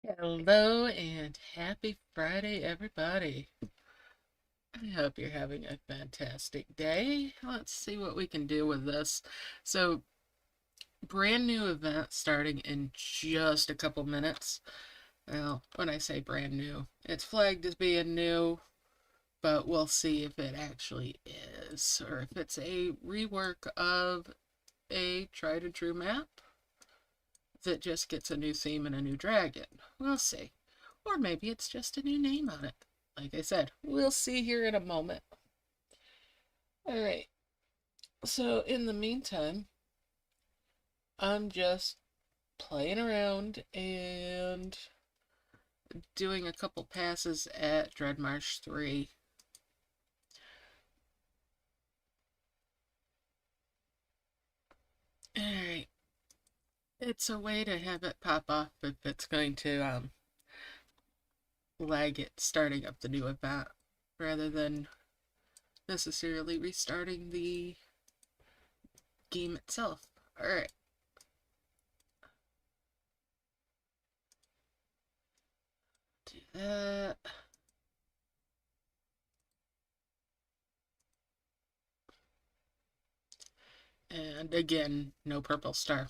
Hello and happy Friday, everybody. I hope you're having a fantastic day. Let's see what we can do with this. So, brand new event starting in just a couple minutes. Well, when I say brand new, it's flagged as being new, but we'll see if it actually is, or if it's a rework of a tried and true map that just gets a new theme and a new dragon. We'll see. Or maybe it's just a new name on it. Like I said, we'll see here in a moment. Alright, so in the meantime, I'm just playing around and doing a couple passes at Dreadmarsh 3. Alright, it's a way to have it pop off if it's going to lag it starting up the new event rather than necessarily restarting the game itself. Alright. Do that. And again, no purple star.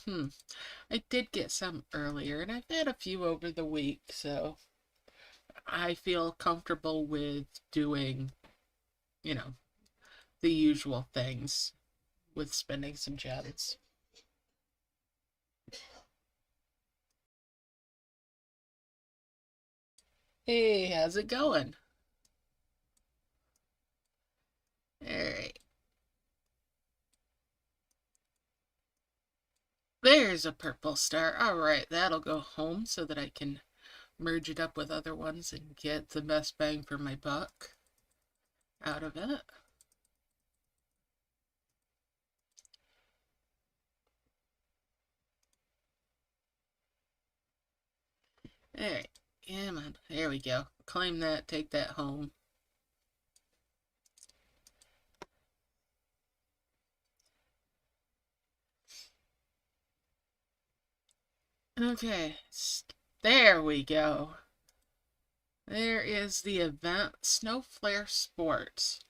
I did get some earlier, and I've had a few over the week, so I feel comfortable with doing, you know, the usual things with spending some gems. Hey, how's it going? Alright. There's a purple star. Alright, that'll go home so that I can merge it up with other ones and get the best bang for my buck out of it. Alright, come on. There we go. Claim that, take that home. Okay, there we go. There is the event Snowflare Sports.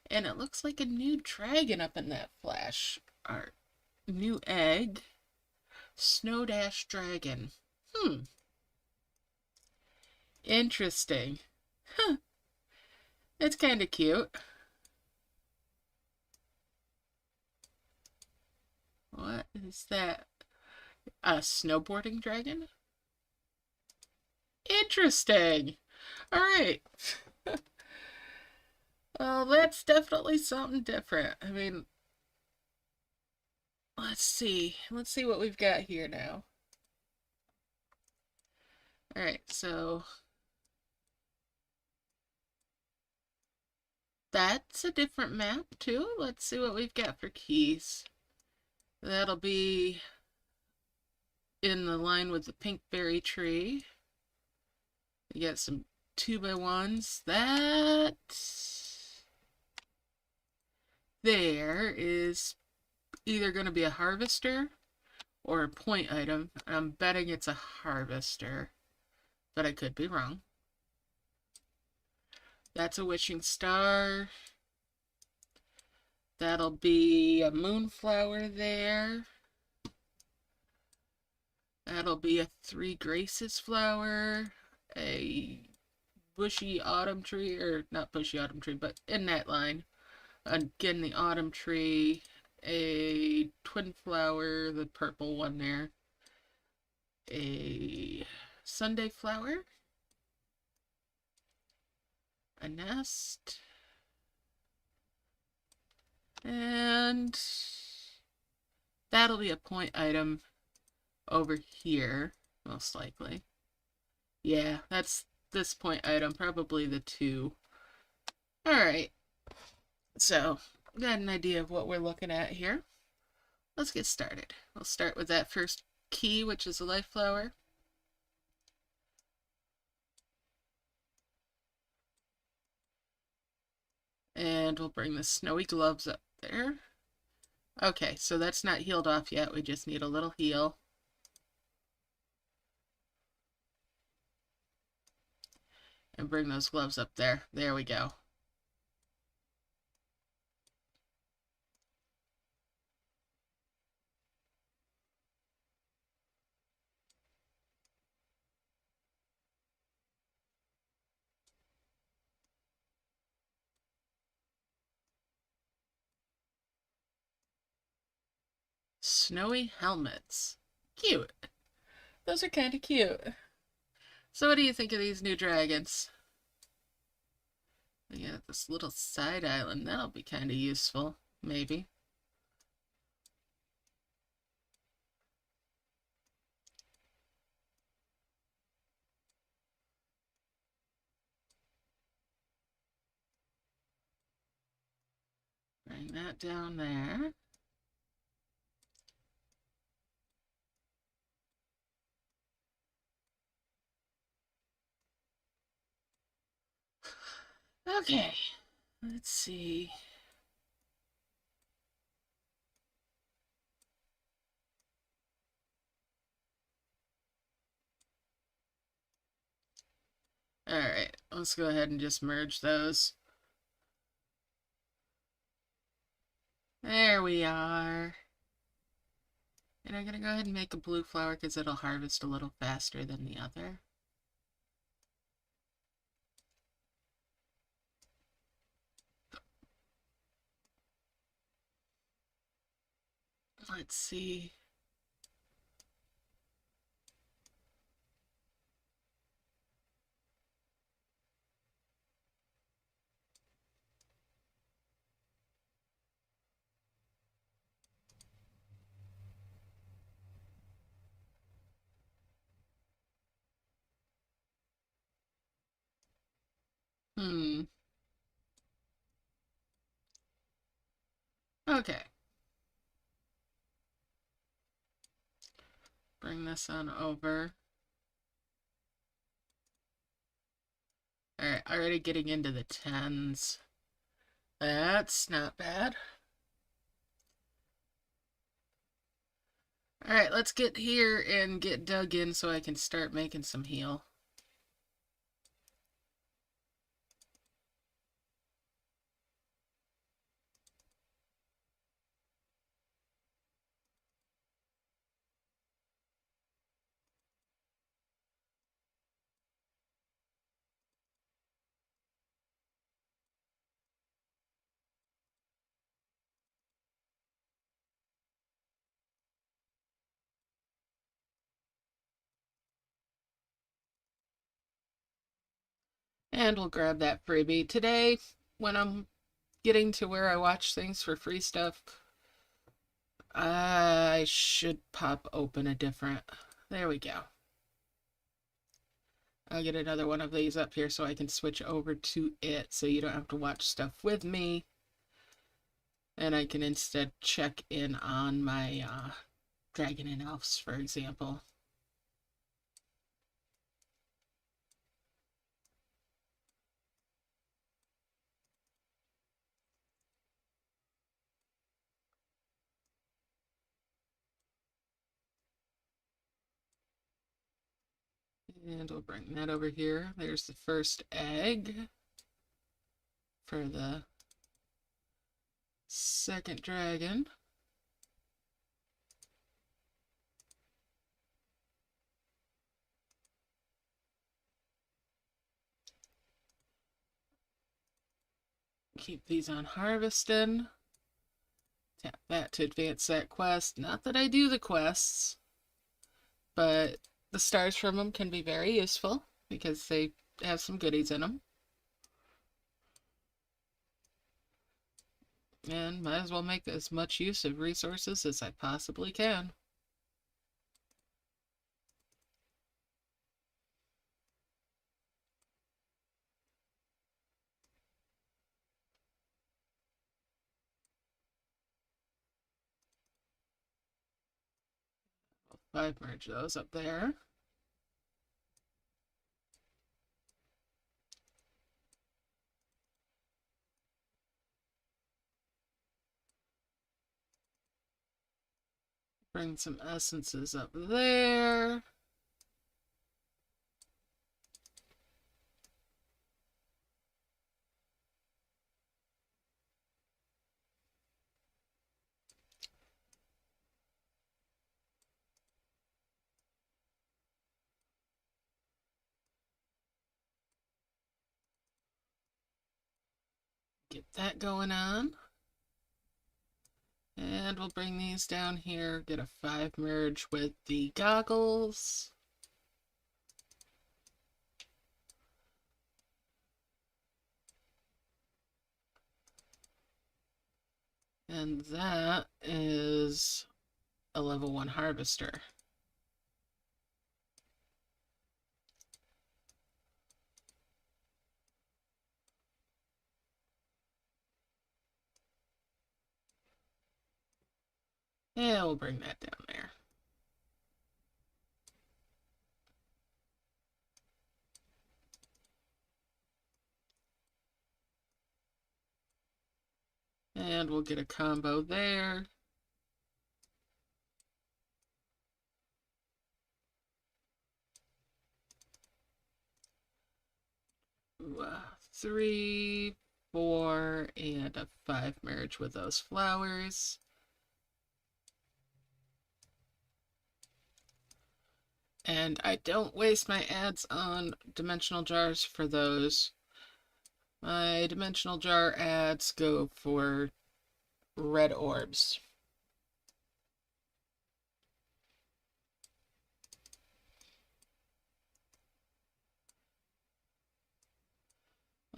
And it looks like a new dragon up in that flash art. New egg. Snow Dash Dragon. Interesting. Huh. It's kind of cute. What is that? A snowboarding dragon? Interesting. Alright. Well, that's definitely something different. I mean, let's see. Let's see what we've got here now. Alright, so that's a different map too. Let's see what we've got for keys. That'll be in the line with the pink berry tree. You get some 2x1s. That there is either going to be a harvester or a point item. I'm betting it's a harvester, but I could be wrong. That's a wishing star. That'll be a moonflower there. That'll be a three graces flower, a bushy autumn tree, or not bushy autumn tree, but in that line. Again, the autumn tree, a twin flower, the purple one there, a Sunday flower, a nest, and that'll be a point item over here, most likely. Yeah, that's this point item, probably the 2. Alright, so got an idea of what we're looking at here. Let's get started. We'll start with that first key, which is a life flower. And we'll bring the snowy gloves up there. Okay, so that's not healed off yet. We just need a little heal. and bring those gloves up there. There we go. Snowy helmets. Cute. Those are kind of cute. So what do you think of these new dragons? We got this little side island. That'll be kind of useful, maybe. Bring that down there. Okay, let's see. Alright, let's go ahead and just merge those. There we are. And I'm going to go ahead and make a blue flower because it'll harvest a little faster than the other. Let's see. Okay. Bring this on over. Alright, already getting into the 10s. That's not bad. Alright, let's get here and get dug in so I can start making some heal. And we'll grab that freebie. Today, when I'm getting to where I watch things for free stuff, I should pop open a different. There we go. I'll get another one of these up here so I can switch over to it so you don't have to watch stuff with me. And I can instead check in on my Dragon and Elves, for example. And we'll bring that over here. There's the first egg for the second dragon. Keep these on harvesting. Tap that to advance that quest. Not that I do the quests, but the stars from them can be very useful because they have some goodies in them. And might as well make as much use of resources as I possibly can. I've merged those up there. Bring some essences up there. get that going on. And we'll bring these down here, get a 5 merge with the goggles. And that is a level 1 harvester. Yeah, we'll bring that down there. And we'll get a combo there. Ooh, 3, 4, and a 5 merge with those flowers. And I don't waste my ads on dimensional jars for those. My dimensional jar ads go for red orbs.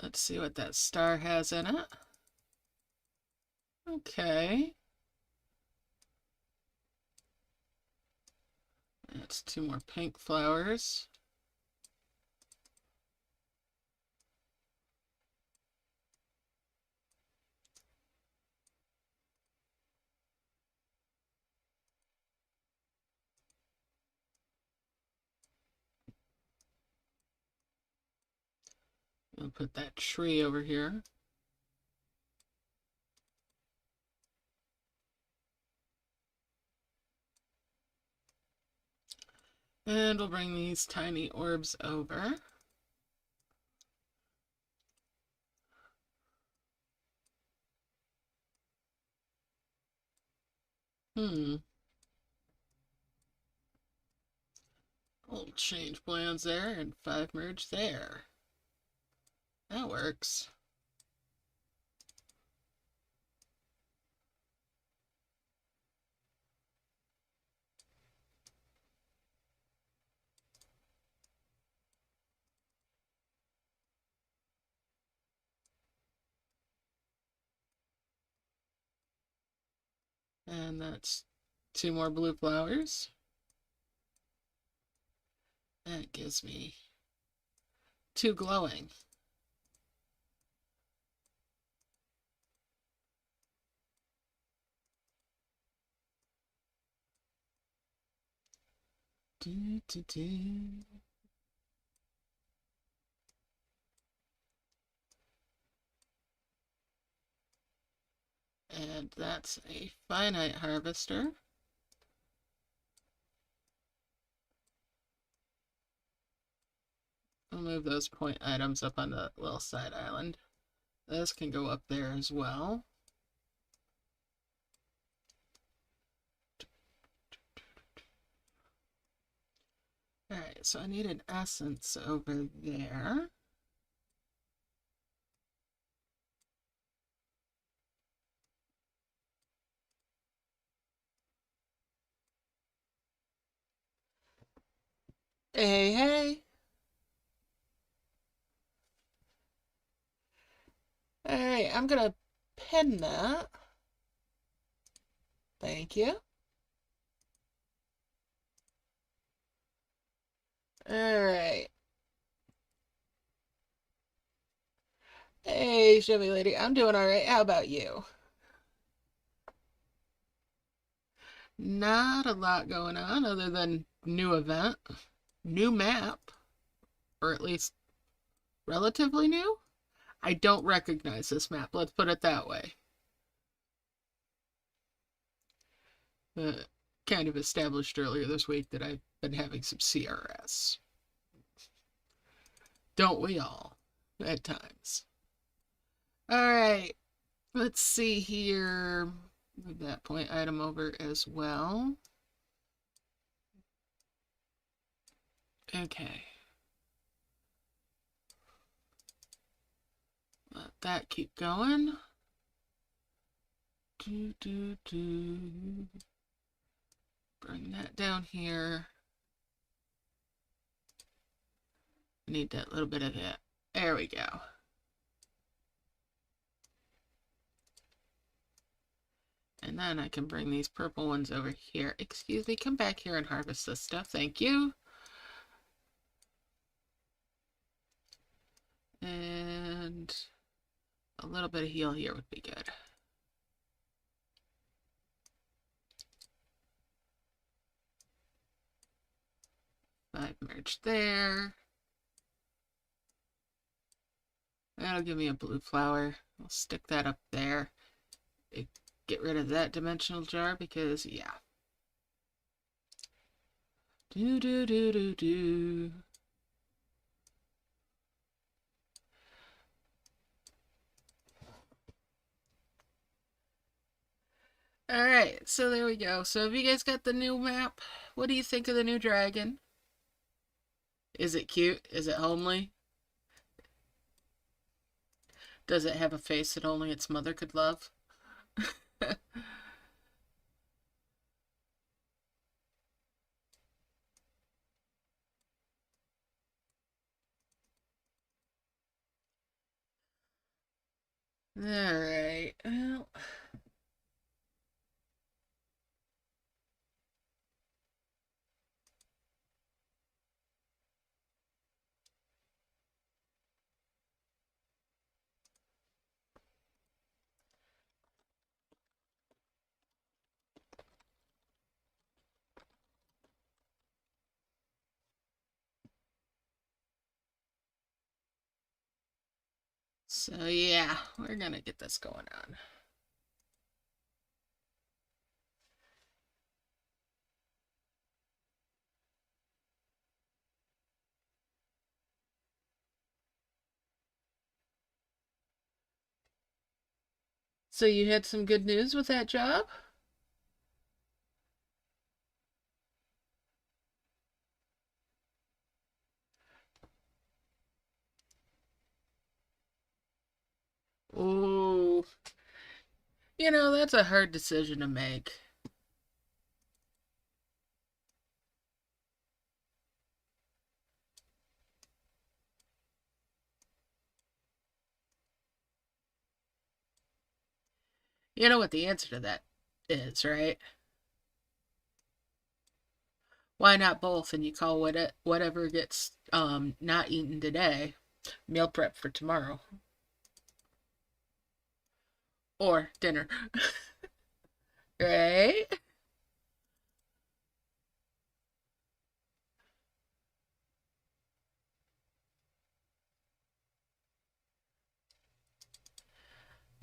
Let's see what that star has in it. Okay. That's 2 more pink flowers. We'll put that tree over here. And we'll bring these tiny orbs over. We'll change plans there and 5 merge there. That works. And that's 2 more blue flowers. That gives me 2 glowing. Do, do, do. And that's a finite harvester. I'll move those point items up on the little side island. This can go up there as well. Alright, so I need an essence over there. Hey, hey. Alright, I'm gonna pin that. Thank you. Alright. Hey, Chevy lady, I'm doing alright. How about you? Not a lot going on other than new event, new map, or at least relatively new. I don't recognize this map, let's put it that way. Kind of established earlier this week that I've been having some CRS. Don't we all? At times. Alright, let's see here. Move that point item over as well. Okay. Let that keep going. Do. Bring that down here. Need that little bit of that. There we go. And then I can bring these purple ones over here. Excuse me, come back here and harvest this stuff. Thank you. And a little bit of heal here would be good. I've merged there. That'll give me a blue flower. I'll stick that up there. Get rid of that dimensional jar because, yeah. Do. Alright, so there we go. So have you guys got the new map? What do you think of the new dragon? Is it cute? Is it homely? Does it have a face that only its mother could love? Alright, well... So yeah, we're gonna get this going on. So you had some good news with that job? Ooh. You know, that's a hard decision to make. You know what the answer to that is, right? Why not both? And you call whatever gets not eaten today meal prep for tomorrow or dinner, right?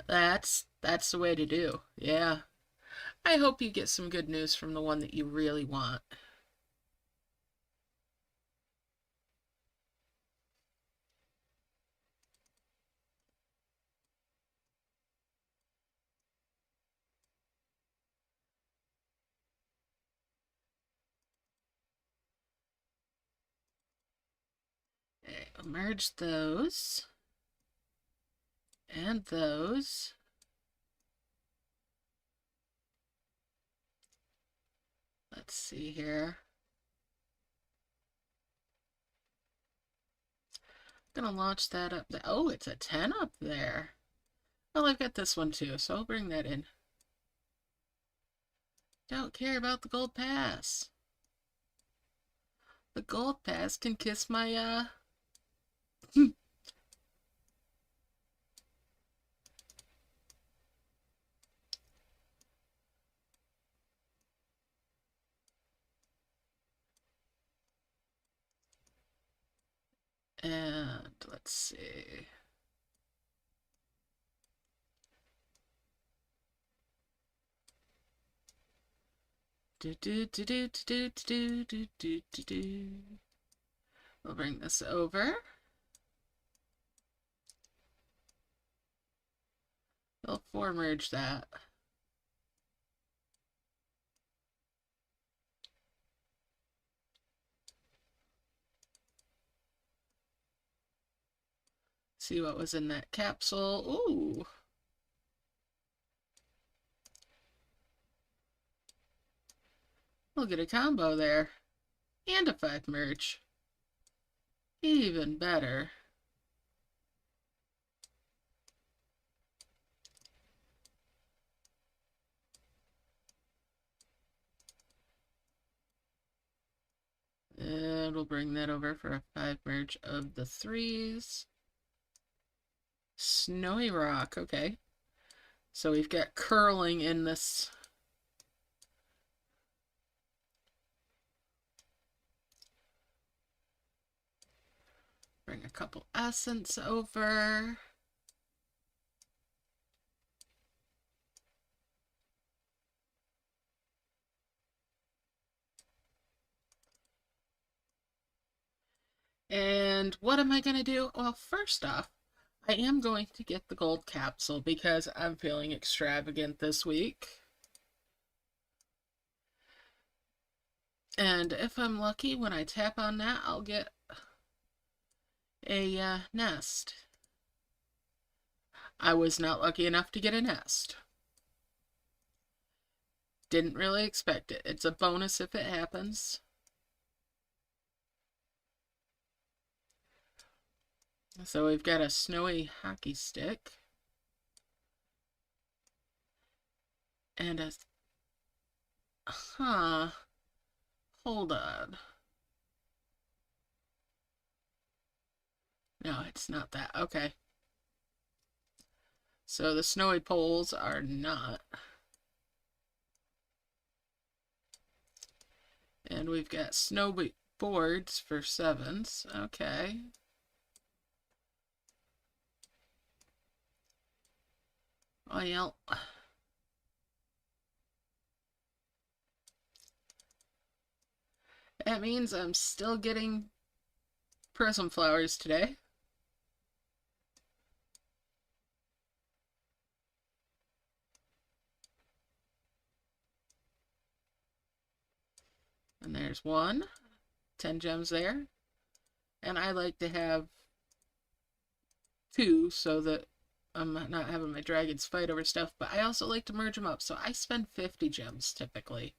That's the way to do. Yeah. I hope you get some good news from the one that you really want. Okay, I'll merge those and those. Let's see here. I'm gonna launch that up there. Oh, it's a 10 up there. Well, I've got this one too, so I'll bring that in. Don't care about the gold pass. The gold pass can kiss my, and let's see. We'll bring this over. We'll four merge that. See what was in that capsule. Ooh. We'll get a combo there. And a 5 merge. Even better. And we'll bring that over for a 5 merge of the 3s. Snowy rock, okay. So we've got curling in this. Bring a couple essence over. And what am I going to do? Well, first off, I am going to get the gold capsule because I'm feeling extravagant this week. And if I'm lucky, when I tap on that, I'll get a nest. I was not lucky enough to get a nest. Didn't really expect it. It's a bonus if it happens. So we've got a snowy hockey stick. And a... Huh. Hold on. No, it's not that. Okay. So the snowy poles are not. And we've got snowy boards for 7s. Okay. Well, that means I'm still getting prism flowers today. And there's 1. 10 gems there. And I like to have 2 so that I'm not having my dragons fight over stuff, but I also like to merge them up. So I spend 50 gems typically.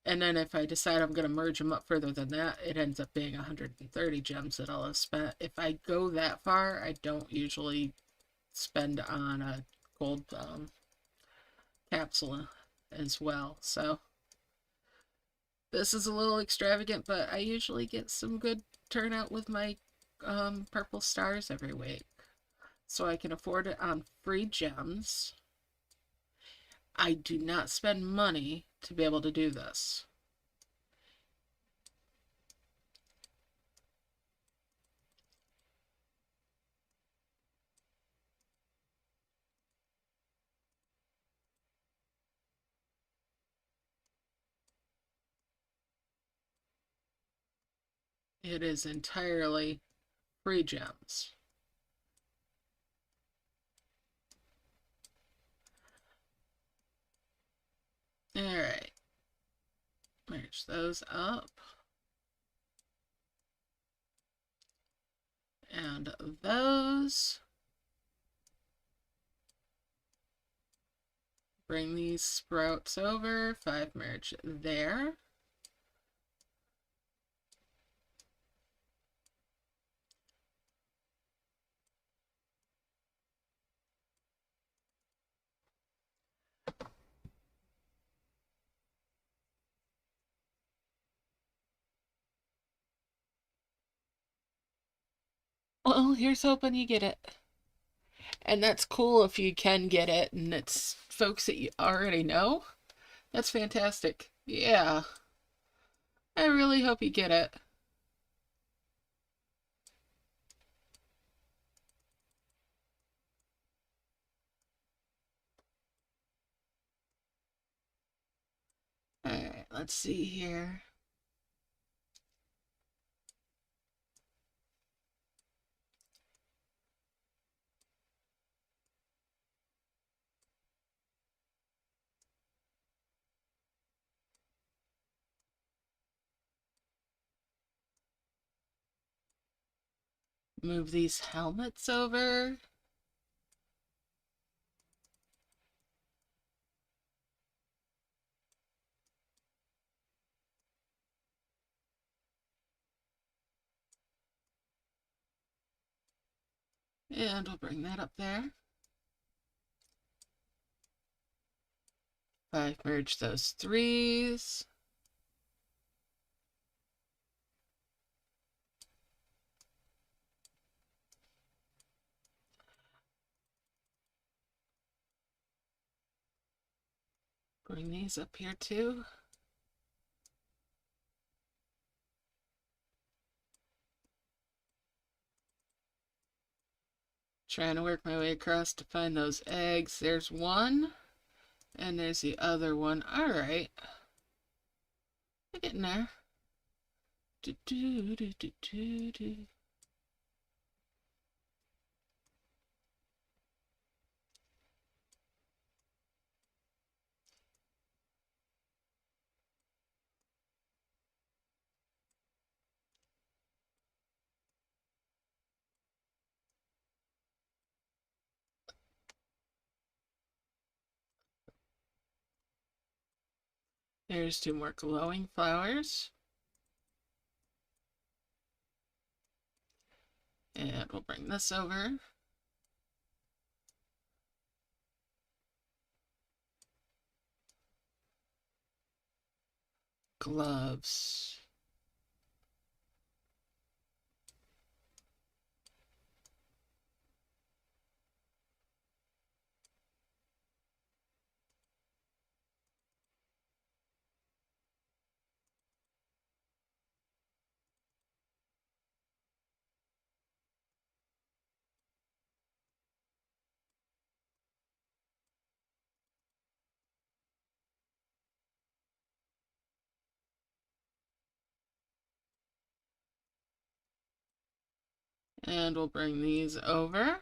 And then if I decide I'm going to merge them up further than that, it ends up being 130 gems that I'll have spent. If I go that far, I don't usually spend on a gold capsule as well. So this is a little extravagant, but I usually get some good turnout with my purple stars every week. So I can afford it on free gems. I do not spend money to be able to do this. It is entirely free gems. Alright. Merge those up. And those. Bring these sprouts over. 5 merge there. Well, here's hoping you get it. And that's cool if you can get it and it's folks that you already know. That's fantastic. Yeah. I really hope you get it. Alright, let's see here. Move these helmets over. And we'll bring that up there. If I merge those threes. Bring these up here too. Trying to work my way across to find those eggs. There's one. And there's the other one. Alright. We're getting there. Do, do, do, do, do, do. There's two more glowing flowers. And we'll bring this over. Gloves. And we'll bring these over.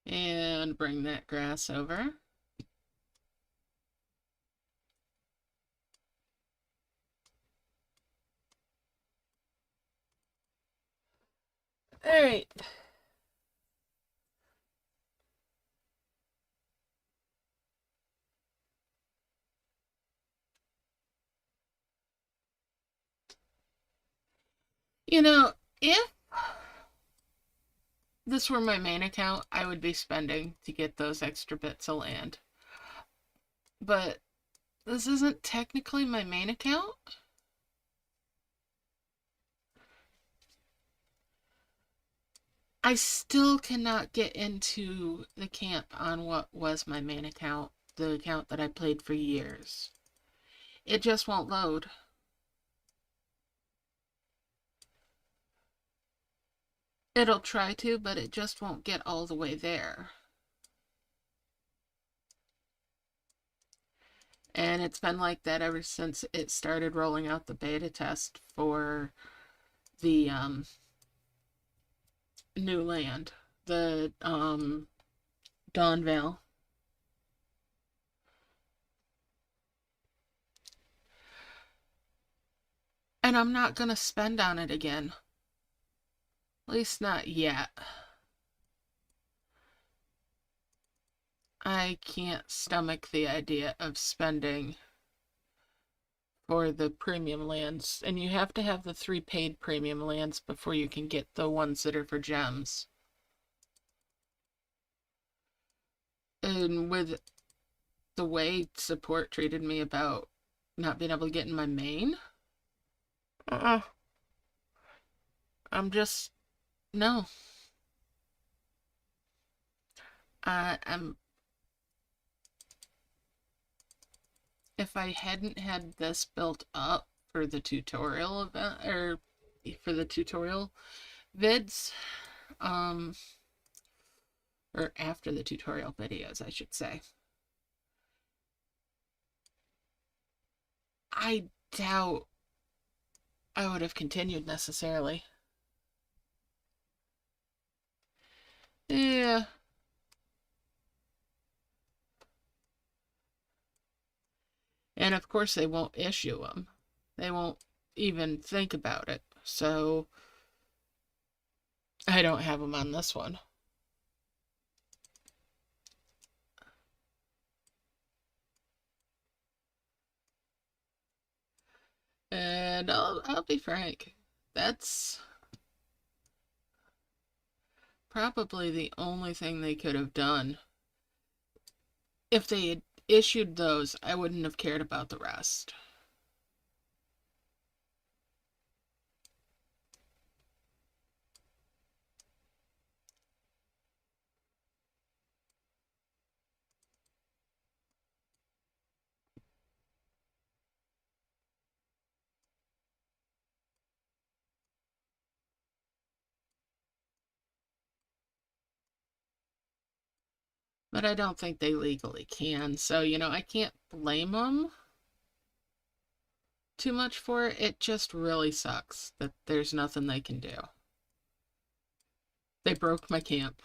And bring that grass over. All right. You know, if this were my main account, I would be spending to get those extra bits of land. But this isn't technically my main account. I still cannot get into the camp on what was my main account, the account that I played for years. It just won't load. It'll try to, but it just won't get all the way there. And it's been like that ever since it started rolling out the beta test for the new land, the Dawnvale. And I'm not gonna spend on it again. At least not yet. I can't stomach the idea of spending for the premium lands. And you have to have the 3 paid premium lands before you can get the ones that are for gems. And with the way support treated me about not being able to get in my main, I'm just, no. I'm, if I hadn't had this built up for the tutorial event, or for the tutorial vids, or after the tutorial videos, I should say. I doubt I would have continued necessarily. Yeah. And of course, they won't issue them. They won't even think about it. So I don't have them on this one. And I'll be frank. That's probably the only thing they could have done. If they had issued those, I wouldn't have cared about the rest. But I don't think they legally can. So, I can't blame them too much for it. It just really sucks that there's nothing they can do. They broke my camp.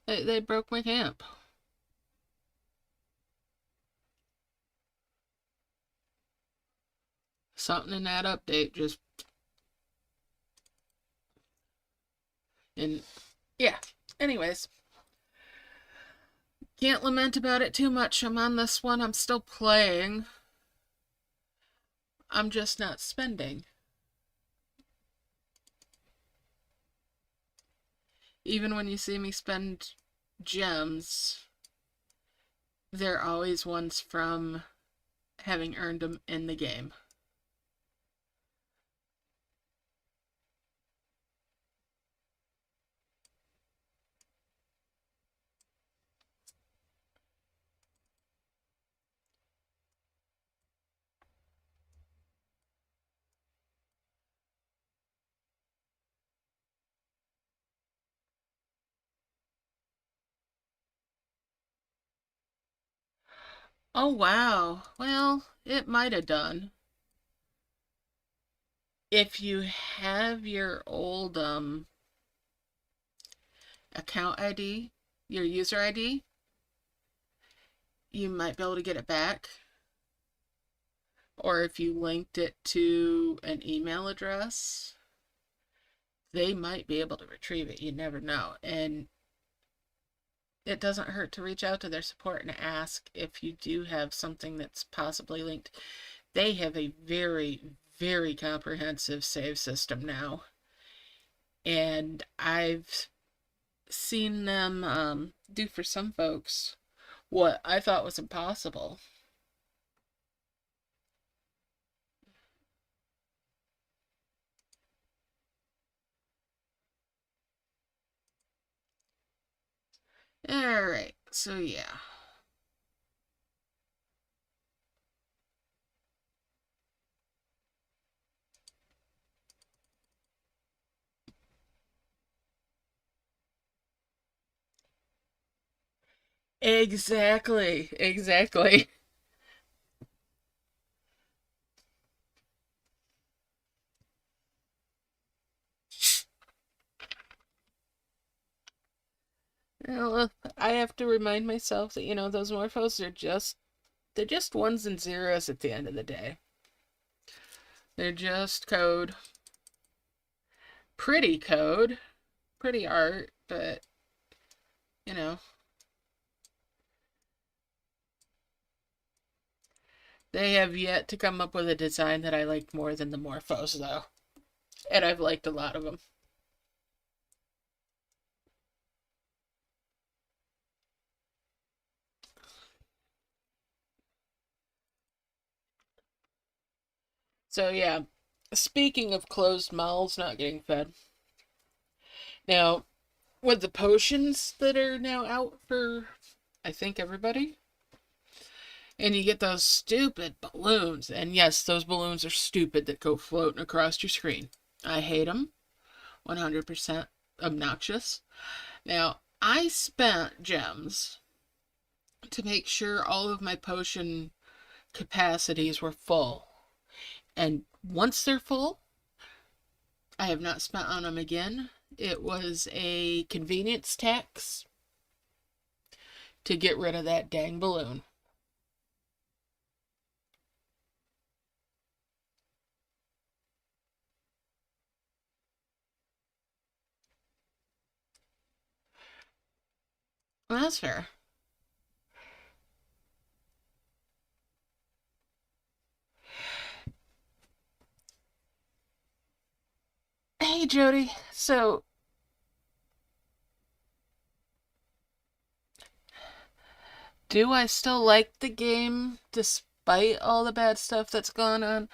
They broke my camp. Something in that update just. And yeah. Anyways. Can't lament about it too much. I'm on this one. I'm still playing. I'm just not spending. Even when you see me spend gems, they're always ones from having earned them in the game. Oh, wow. Well, it might have done. If you have your old account ID, your user ID, you might be able to get it back. Or if you linked it to an email address, they might be able to retrieve it. You never know. And it doesn't hurt to reach out to their support and ask if you do have something that's possibly linked. They have a very, very comprehensive save system now. And I've seen them do for some folks what I thought was impossible. Alright, so yeah. Exactly, exactly. Well, I have to remind myself that, those morphos are they're just ones and zeros at the end of the day. They're just code. Pretty code. Pretty art, but, you know. They have yet to come up with a design that I like more than the morphos, though. And I've liked a lot of them. So, yeah. Speaking of closed mouths not getting fed. Now, with the potions that are now out for, I think, everybody, and you get those stupid balloons. And yes, those balloons are stupid that go floating across your screen. I hate them. 100% obnoxious. Now, I spent gems to make sure all of my potion capacities were full. And once they're full, I have not spent on them again. It was a convenience tax to get rid of that dang balloon. Well, that's fair. Hey, Jody. So, do I still like the game despite all the bad stuff that's gone on?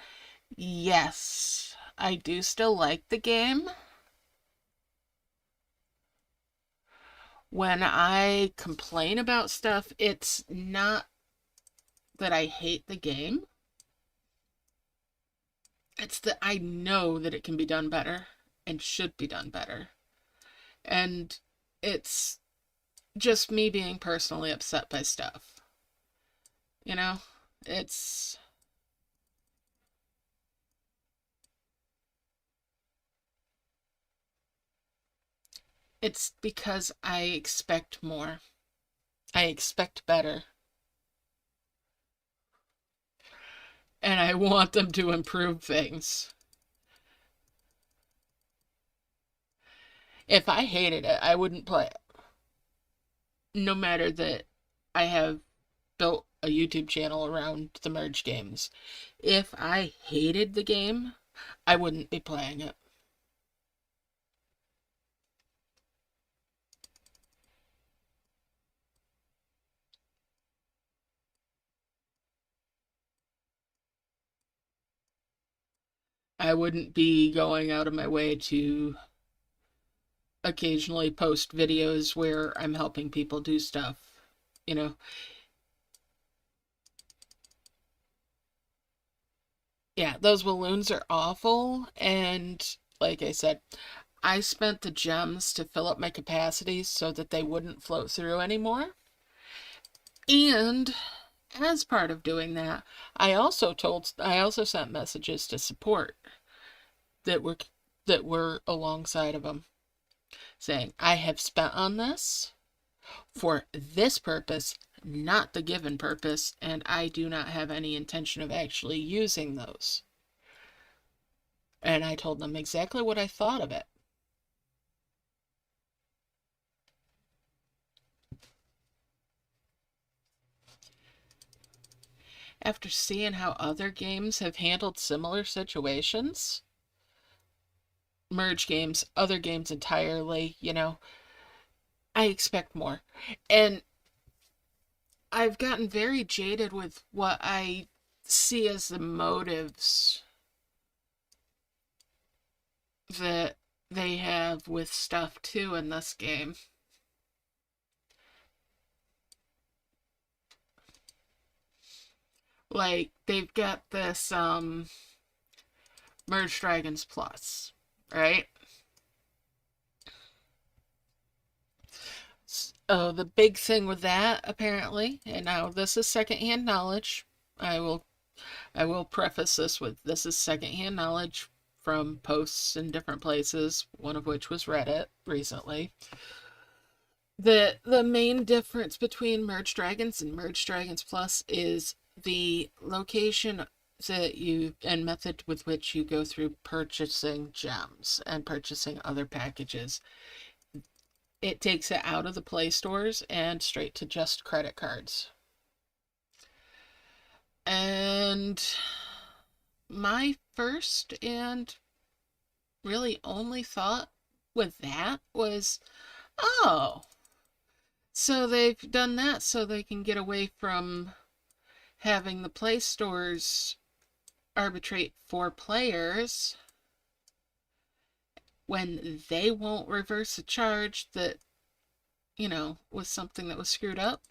Yes, I do still like the game. When I complain about stuff, it's not that I hate the game. It's that I know that it can be done better and should be done better. And it's just me being personally upset by stuff. You know, it's it's because I expect more. I expect better. And I want them to improve things. If I hated it, I wouldn't play it. No matter that I have built a YouTube channel around the merge games. If I hated the game, I wouldn't be playing it. I wouldn't be going out of my way to occasionally post videos where I'm helping people do stuff. You know, yeah, those balloons are awful. And like I said, I spent the gems to fill up my capacities so that they wouldn't float through anymore. And as part of doing that, I also sent messages to support that were alongside of them saying, I have spent on this for this purpose, not the given purpose, and I do not have any intention of actually using those. And I told them exactly what I thought of it. After seeing how other games have handled similar situations, merge games, other games entirely, I expect more. And I've gotten very jaded with what I see as the motives that they have with stuff too in this game. Like they've got this Merge Dragons Plus, right? Oh, the big thing with that apparently, and now this is secondhand knowledge. I will I will preface this with this is secondhand knowledge from posts in different places, one of which was Reddit recently. The main difference between Merge Dragons and Merge Dragons Plus is the location that you and method with which you go through purchasing gems and purchasing other packages. It takes it out of the Play stores and straight to just credit cards. And my first and really only thought with that was, oh, so they've done that so they can get away from having the Play stores arbitrate for players when they won't reverse a charge that, was something that was screwed up.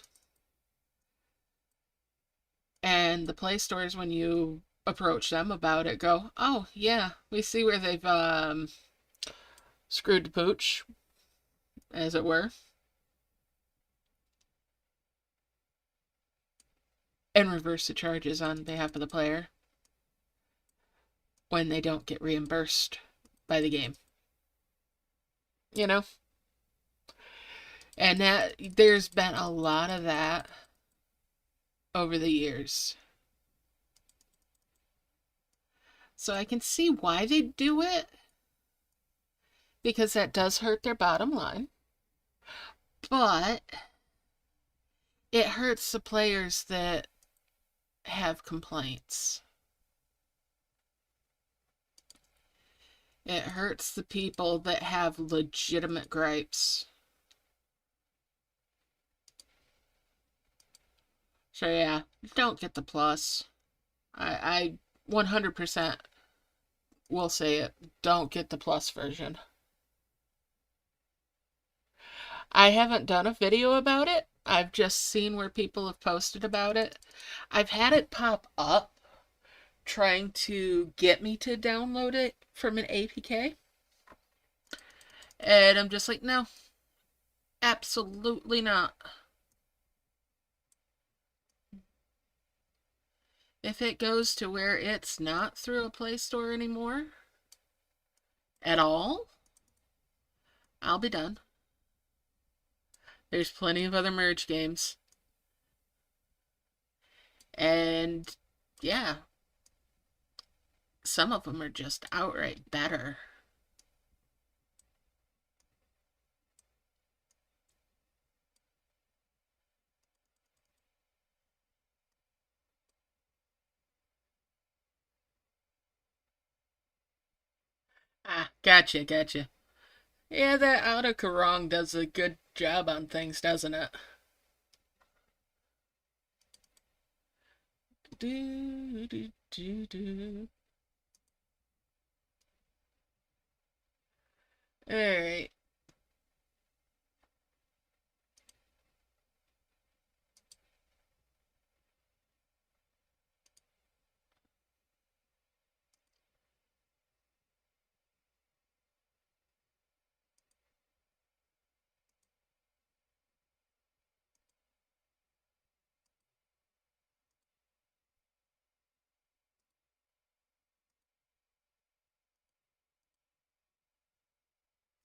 And the Play stores, when you approach them about it, go, oh, yeah, we see where they've screwed the pooch, as it were. and reverse the charges on behalf of the player when they don't get reimbursed by the game. You know? And that there's been a lot of that over the years. So I can see why they do it, because that does hurt their bottom line. But it hurts the players that have complaints. It hurts the people that have legitimate gripes. So yeah, don't get the plus. I 100% will say it. Don't get the plus version. I haven't done a video about it. I've just seen where people have posted about it. I've had it pop up trying to get me to download it from an APK. And I'm just like, no, absolutely not. If it goes to where it's not through a Play Store anymore at all, I'll be done. There's plenty of other merge games. And yeah, some of them are just outright better. Ah, gotcha. Yeah, that autocorrect does a good job on things, doesn't it? Do, do, do, do. Alright.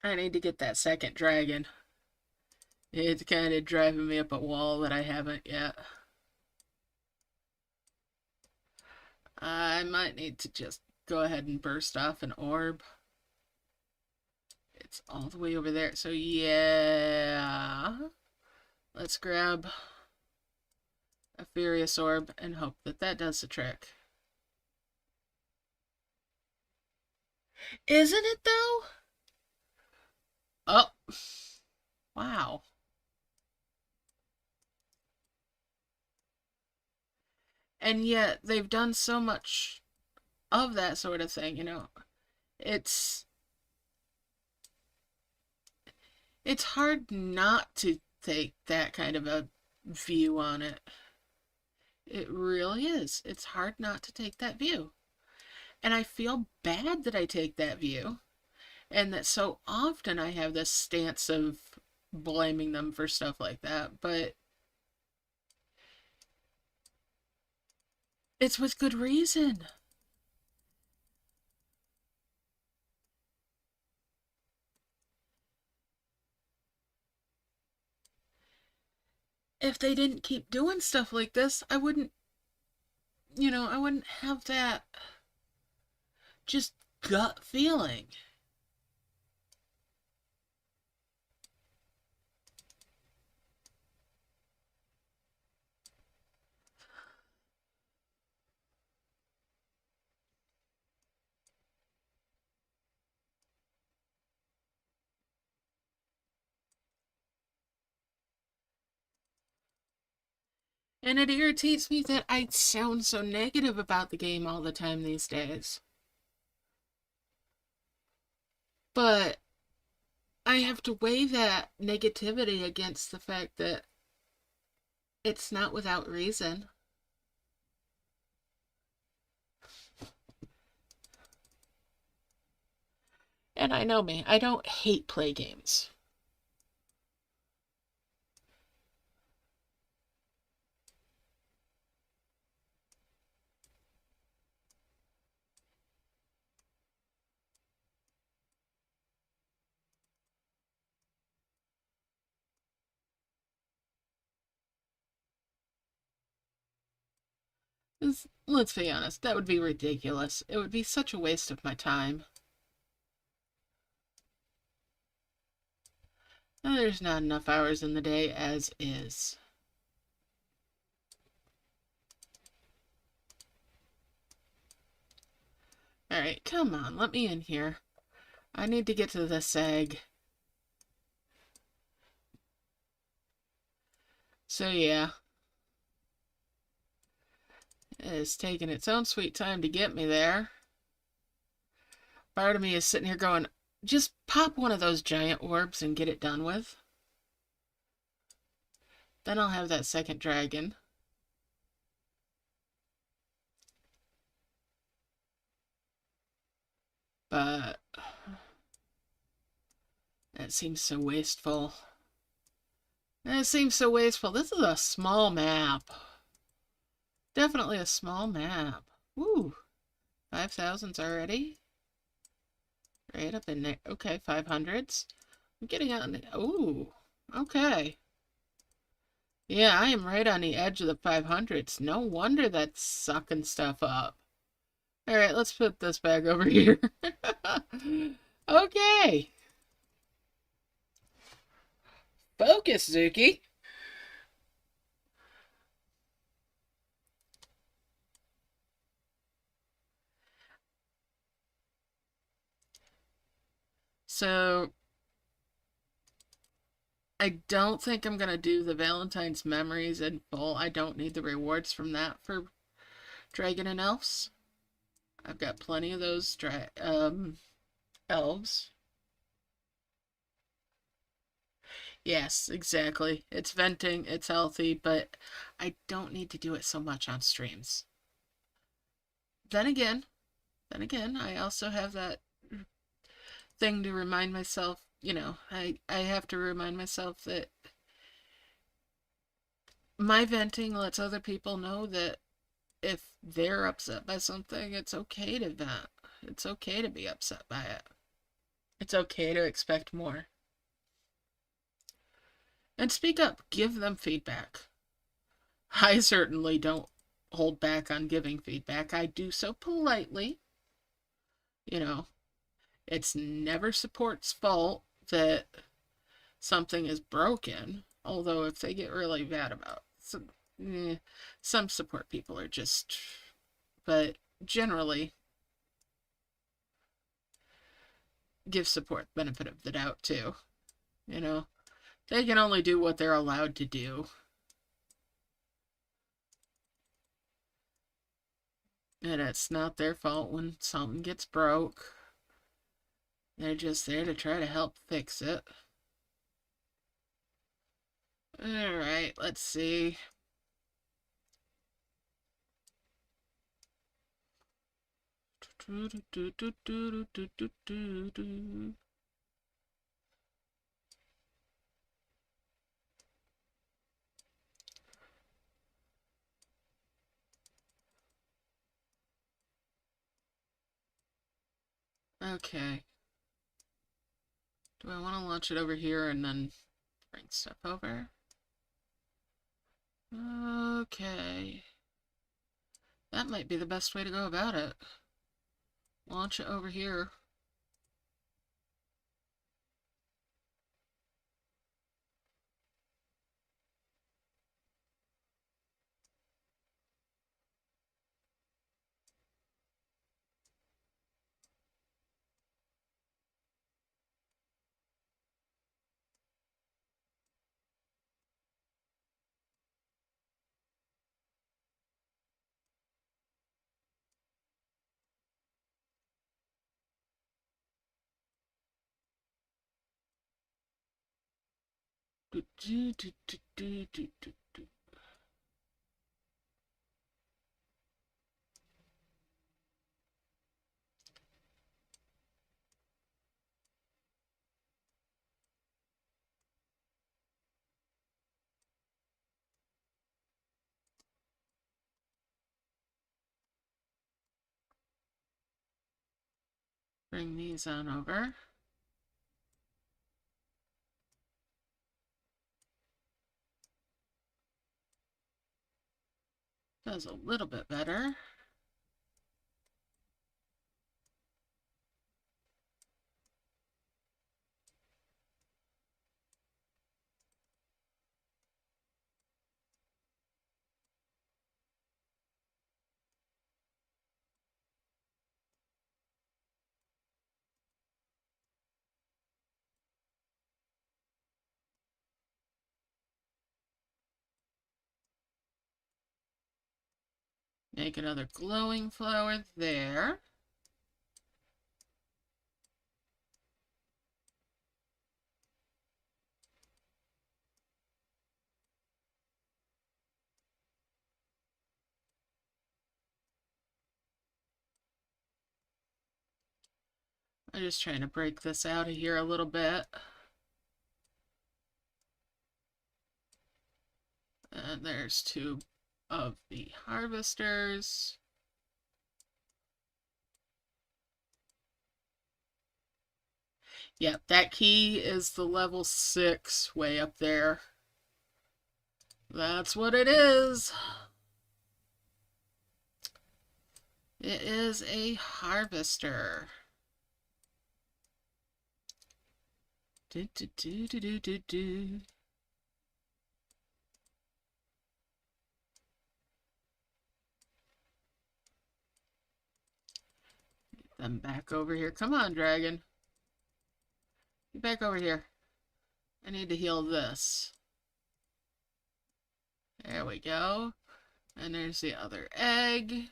I need to get that second dragon. It's kind of driving me up a wall that I haven't yet. I might need to just go ahead and burst off an orb. It's all the way over there. So yeah. Let's grab a Furious Orb and hope that that does the trick. Isn't it though? Oh. Wow. And yet they've done so much of that sort of thing, you know. It's it's hard not to take that kind of a view on it. It really is. It's hard not to take that view. And I feel bad that I take that view, and that so often I have this stance of blaming them for stuff like that, but it's with good reason. If they didn't keep doing stuff like this, I wouldn't, I wouldn't have that just gut feeling. And it irritates me that I sound so negative about the game all the time these days. But I have to weigh that negativity against the fact that it's not without reason. And I know me, I don't hate play games. Let's be honest, that would be ridiculous. It would be such a waste of my time. There's not enough hours in the day as is. Alright, come on, let me in here. I need to get to this egg. So yeah. It's taking its own sweet time to get me there. Part of me is sitting here going, just pop one of those giant orbs and get it done with. Then I'll have that second dragon. But that seems so wasteful. That seems so wasteful. This is a small map. Definitely a small map. Woo! 5,000s already? Right up in there. Okay, 500s. I'm getting on. Ooh, okay. Yeah, I am right on the edge of the 500s. No wonder that's sucking stuff up. Alright, let's put this back over here. Okay. Focus, Zuki. So, I don't think I'm going to do the Valentine's Memories in full. I don't need the rewards from that for Dragon and Elves. I've got plenty of those elves. Yes, exactly. It's venting, it's healthy, but I don't need to do it so much on streams. Then again, I also have that thing to remind myself, I have to remind myself that my venting lets other people know that if they're upset by something, it's okay to vent. It's okay to be upset by it. It's okay to expect more. And speak up, give them feedback. I certainly don't hold back on giving feedback. I do so politely. You know, it's never support's fault that something is broken. Although if they get really bad about some support people are just, but generally give support benefit of the doubt too. You know, they can only do what they're allowed to do. And it's not their fault when something gets broke. They're just there to try to help fix it. Alright, let's see. Okay. Do I want to launch it over here and then bring stuff over? Okay. That might be the best way to go about it. Launch it over here. Bring these on over. Feels a little bit better. Make another glowing flower there. I'm just trying to break this out of here a little bit. And there's two of the harvesters. Yep, that key is the level 6 way up there. That's what it is. It is a harvester. Do, do, do, do, do, do, do. Get them back over here. Come on, dragon. Get back over here. I need to heal this. There we go. And there's the other egg.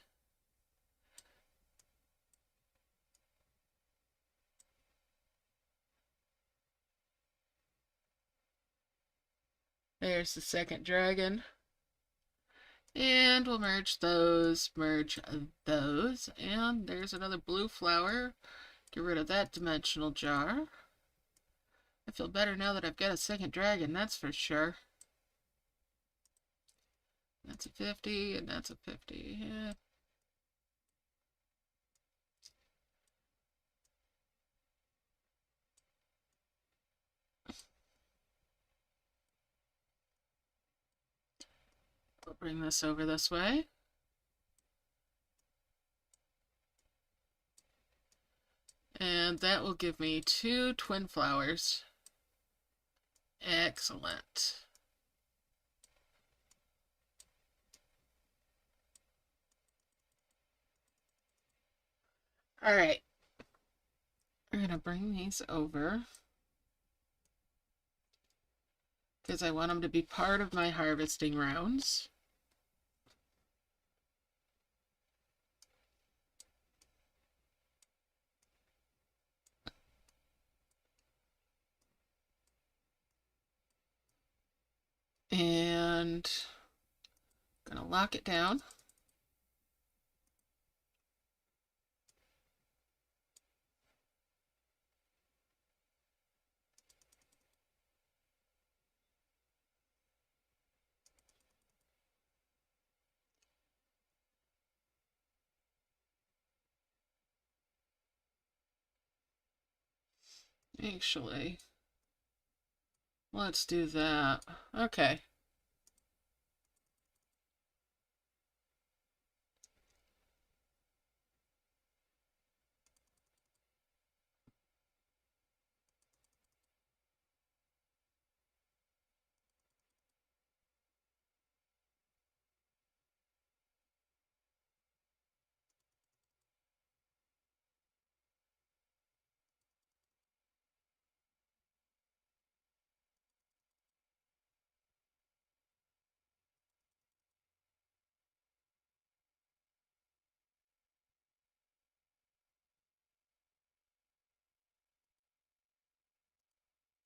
There's the second dragon. And we'll merge those, and there's another blue flower. Get rid of that dimensional jar. I feel better now that I've got a second dragon, that's for sure. That's a 50, and that's a 50. Yeah. We'll bring this over this way. And that will give me 2 twin flowers. Excellent. All right. I'm going to bring these over because I want them to be part of my harvesting rounds. And I'm going to lock it down. Actually, let's do that. Okay.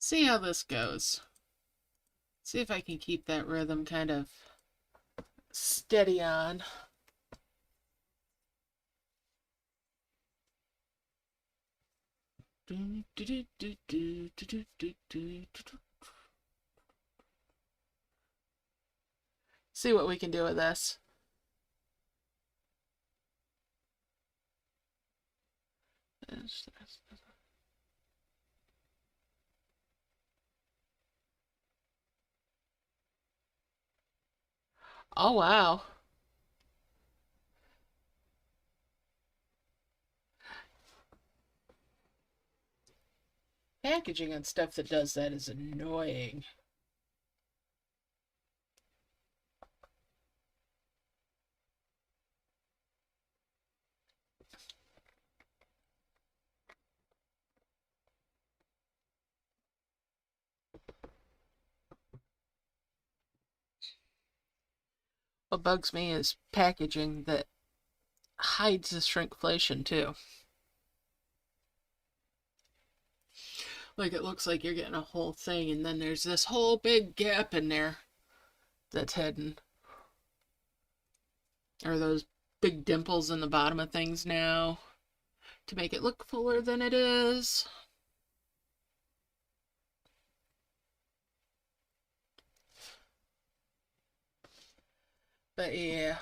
See how this goes. See if I can keep that rhythm kind of steady on. See what we can do with this. Oh, wow. packaging on stuff that does that is annoying. What bugs me is packaging that hides the shrinkflation too. Like it looks like you're getting a whole thing and then there's this whole big gap in there that's hidden. Or those big dimples in the bottom of things now to make it look fuller than it is. But yeah.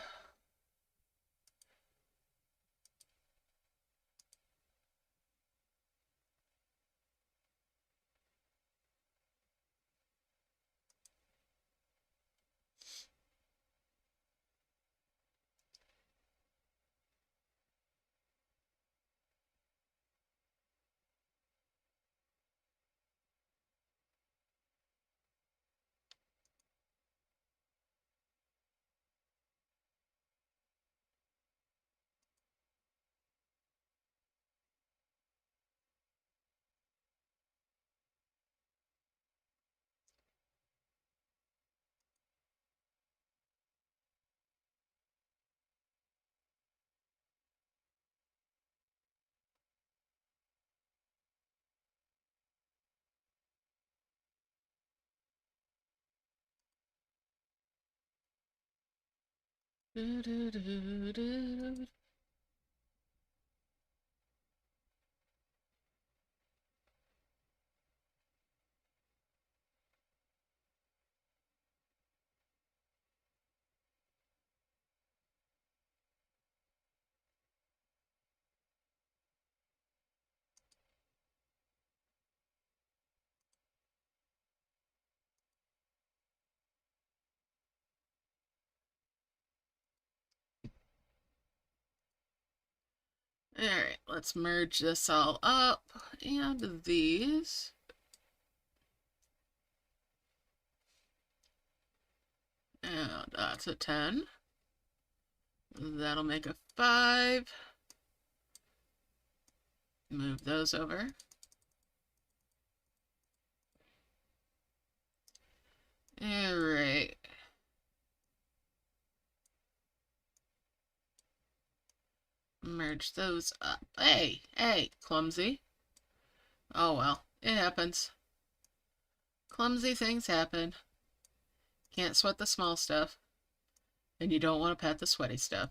Do, do, do, do. Alright, let's merge this all up and these. And that's a 10. That'll make a 5. Move those over. Alright. Merge those up. Hey, hey, clumsy. Oh well, it happens. Clumsy things happen. Can't sweat the small stuff. And you don't want to pet the sweaty stuff.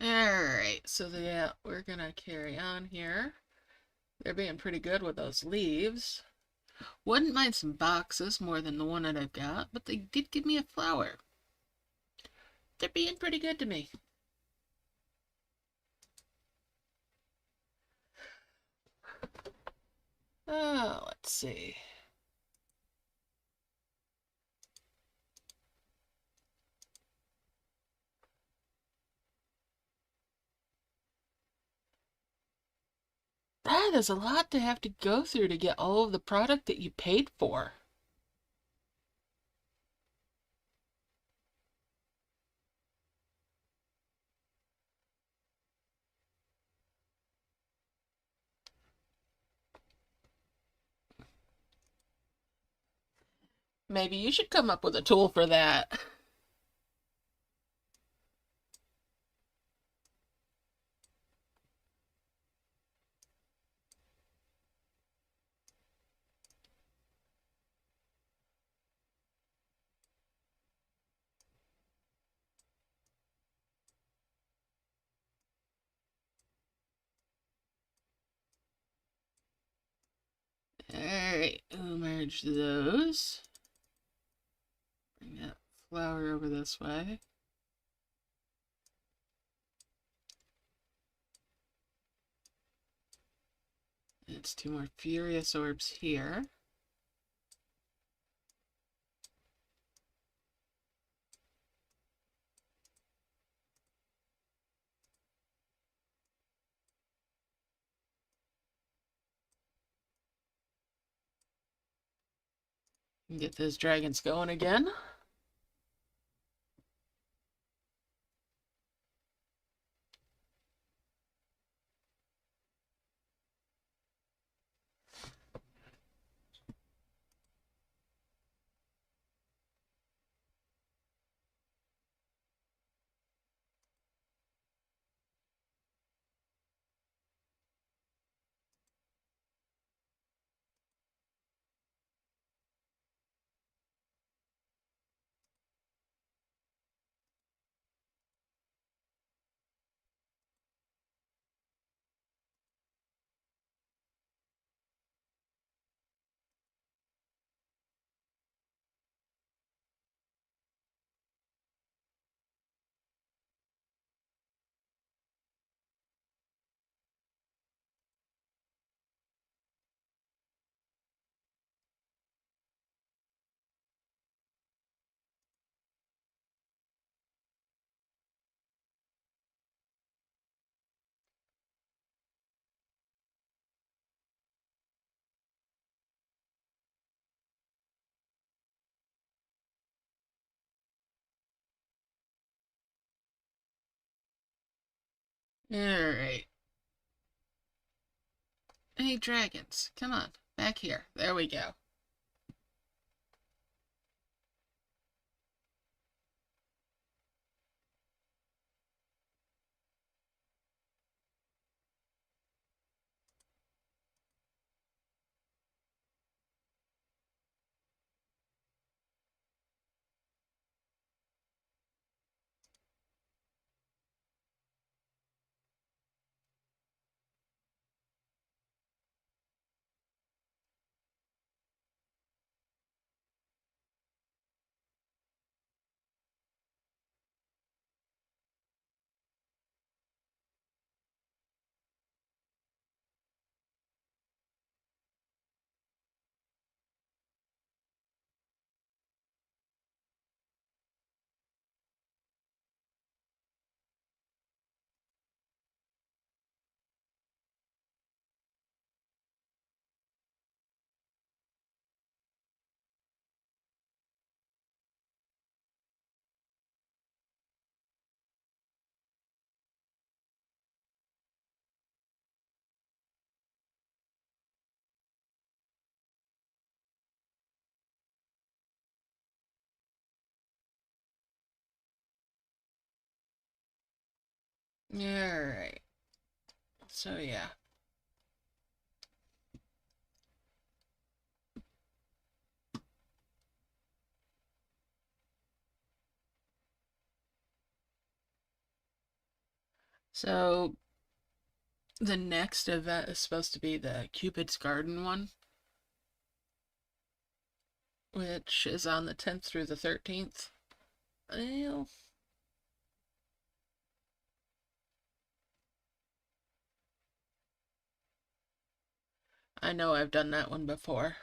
Alright, so yeah, we're gonna carry on here. They're being pretty good with those leaves. Wouldn't mind some boxes more than the one that I've got, but they did give me a flower. They're being pretty good to me. Oh, let's see. That is a lot to have to go through to get all of the product that you paid for. Maybe you should come up with a tool for that. Alright, we'll merge those. Bring that flower over this way. It's two more furious orbs here. And get those dragons going again. Alright. Hey, dragons, come on, back here. There we go. Alright. So, yeah. So the next event is supposed to be the Cupid's Garden one, which is on the 10th through the 13th. Well, I know I've done that one before.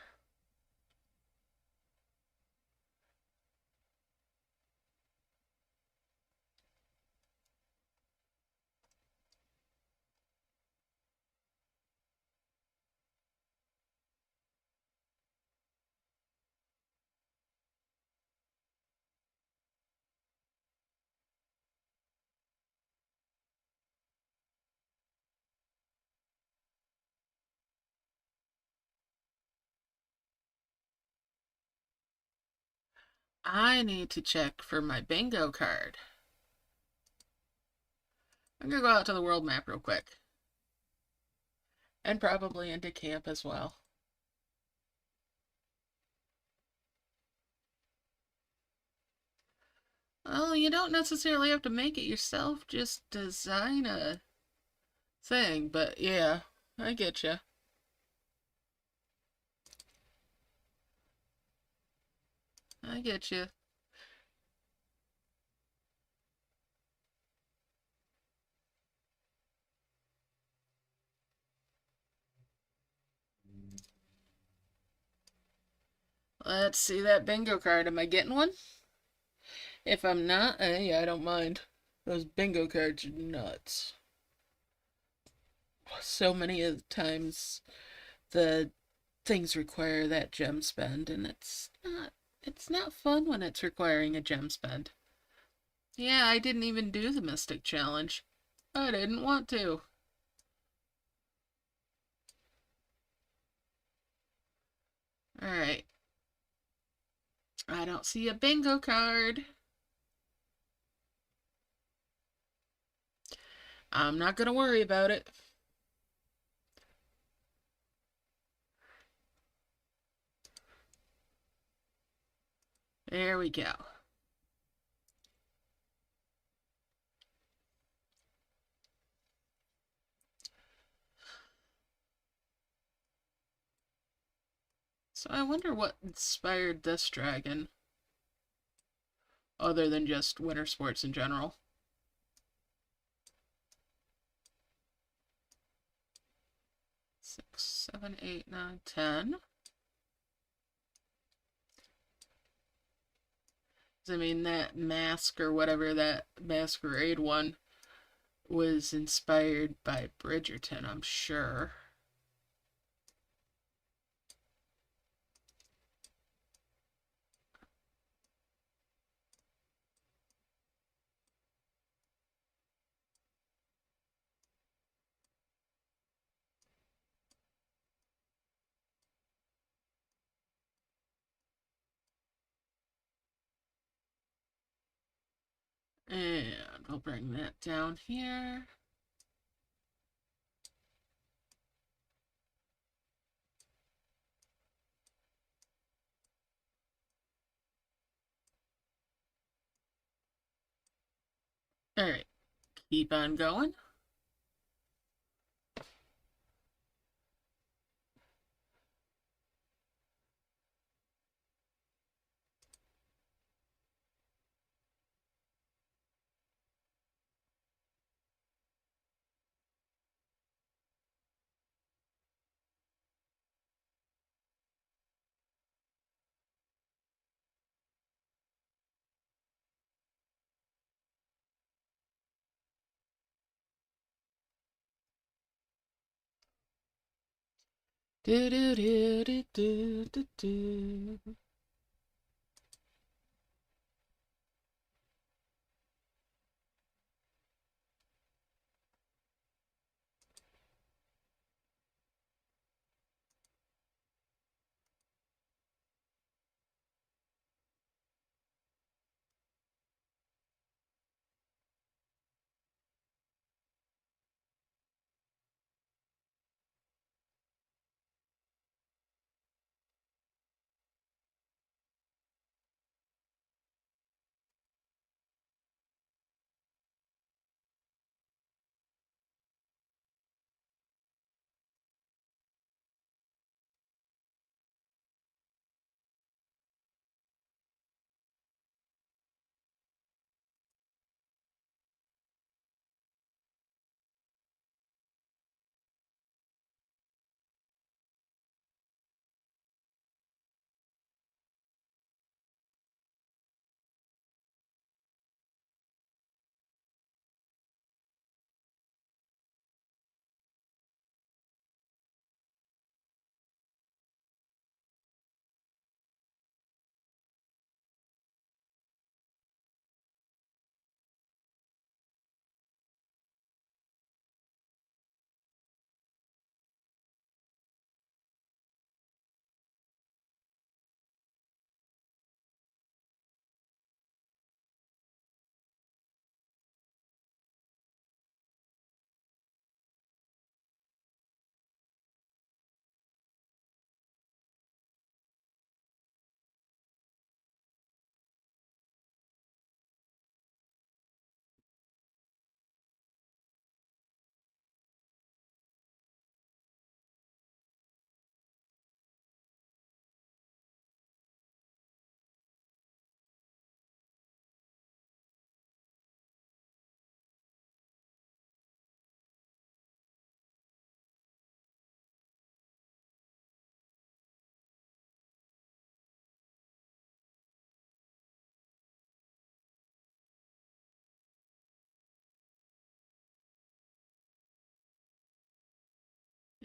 I need to check for my bingo card. I'm gonna go out to the world map real quick. And probably into camp as well. Well, you don't necessarily have to make it yourself, just design a thing. But yeah, I get you. I get you. Let's see that bingo card. Am I getting one? If I'm not, hey, I don't mind. Those bingo cards are nuts. So many of the times the things require that gem spend, and it's not fun when it's requiring a gem spend. Yeah, I didn't even do the Mystic Challenge. I didn't want to. Alright. I don't see a bingo card. I'm not gonna worry about it. There we go. So I wonder what inspired this dragon, other than just winter sports in general. Six, seven, eight, nine, 10. I mean, that mask or whatever, that masquerade one, was inspired by Bridgerton, I'm sure. And we'll bring that down here. Alright, keep on going. Do do do do do do do.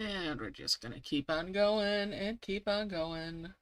And we're just gonna keep on going and keep on going.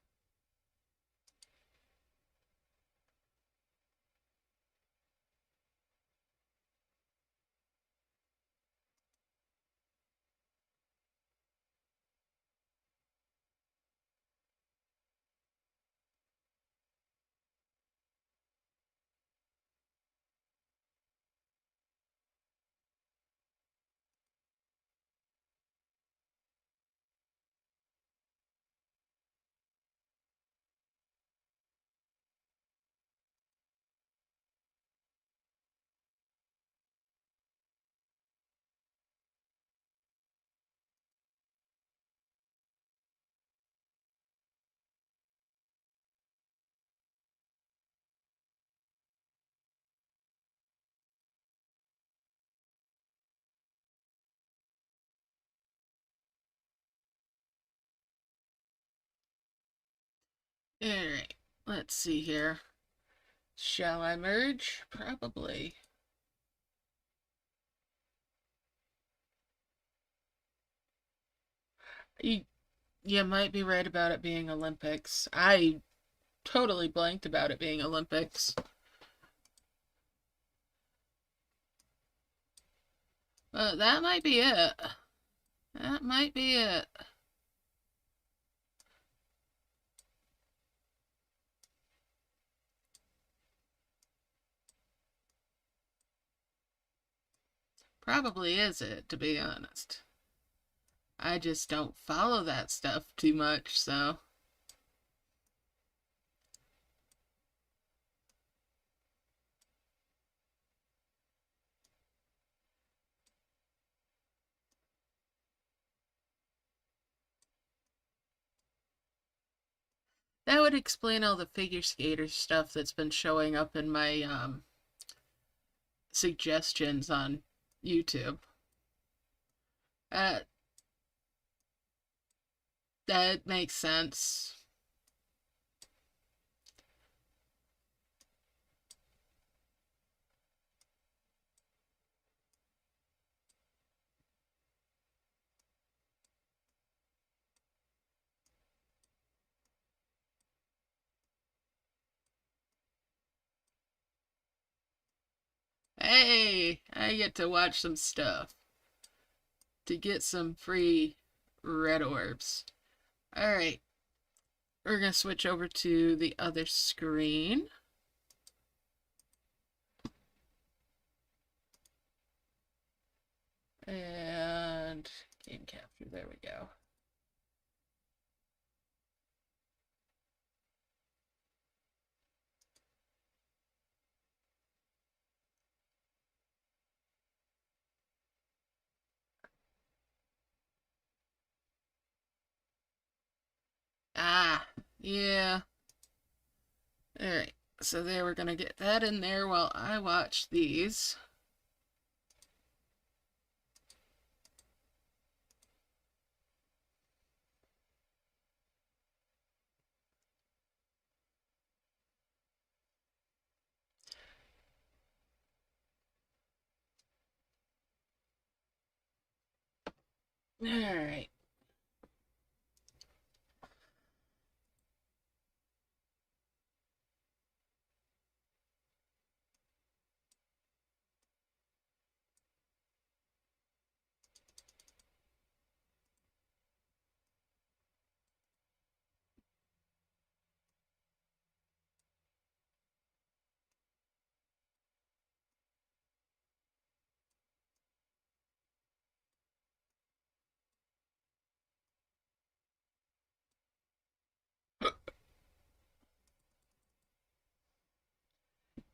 Alright, let's see here. Shall I merge? Probably. You, you might be right about it being Olympics. I totally blanked about it being Olympics. That might be it. That might be it. Probably is it, to be honest. I just don't follow that stuff too much, so. That would explain all the figure skater stuff that's been showing up in my suggestions on YouTube. Uh, that makes sense. Hey, I get to watch some stuff to get some free red orbs. Alright, we're going to switch over to the other screen. And game capture, there we go. Ah, yeah. Alright, so there we're going to get that in there while I watch these. Alright.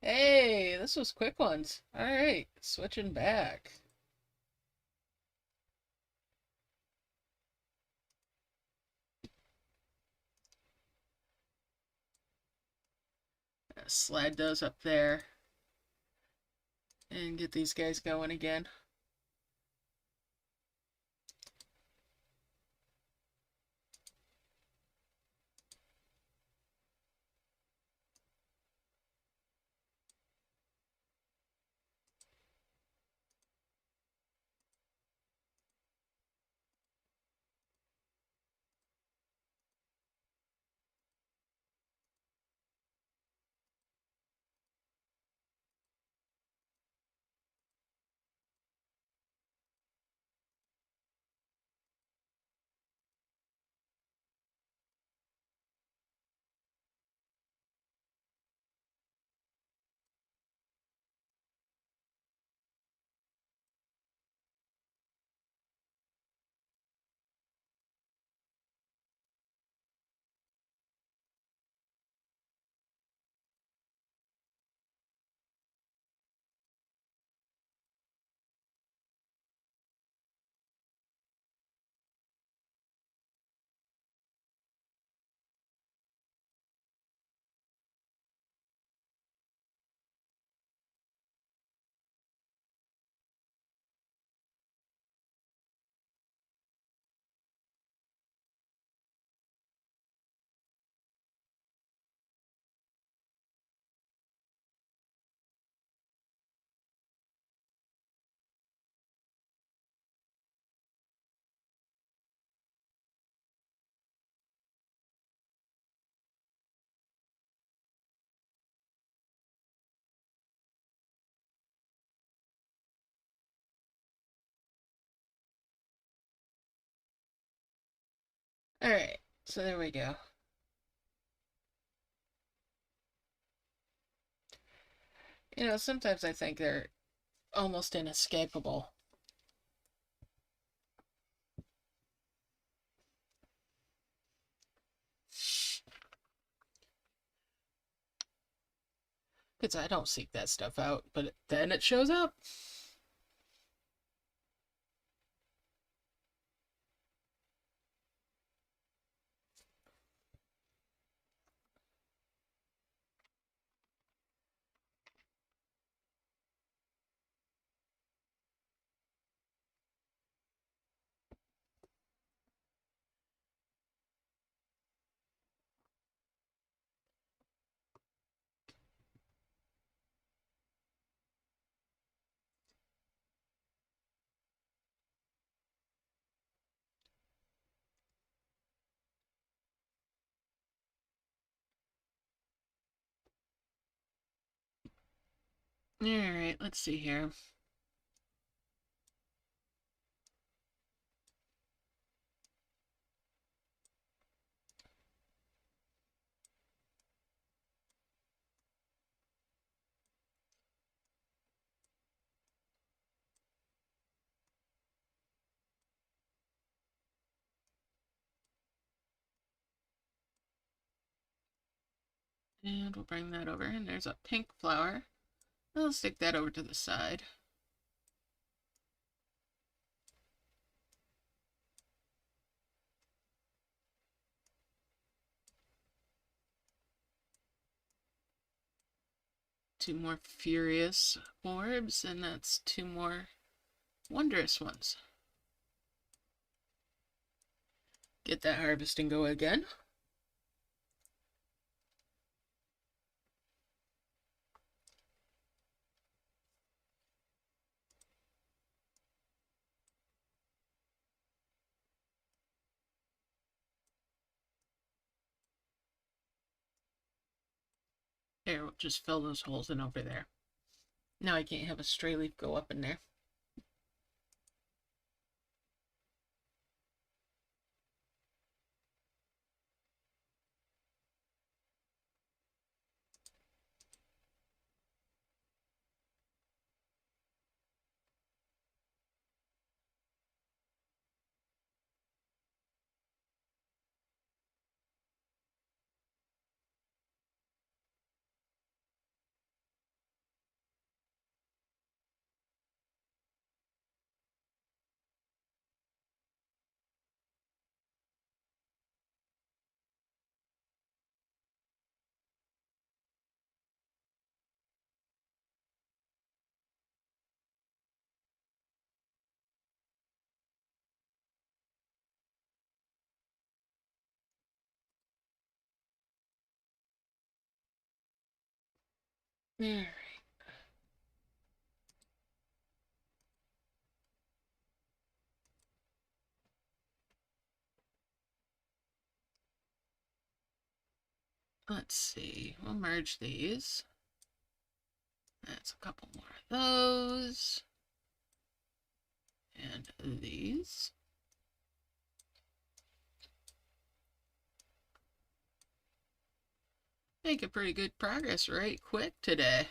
Hey, this was quick ones. Alright, switching back. Slide those up there and get these guys going again. Alright, so there we go. You know, sometimes I think they're almost inescapable. Because I don't seek that stuff out, but then it shows up. Alright, let's see here. And we'll bring that over, and there's a pink flower. I'll stick that over to the side. Two more furious orbs, and that's two more wondrous ones. Get that harvesting go again. There, we'll just fill those holes in over there. Now I can't have a stray leaf go up in there. There. Let's see. We'll merge these. That's a couple more of those. And these. Making pretty good progress right quick today.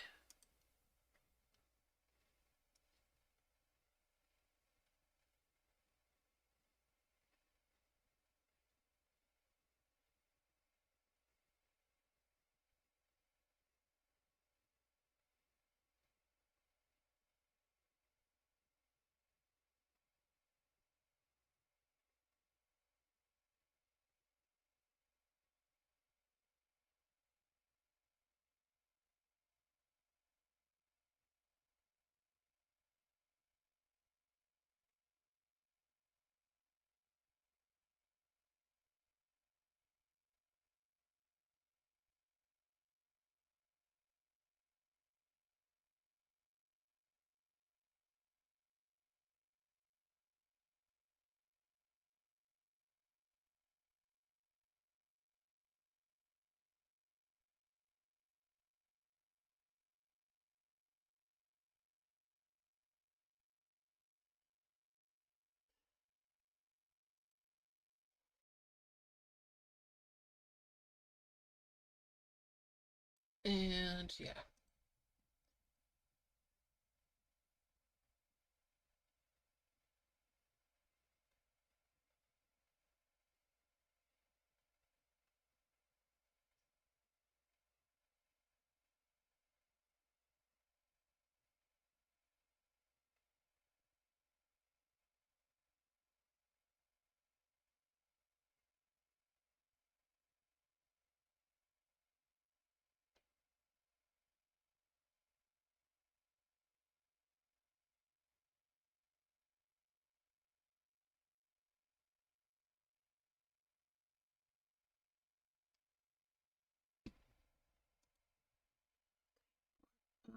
And yeah.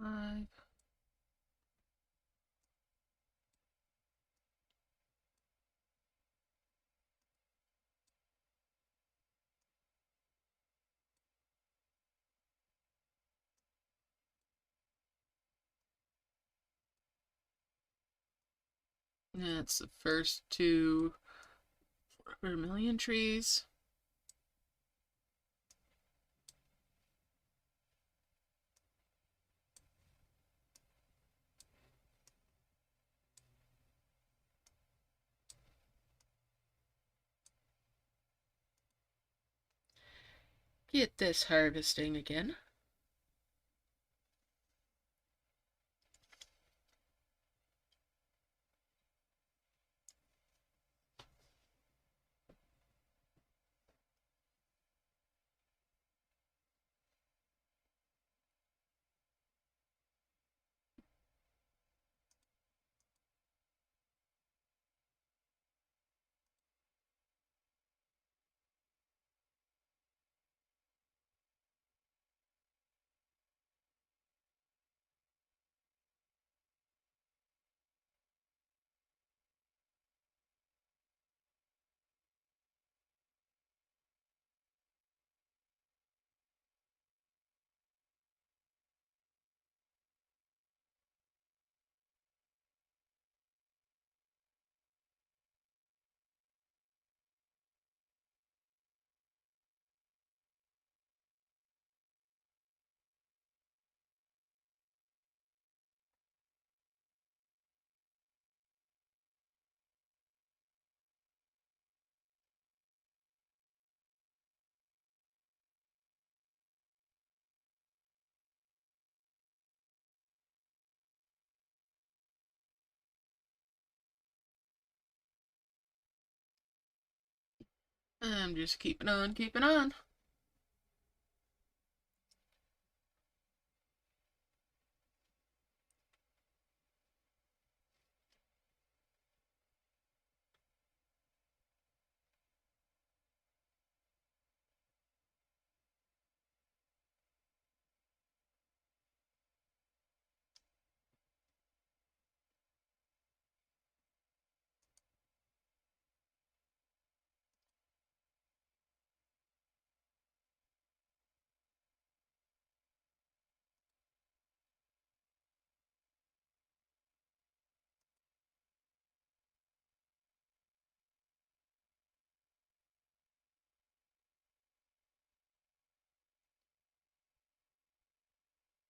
Five. That's the first two vermilion trees. Get this harvesting again. I'm just keeping on, keeping on.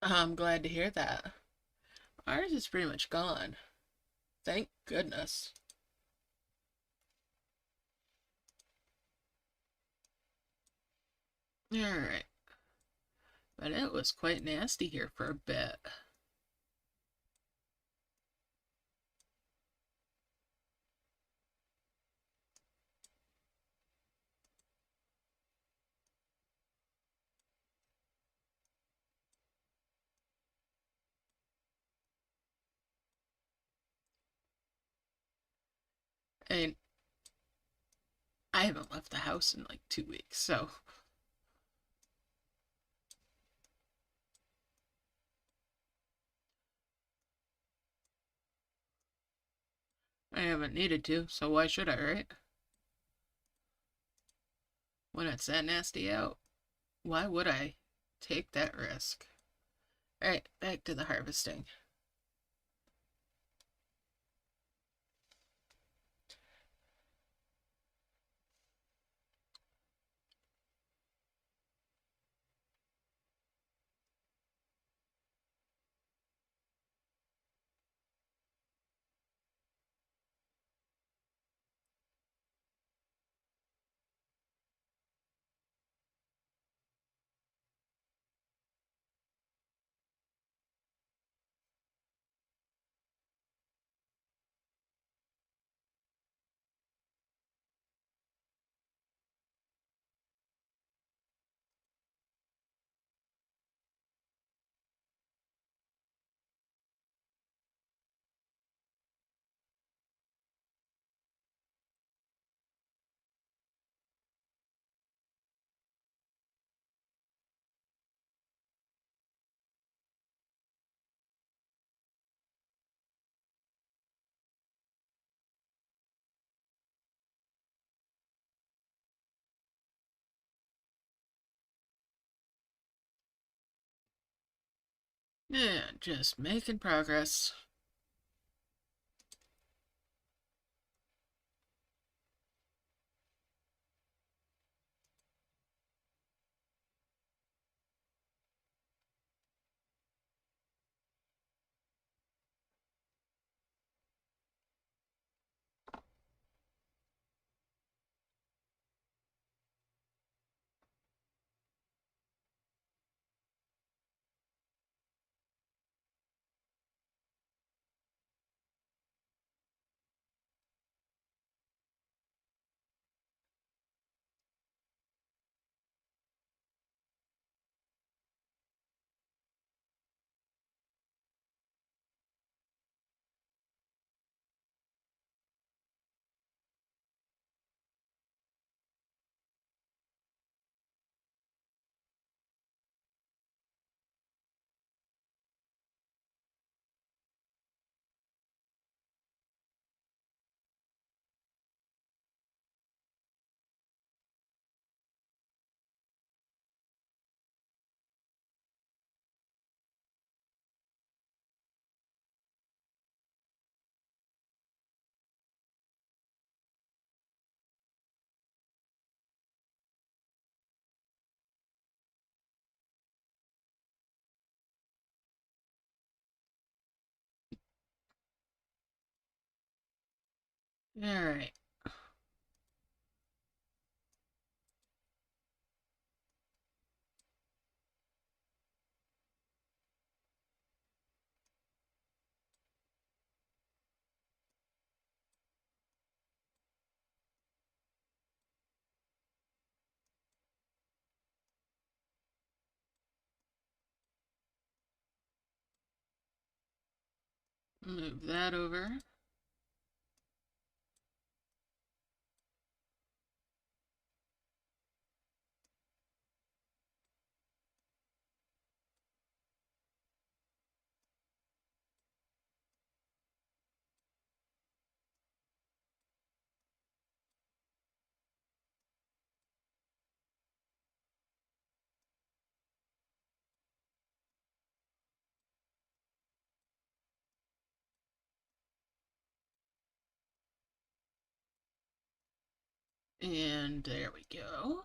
I'm glad to hear that. Ours is pretty much gone. Thank goodness. Alright. But it was quite nasty here for a bit. And I haven't left the house in like 2 weeks, so I haven't needed to, so why should I, right? When it's that nasty out, why would I take that risk? Alright, back to the harvesting. Yeah, just making progress. Alright. Move that over. And there we go.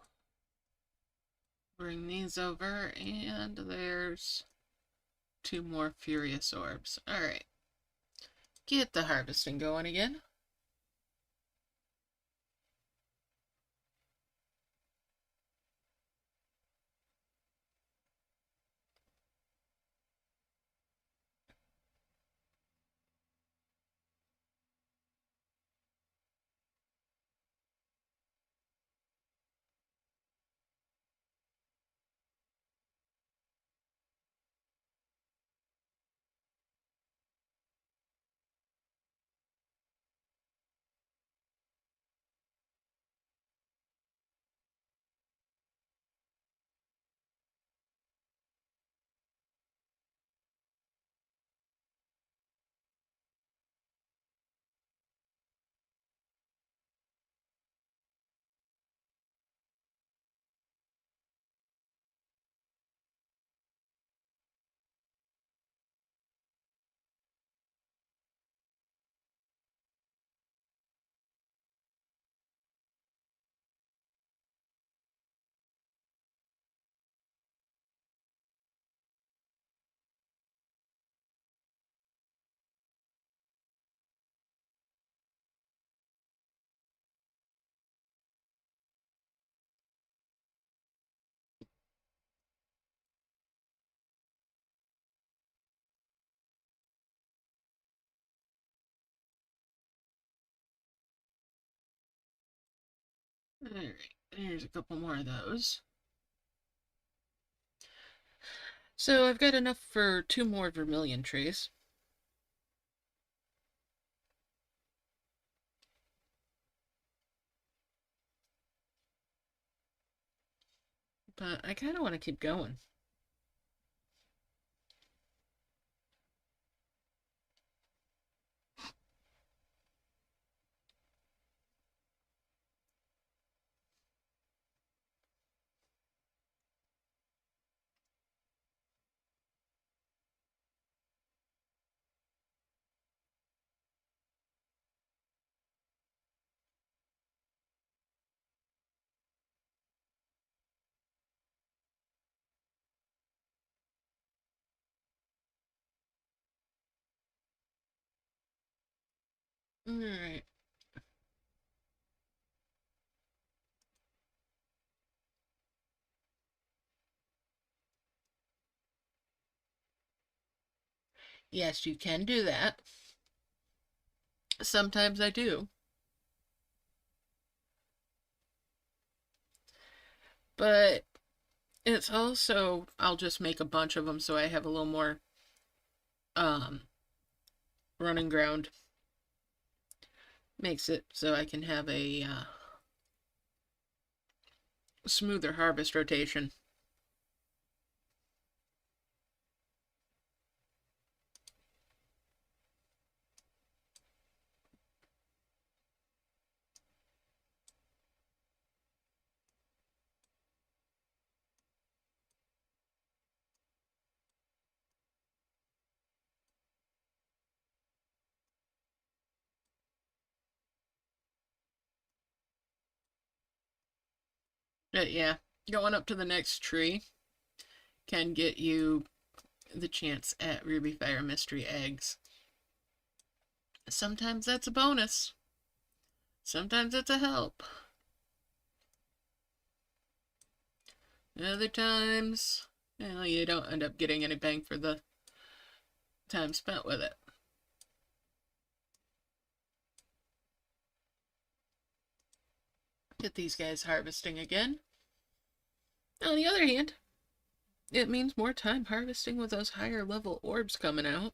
Bring these over, and there's 2 more furious orbs. Alright. Get the harvesting going again. Alright, there's a couple more of those. So I've got enough for 2 more vermilion trees. But I kind of want to keep going. Alright. Yes, you can do that. Sometimes I do. But it's also, I'll just make a bunch of them so I have a little more um, running ground. Makes it so I can have a smoother harvest rotation. But yeah, going up to the next tree can get you the chance at Ruby Fire Mystery Eggs. Sometimes that's a bonus. Sometimes it's a help. Other times, well, you don't end up getting any bang for the time spent with it. Get these guys harvesting again. On the other hand, it means more time harvesting with those higher level orbs coming out.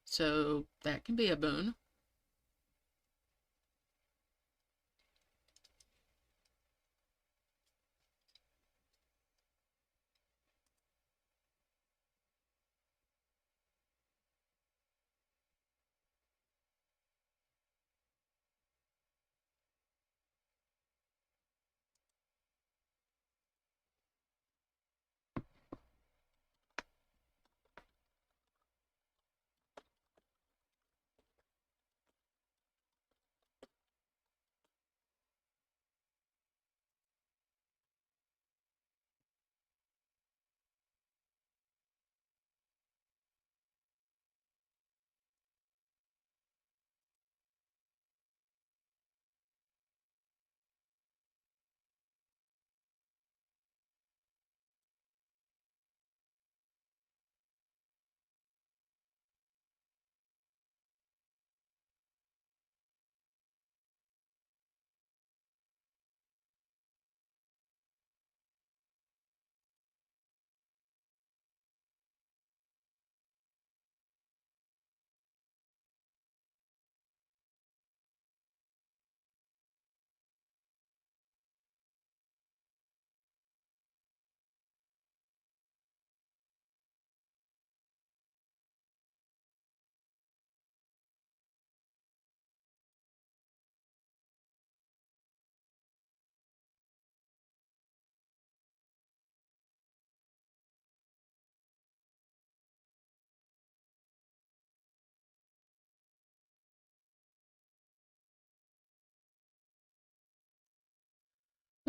So that can be a boon.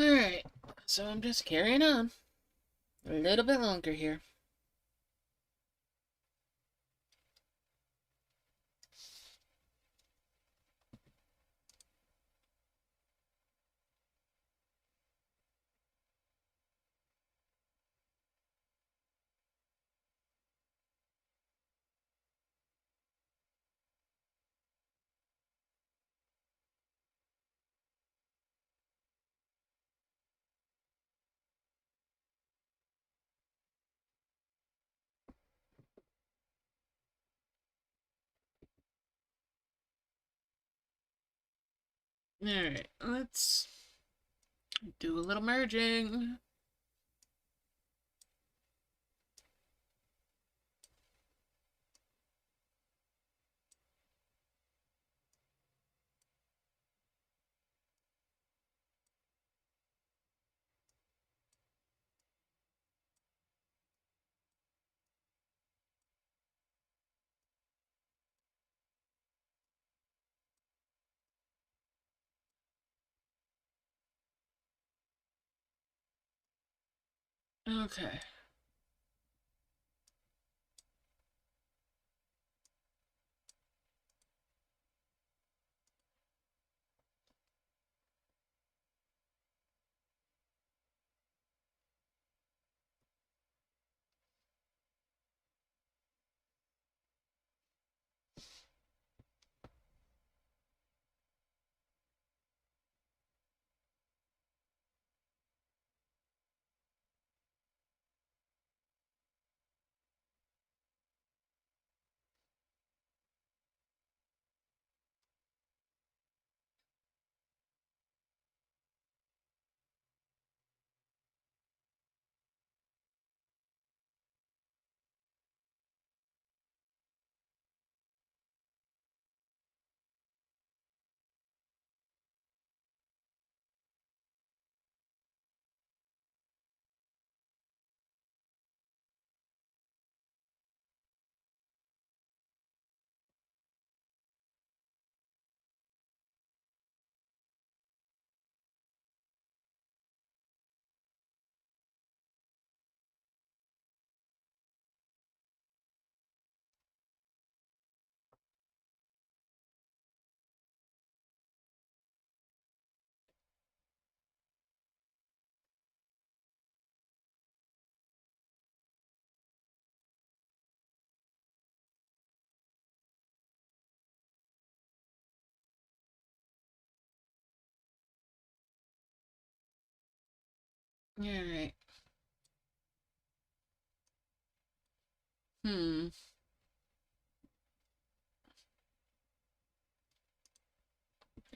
Alright, so I'm just carrying on a little bit longer here. Alright, let's do a little merging. Okay. Alright. Hmm.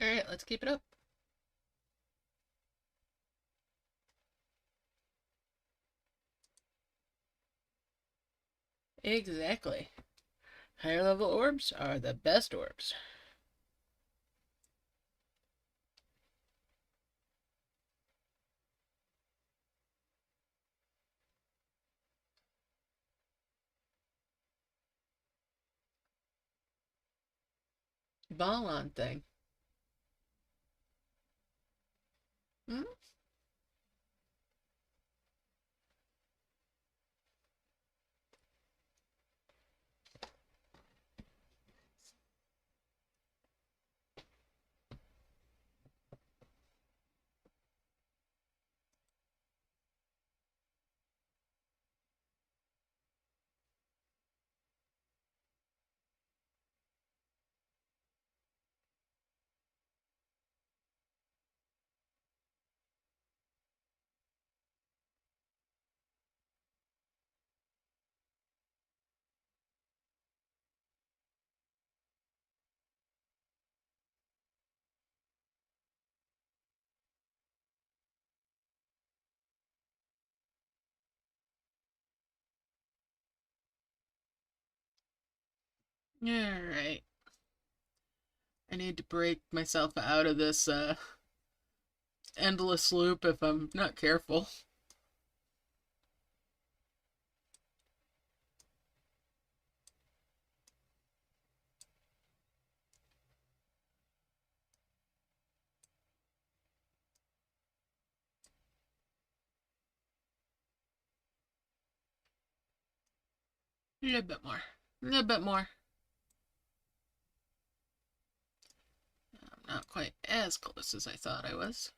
Alright, let's keep it up. Exactly. Higher level orbs are the best orbs. Ball on thing. Hmm? Alright. I need to break myself out of this endless loop if I'm not careful. A little bit more. A little bit more. I'm not quite as close as I thought I was.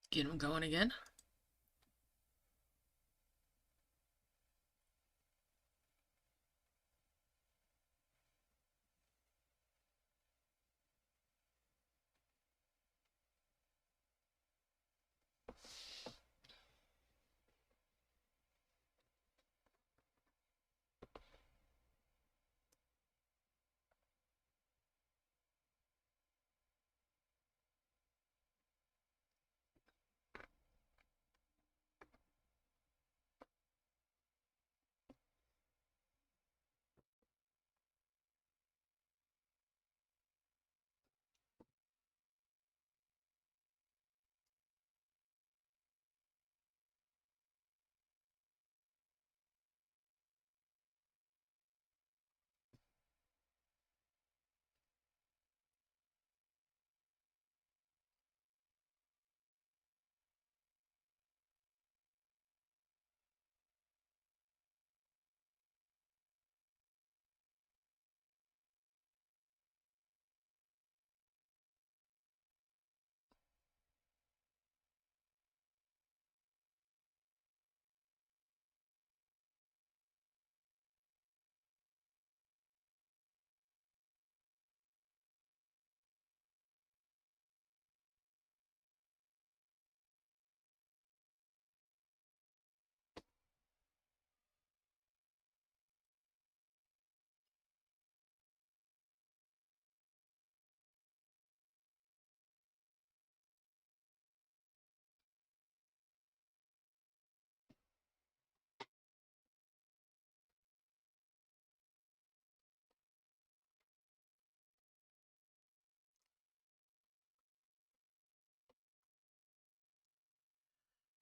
Get him going again.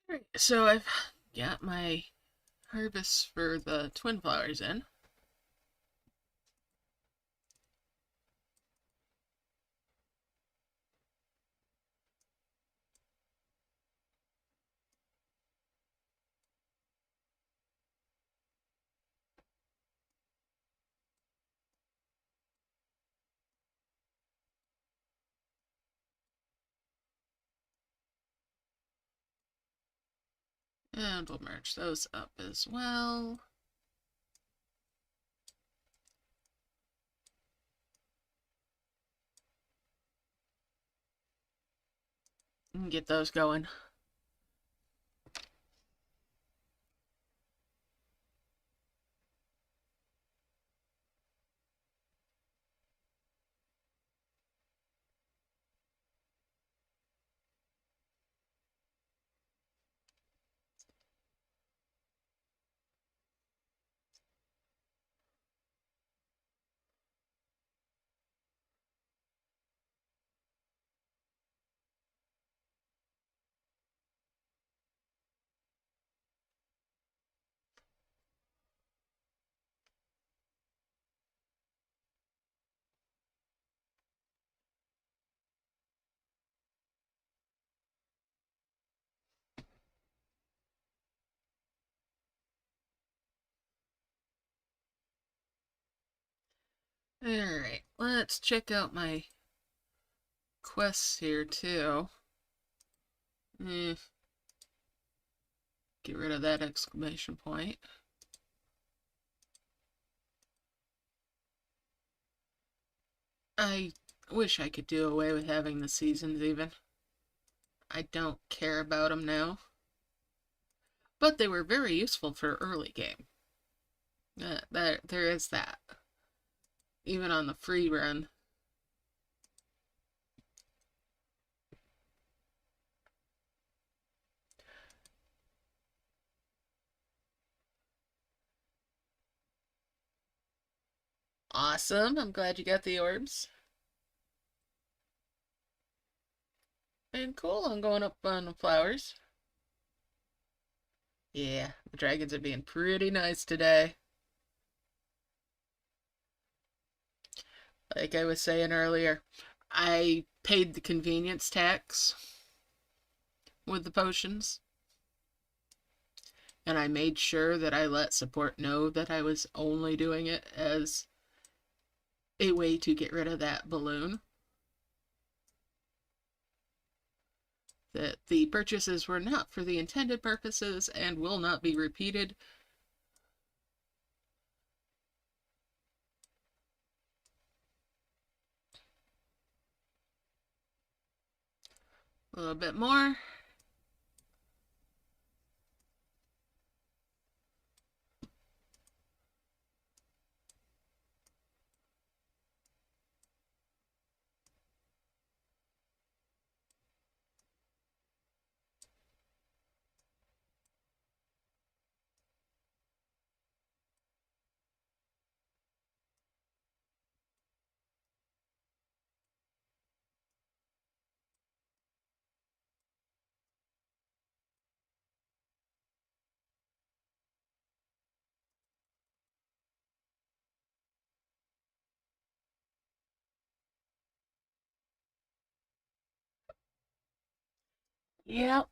Alright, so I've got my harvest for the twin flowers in. And we'll merge those up as well. and get those going. Alright, let's check out my quests here too. Get rid of that exclamation point. I wish I could do away with having the seasons even. I don't care about them now. But they were very useful for early game. There is that. Even on the free run. Awesome. I'm glad you got the orbs. And cool, I'm going up on the flowers. Yeah, the dragons are being pretty nice today. Like I was saying earlier, I paid the convenience tax with the potions. And I made sure that I let support know that I was only doing it as a way to get rid of that balloon. That the purchases were not for the intended purposes and will not be repeated. A little bit more. Yep.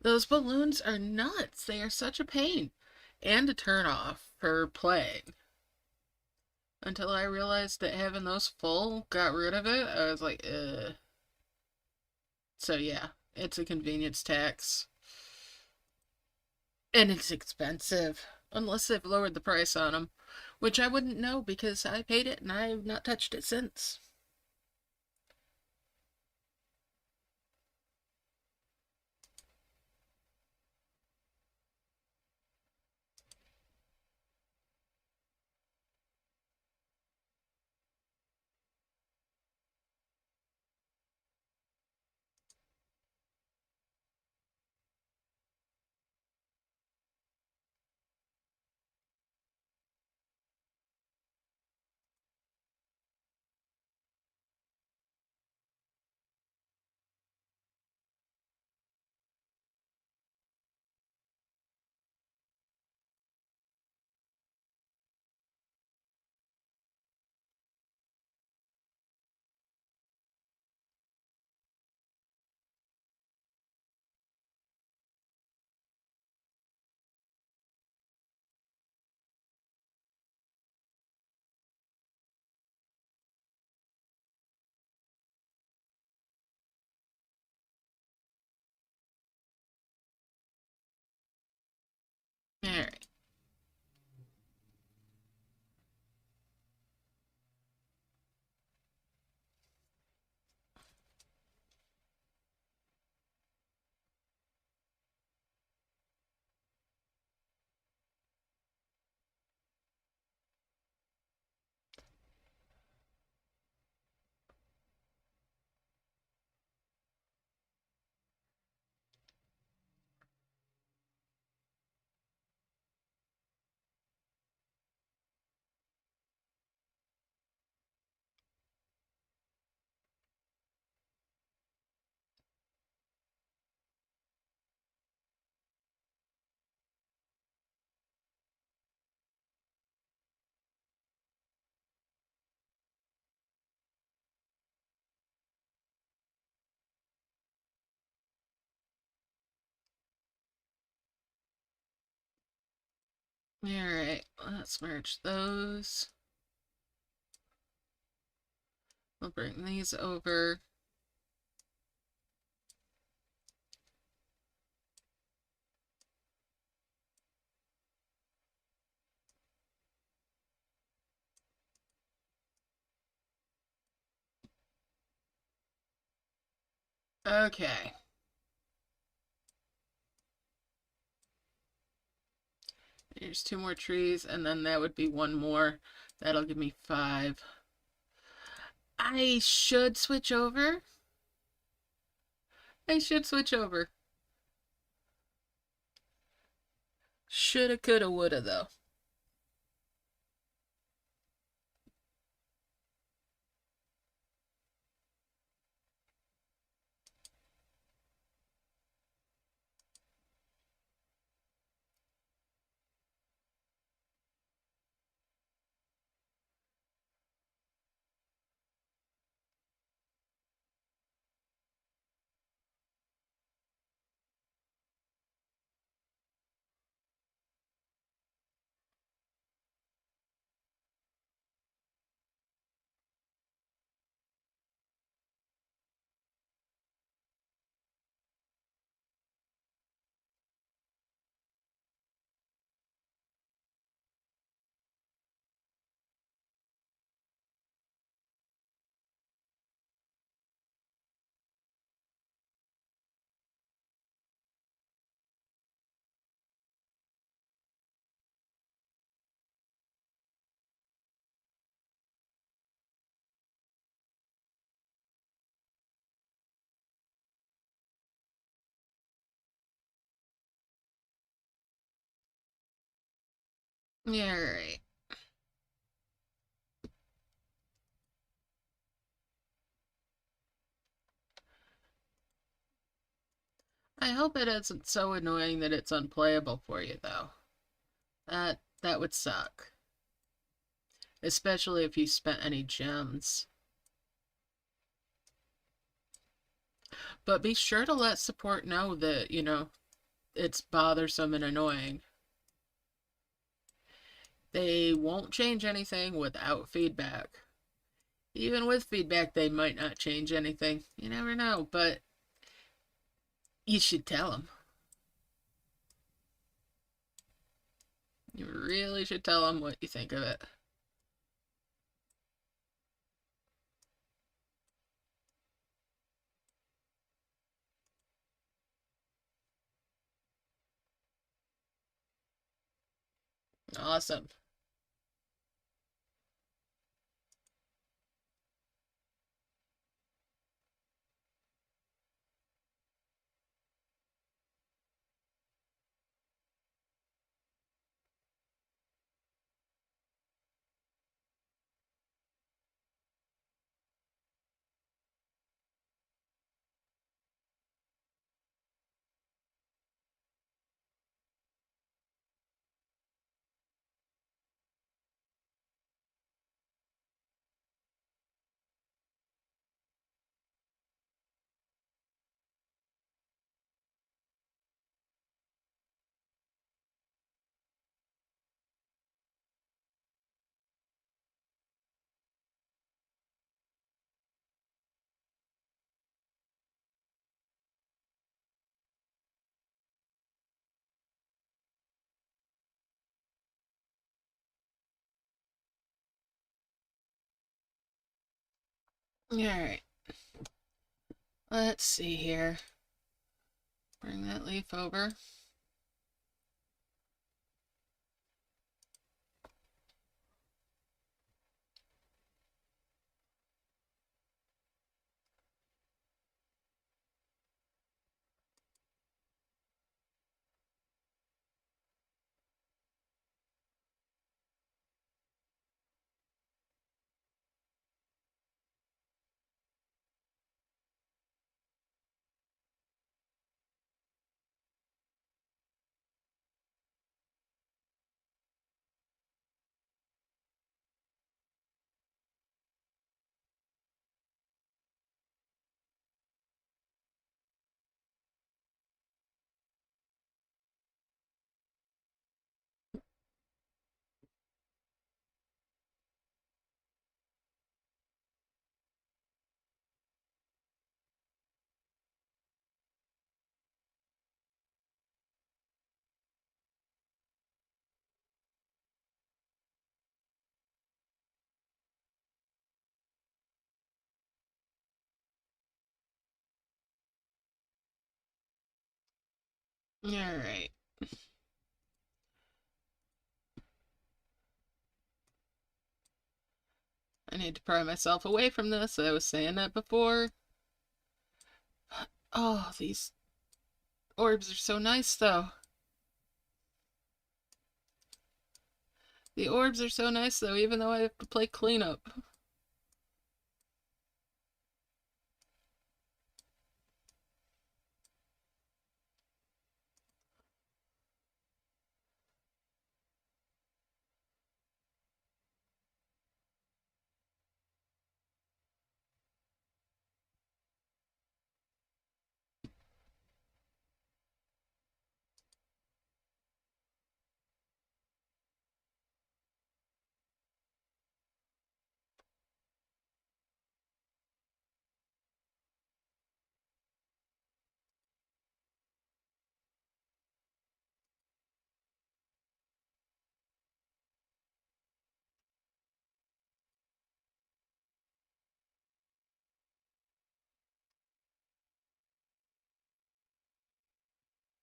Those balloons are nuts. They are such a pain. And a turn off for playing. Until I realized that having those full got rid of it, I was like, ugh. So yeah, it's a convenience tax. And it's expensive. Unless they've lowered the price on them. Which I wouldn't know because I paid it and I've not touched it since. Alright, let's merge those. We'll bring these over. Okay. Here's 2 more trees, and then that would be 1 more. That'll give me 5. I should switch over. I should switch over. Shoulda, coulda, woulda, though. Yeah, alright. I hope it isn't so annoying that it's unplayable for you, though. That would suck. Especially if you spent any gems. But be sure to let support know that, it's bothersome and annoying. They won't change anything without feedback. Even with feedback, they might not change anything. You never know, but you should tell them. You really should tell them what you think of it. Awesome. Alright. Let's see here. Bring that leaf over. Alright. I need to pry myself away from this. I was saying that before. Oh, these orbs are so nice, though. The orbs are so nice, though, even though I have to play cleanup.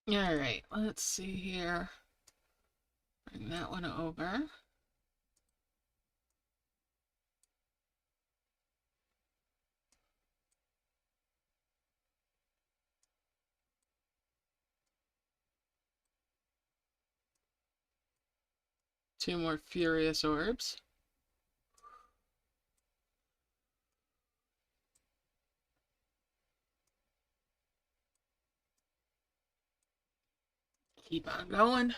Alright, let's see here. Bring that one over. Two more furious orbs. Keep on going.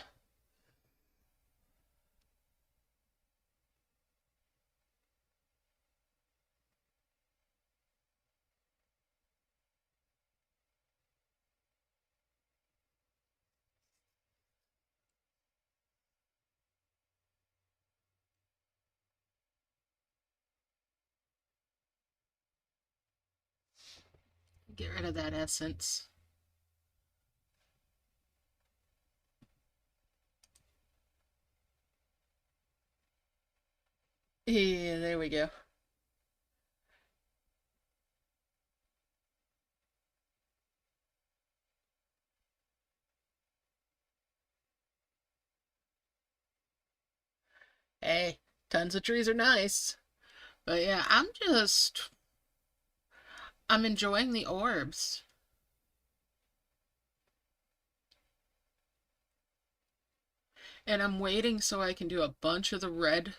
Get rid of that essence. Yeah, there we go. Hey, tons of trees are nice. But yeah, I'm enjoying the orbs. And I'm waiting so I can do a bunch of the red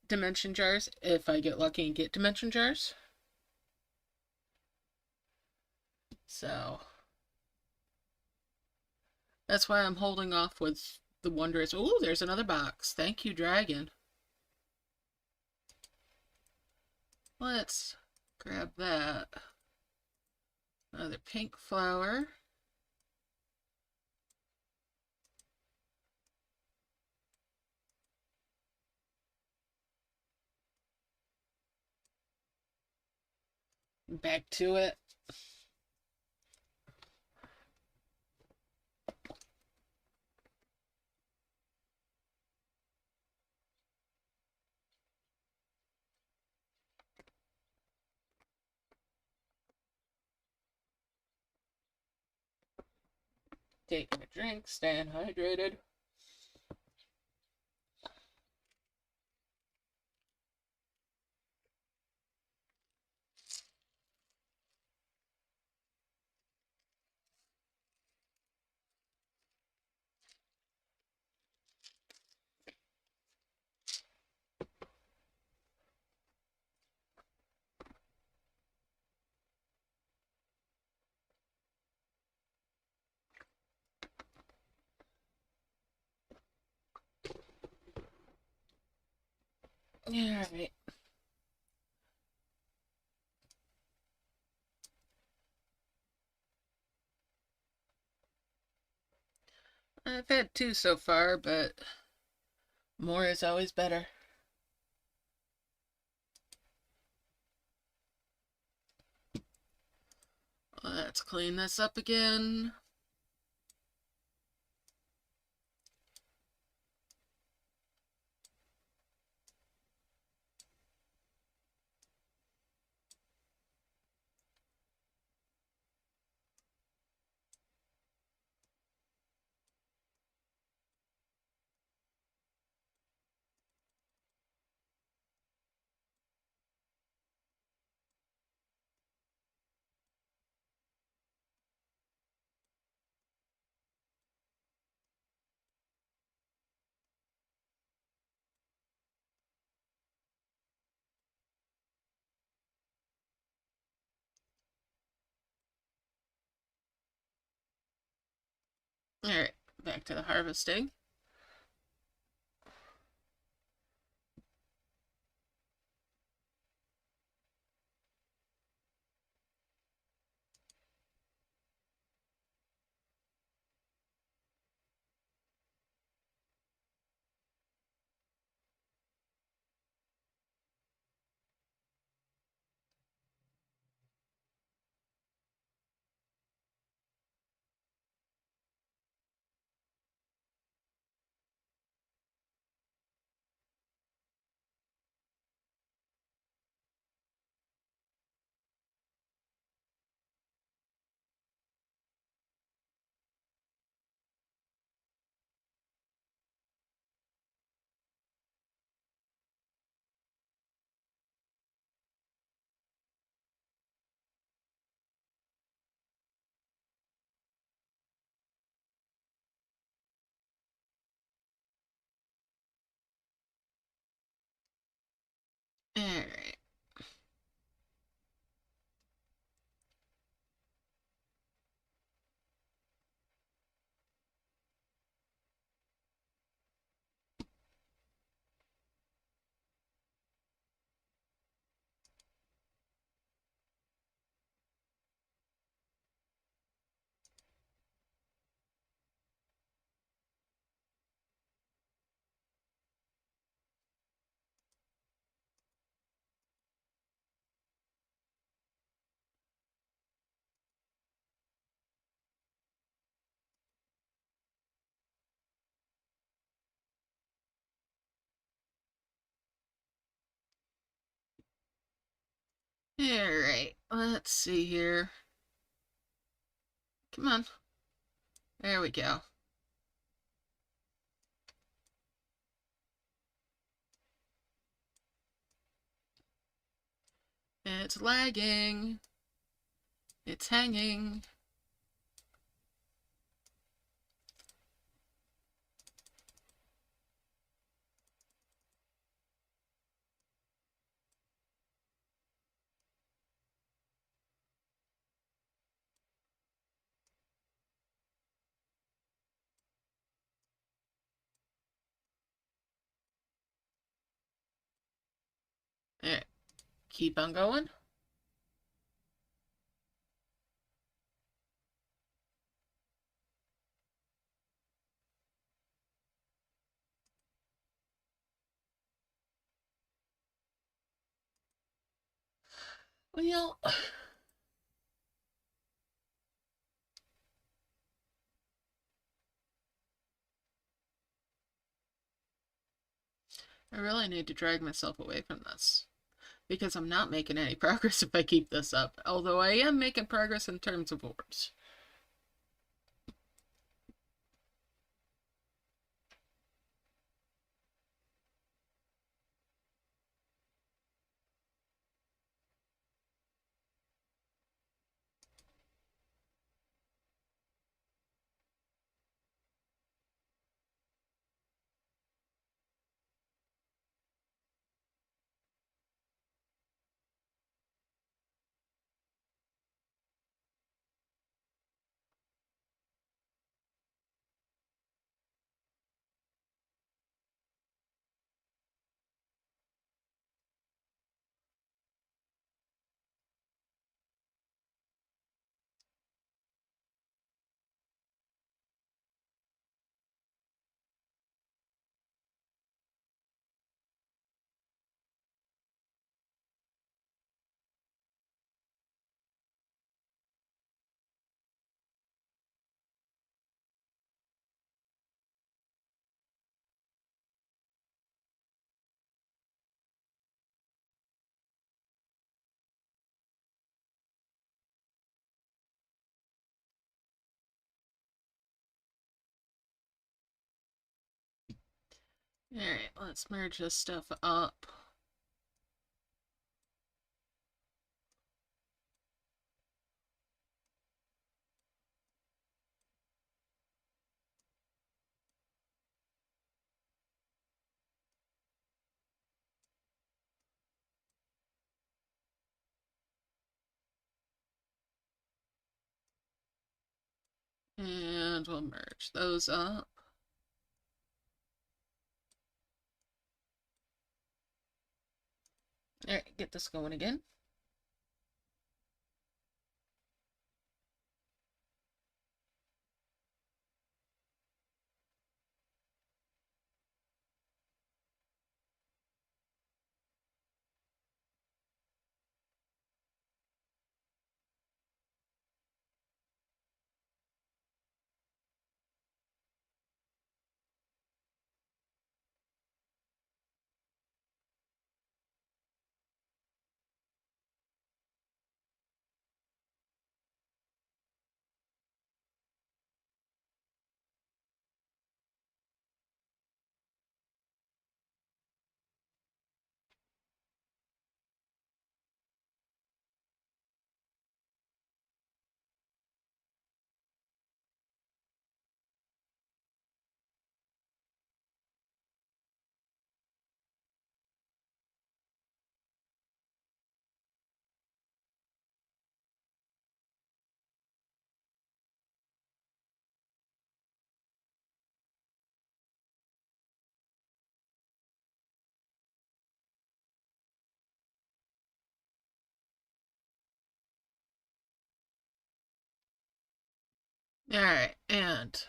dimension jars if I get lucky and get dimension jars. So that's why I'm holding off with the wondrous. Oh, there's another box. Thank you, Dragon. Let's grab that. Another pink flower. Back to it. Taking a drink, staying hydrated. Alright. I've had two so far, but more is always better. Let's clean this up again. Alright, back to the harvesting. Alright. Alright, let's see here. Come on. There we go. It's lagging. It's hanging. Alright, keep on going. Well, I really need to drag myself away from this because I'm not making any progress if I keep this up, although I am making progress in terms of orbs. Alright, let's merge this stuff up. And And we'll merge those up. All right, get this going again. All right, and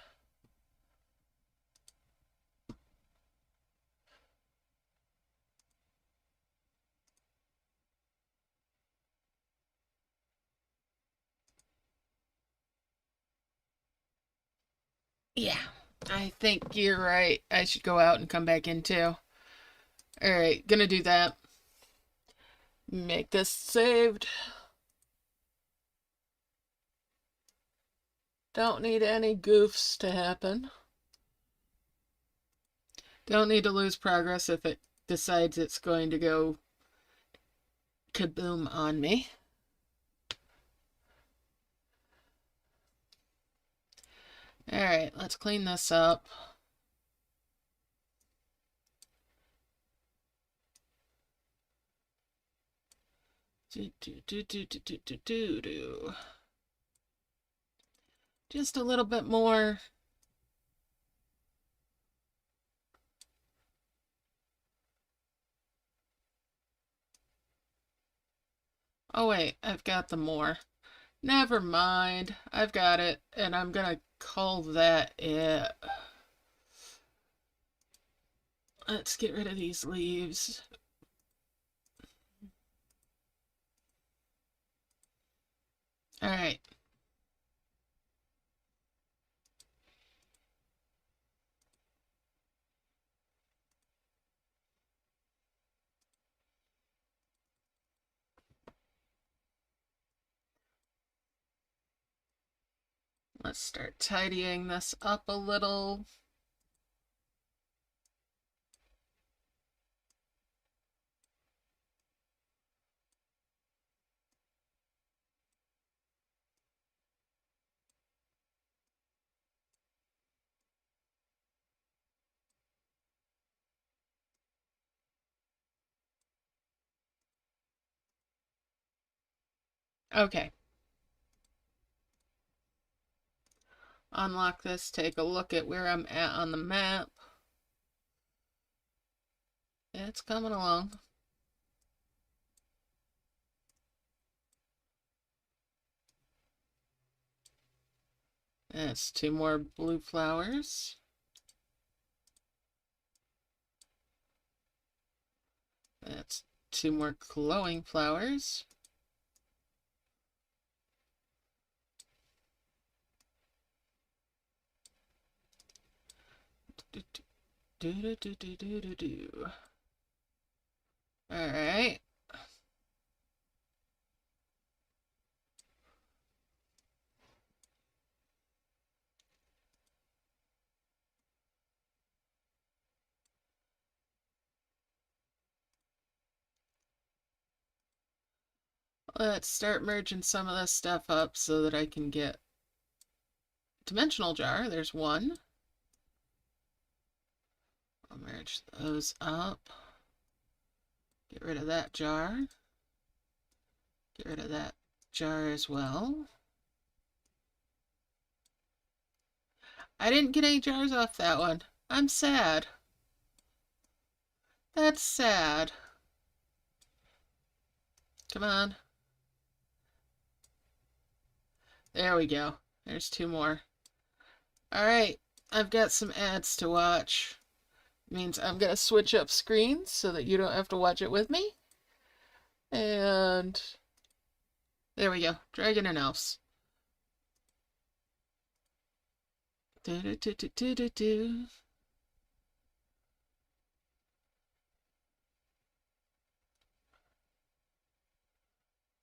yeah, I think you're right. I should go out and come back in too. All right, gonna do that. Make this saved. Don't need any goofs to happen. Don't need to lose progress if it decides it's going to go kaboom on me. All right, let's clean this up. Just a little bit more. Oh wait, I've got the more. Never mind, I've got it, and I'm gonna call that it. Let's get rid of these leaves. All right. Let's start tidying this up a little. Okay. Unlock this, take a look at where I'm at on the map. It's coming along. That's 2 more blue flowers. That's 2 more glowing flowers. All right. Let's start merging some of this stuff up so that I can get dimensional jar. There's one. I'll merge those up. Get rid of that jar. Get rid of that jar as well. I didn't get any jars off that one. I'm sad. That's sad. Come on. There we go. There's two more. Alright, I've got some ads to watch. Means I'm going to switch up screens so that you don't have to watch it with me. And there we go. Dragon and Elves. Do, do, do, do, do, do, do.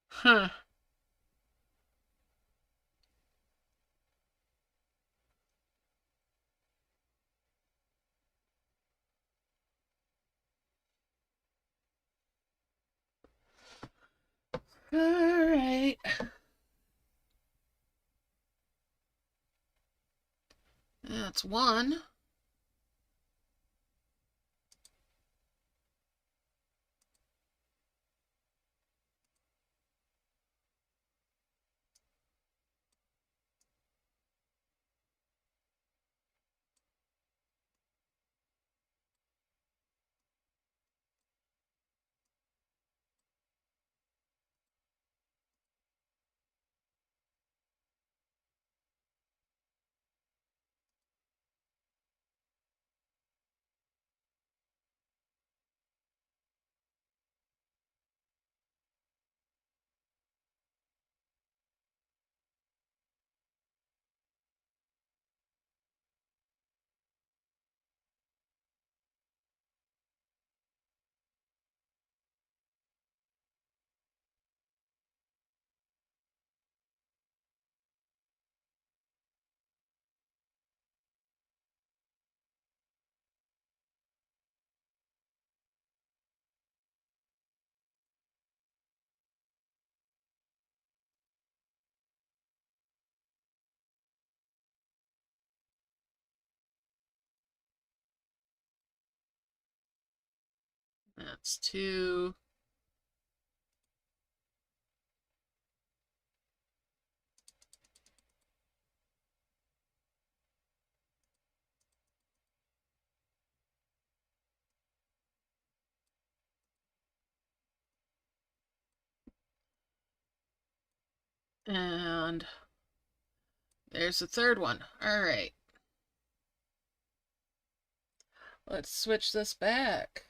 Huh. Alright. That's one. That's two. And there's the third one. Alright. Let's switch this back.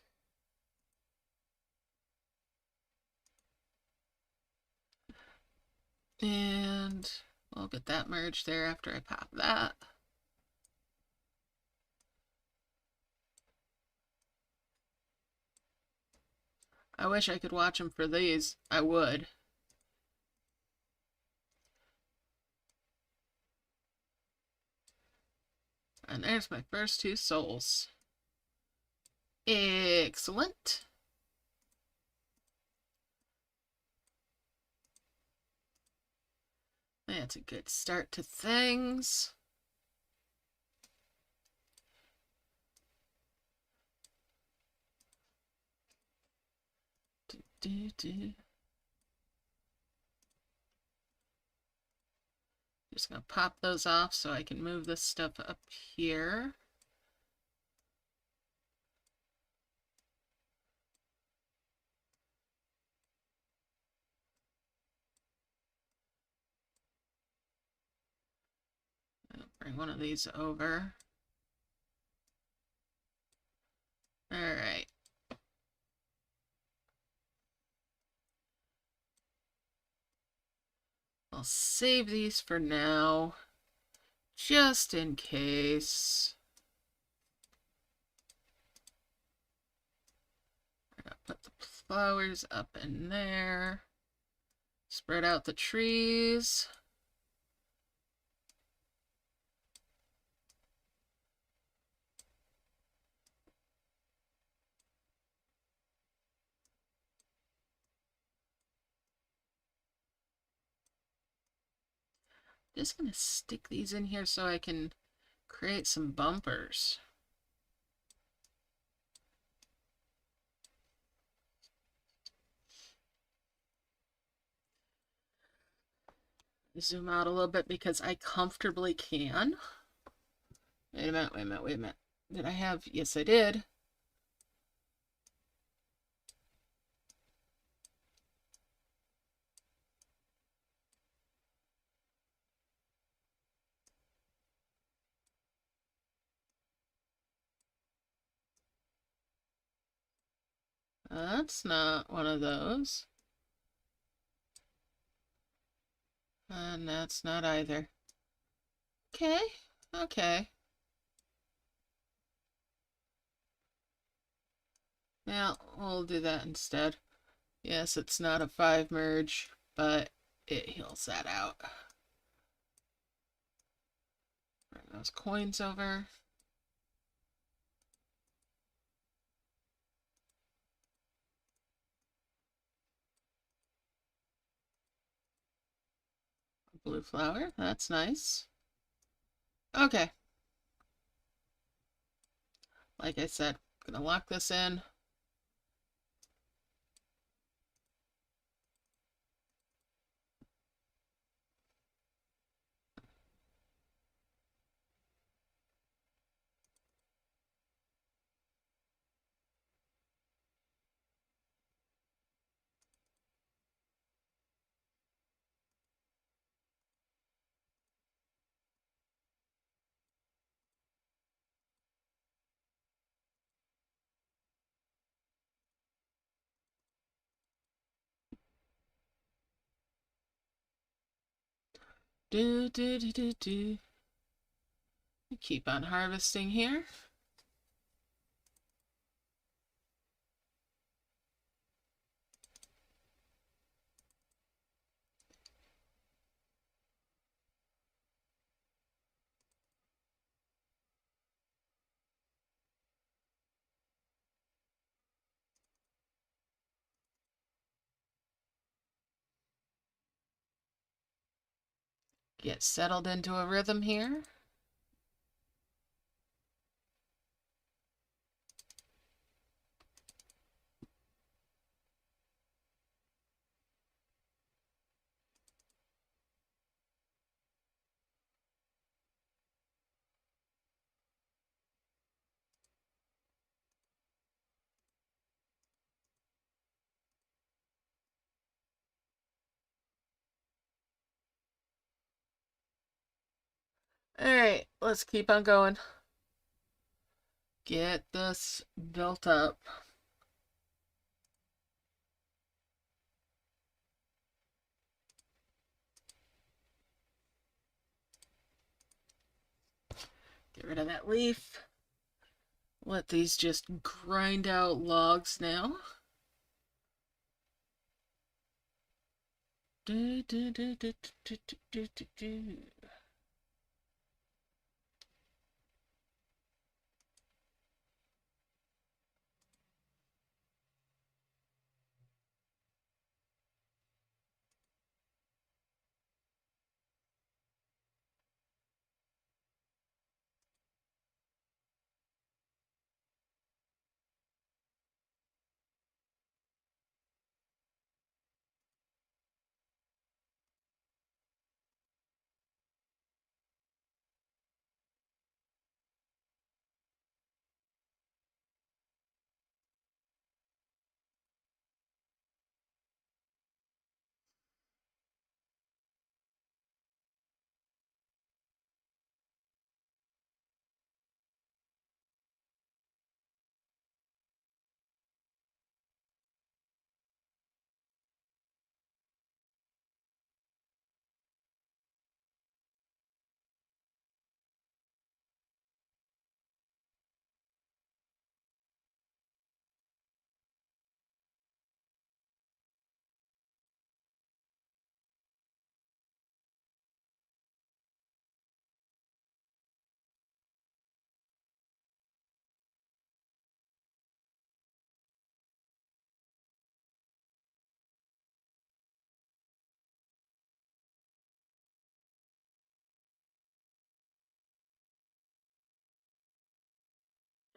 And we'll get that merged there after I pop that. I wish I could watch them for these. I would. And there's my first two souls. Excellent. That's a good start to things. Just gonna pop those off so I can move this stuff up here. I'll bring one of these over. All right. I'll save these for now, just in case. I'm gonna put the flowers up in there. Spread out the trees. Just gonna stick these in here so I can create some bumpers. Zoom out a little bit because I comfortably can. Wait a minute, wait a minute, wait a minute. Did I have? Yes, I did. That's not one of those. And that's not either. Okay, okay. Now, we'll do that instead. Yes, it's not a 5 merge, but it heals that out. Bring those coins over. Blue flower, that's nice. Okay. Like I said, I'm gonna lock this in. Do, do, do, do, do. Keep on harvesting here. Get settled into a rhythm here. Alright, let's keep on going. Get this built up. Get rid of that leaf. Let these just grind out logs now. Do, do, do, do, do, do, do, do, do.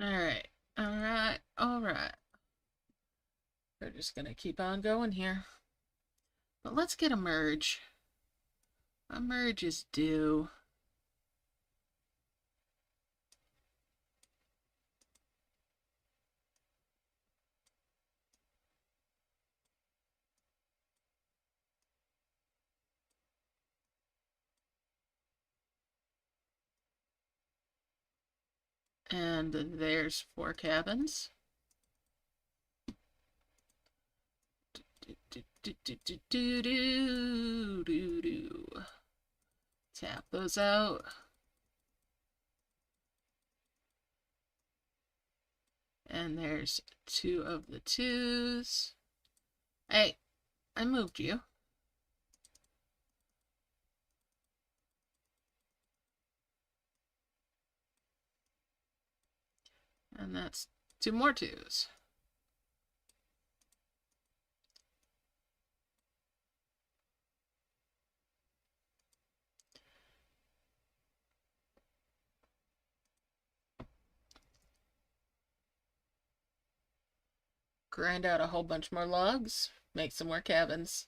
Alright, alright, alright. We're just gonna keep on going here. But let's get a merge. A merge is due. And there's 4 cabins. Tap those out. And there's 2 of the 2s. Hey, I moved you. And that's 2 more 2s. Grind out a whole bunch more logs. Make some more cabins.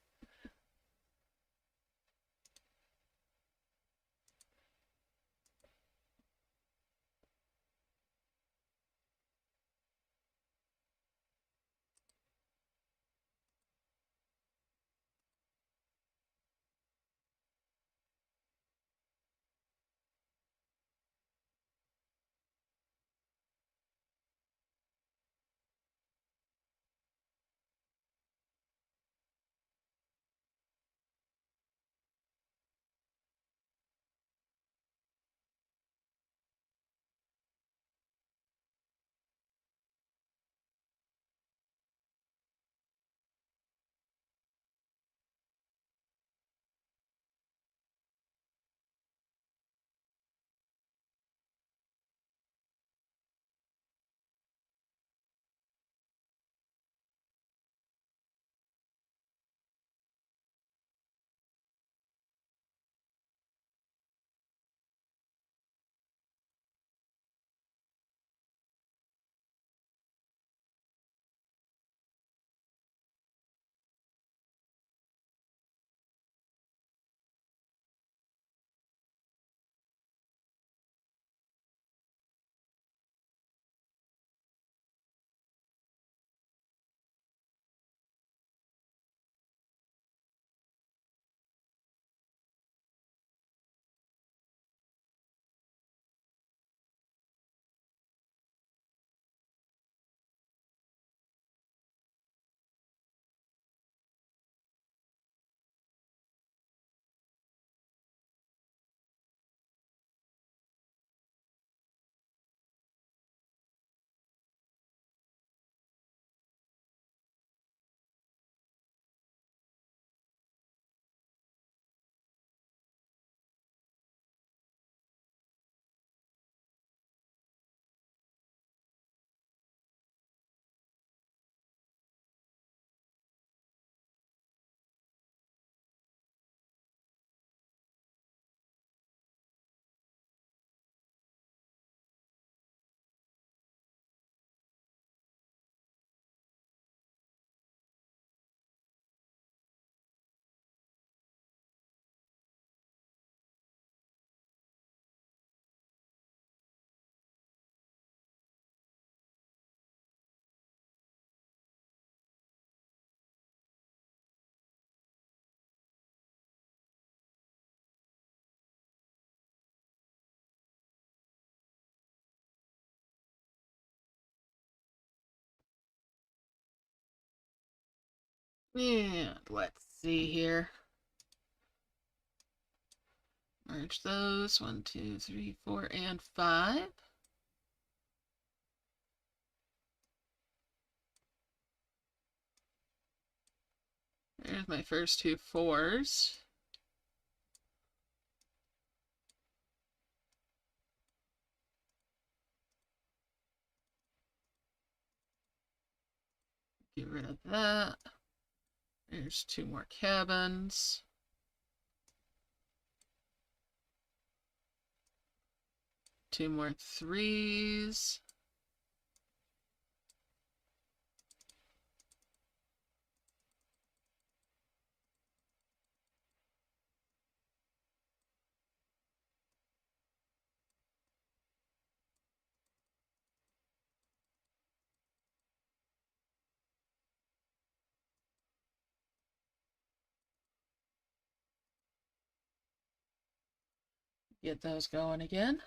And let's see here. Merge those. 1, 2, 3, 4, and 5. There's my first 2 4s. Get rid of that. There's 2 more cabins. 2 more 3s. Get those going again.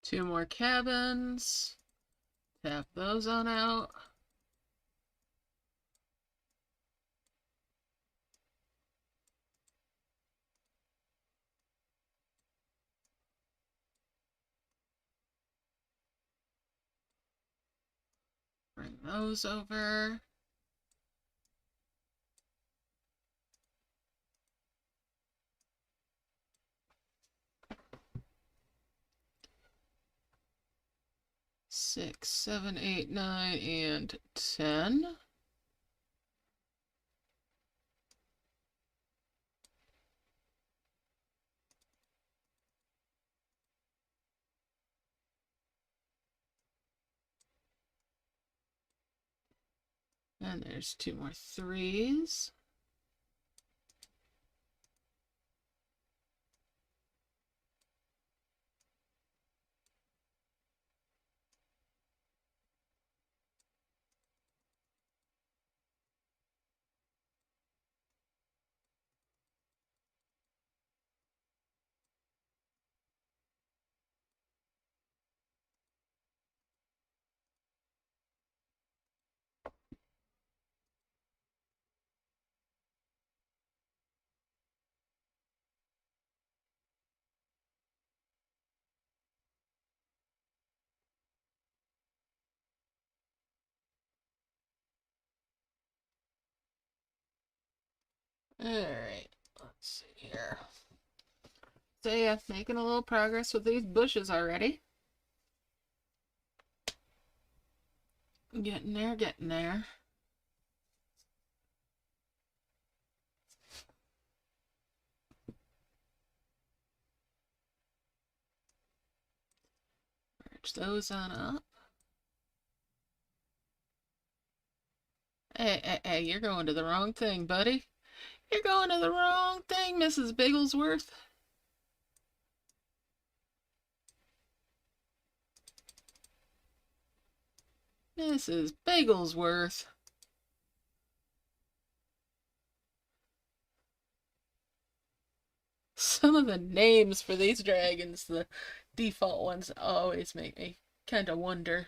2 more cabins. Tap those on out. Bring those over. Six, seven, eight, 9, and 10. And there's 2 more 3s. Alright, let's see here. So yeah, making a little progress with these bushes already. Getting there, getting there. Merge those on up. Hey, you're going to the wrong thing, buddy. You're going to the wrong thing, Mrs. Bigglesworth. Mrs. Bigglesworth. Some of the names for these dragons, the default ones, always make me kind of wonder.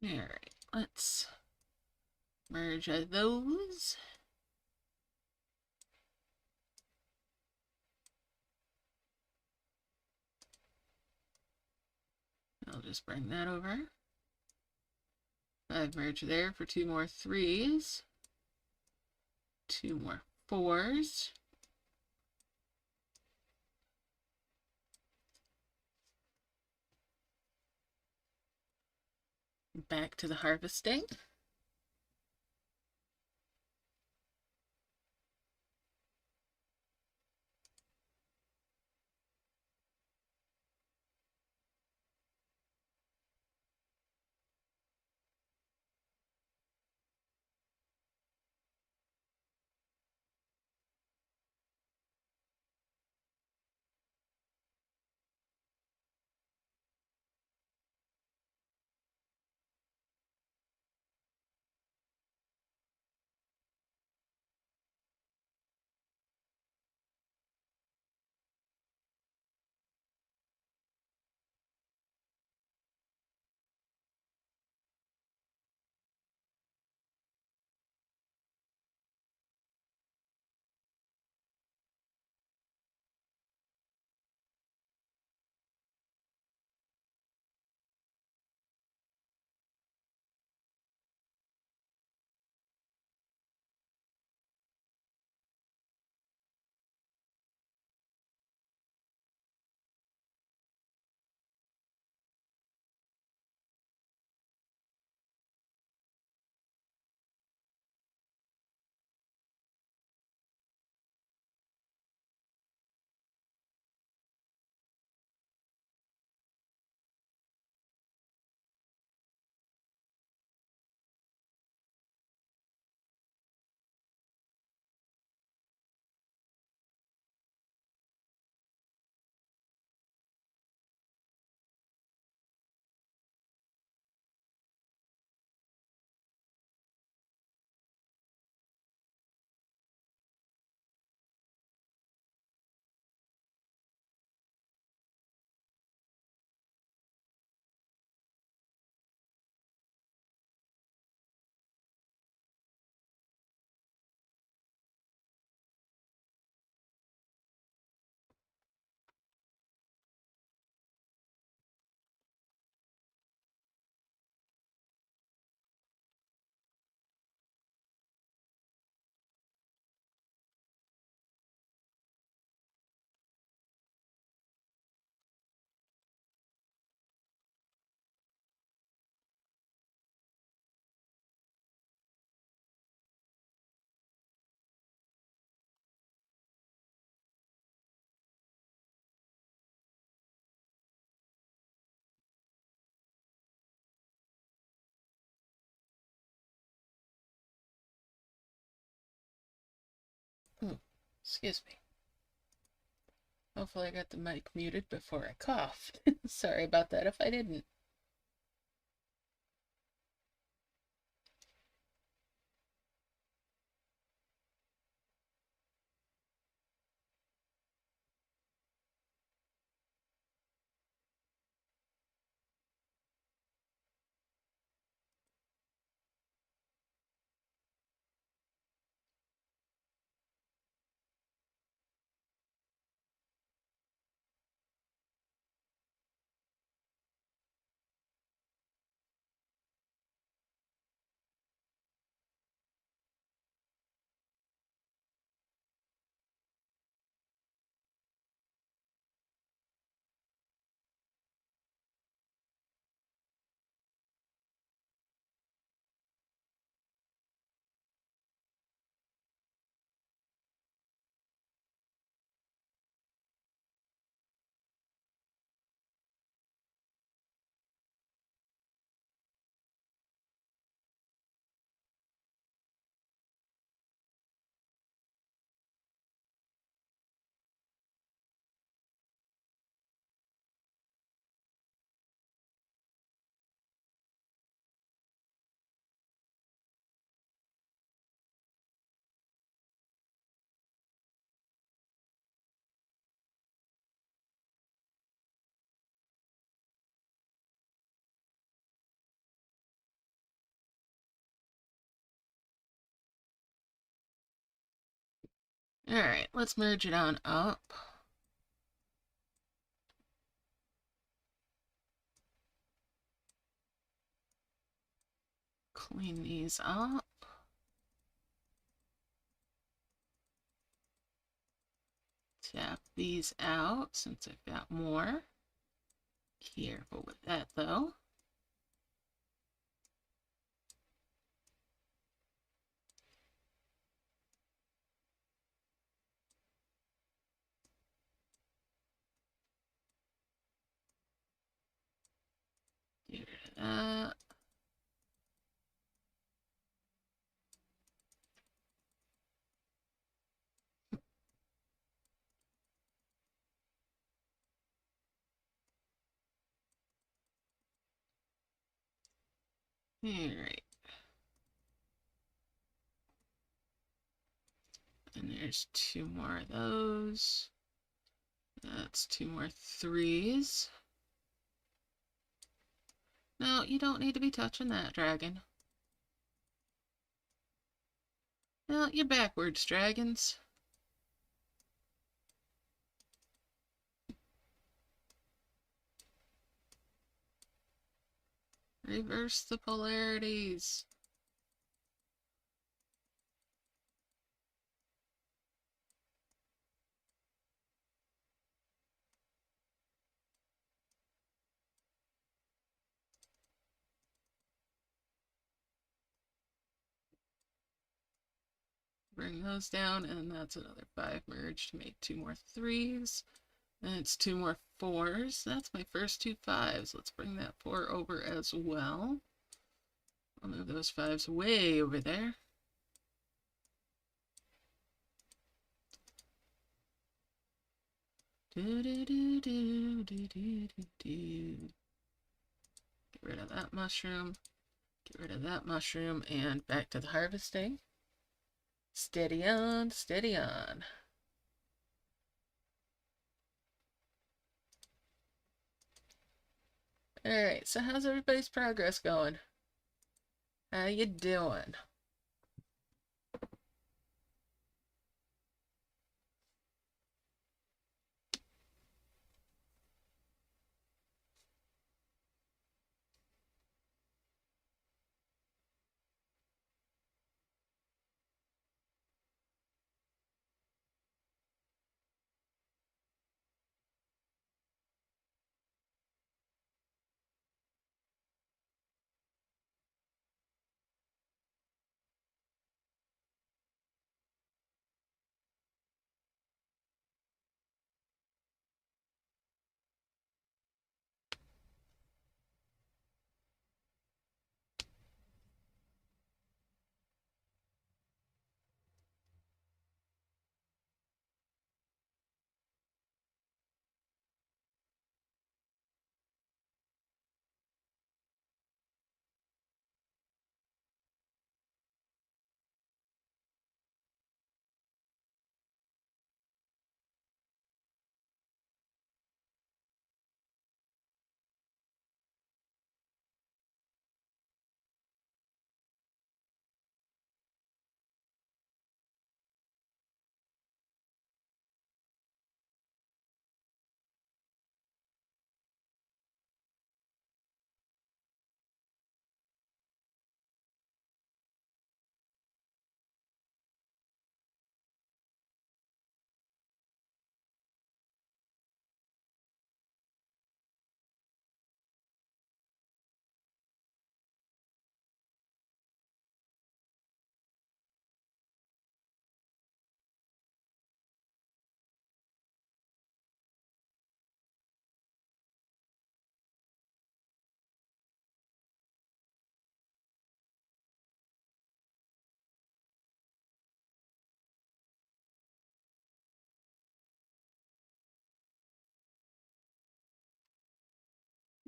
Alright, let's merge those. I'll just bring that over. 5 merge there for 2 more 3s. 2 more 4s. Back to the harvesting. Excuse me. Hopefully I got the mic muted before I coughed. Sorry about that if I didn't. Alright, let's merge it on up. Clean these up. Tap these out since I've got more. Careful with that though. Get rid of that. Alright. And there's two more of those. That's two more threes. No, you don't need to be touching that, dragon. No, you're backwards, dragons. Reverse the polarities. Bring those down, and that's another 5 merge to make 2 more 3s. And it's 2 more 4s. That's my first 2 5s. Let's bring that 4 over as well. I'll move those 5s way over there. Get rid of that mushroom. Get rid of that mushroom, and back to the harvesting. Steady on, steady on. Alright, so how's everybody's progress going? How you doing?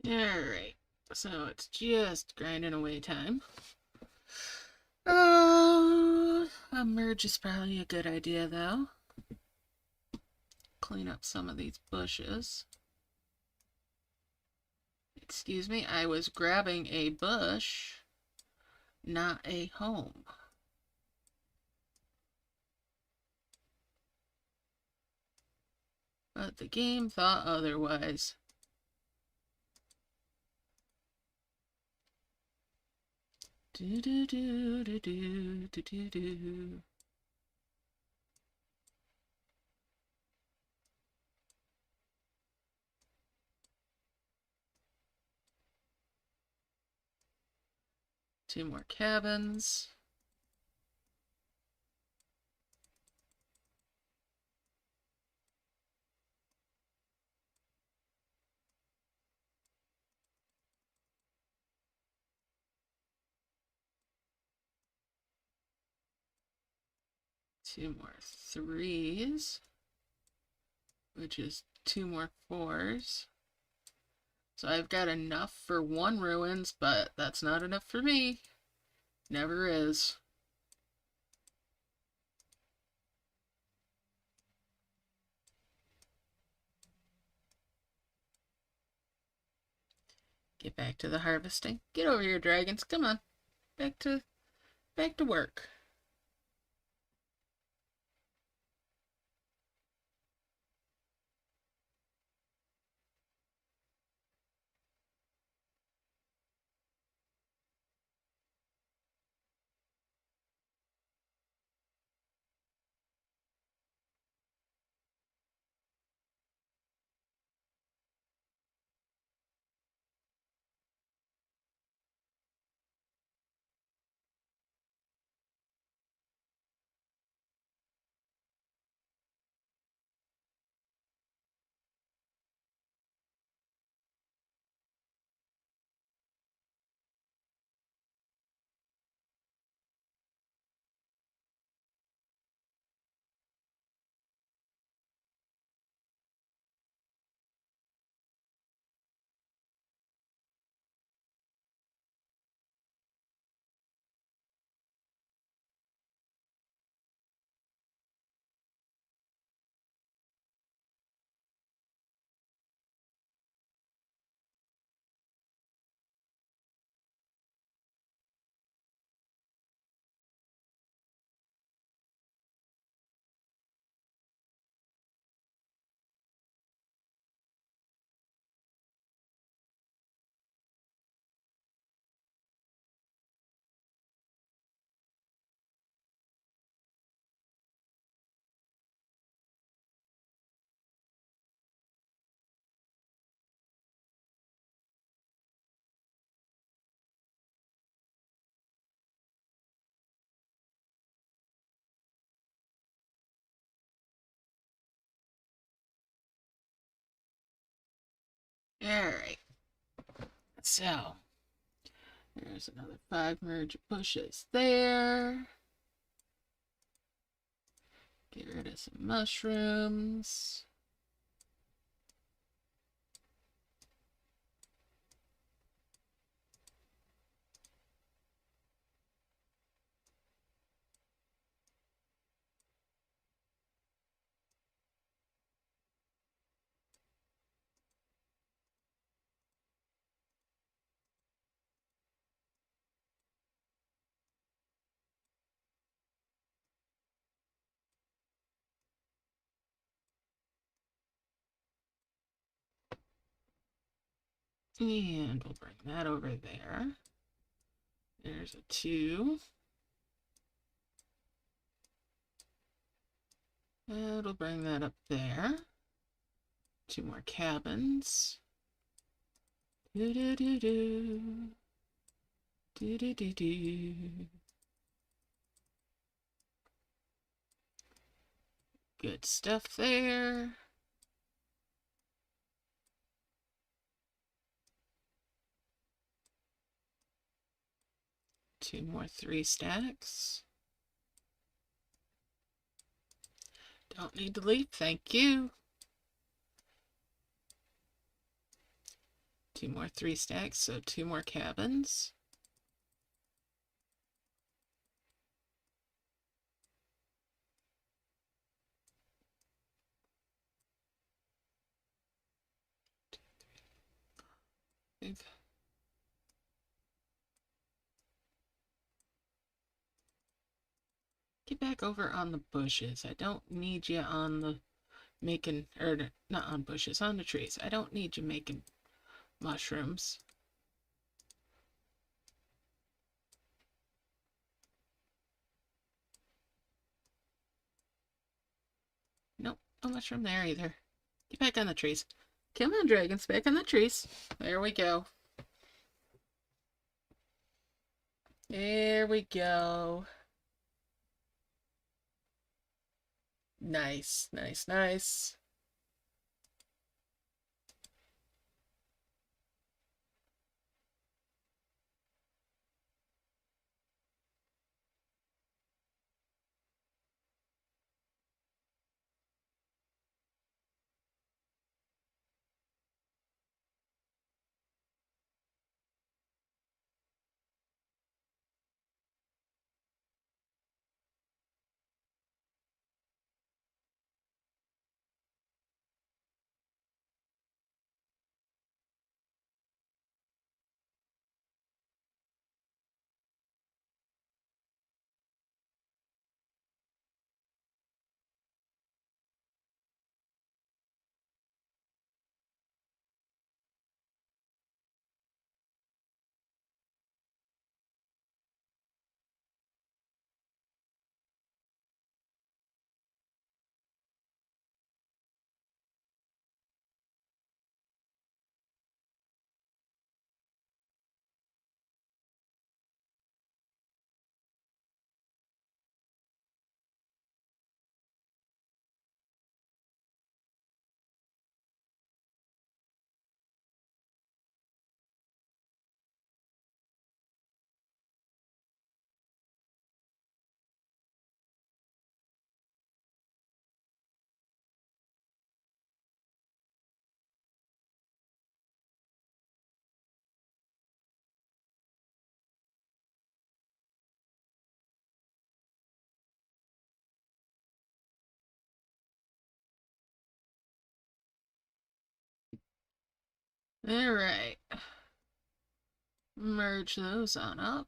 Alright, so it's just grinding away time. A merge is probably a good idea though. Clean up some of these bushes. Excuse me, I was grabbing a bush, not a home. But the game thought otherwise. Do do do do do do do do. Two more cabins. Two more threes, which is two more fours. So I've got enough for one ruins, but that's not enough for me. Never is. Get back to the harvesting. Get over here, dragons. Come on. Back to work. Alright. So, there's another 5 merge bushes there. Get rid of some mushrooms. And we'll bring that over there. There's a 2. And we'll bring that up there. 2 more cabins. Do do do do. Do do do do. Good stuff there. Two more 3 stacks. Don't need to leap, thank you. 2 more 3 stacks, so 2 more cabins. Get back over on the bushes. I don't need you on the making, or not on bushes, on the trees. I don't need you making mushrooms. Nope, no mushroom there either. Get back on the trees. Come on, dragons, back on the trees. There we go. There we go. Nice, nice, nice. All right. Merge those on up.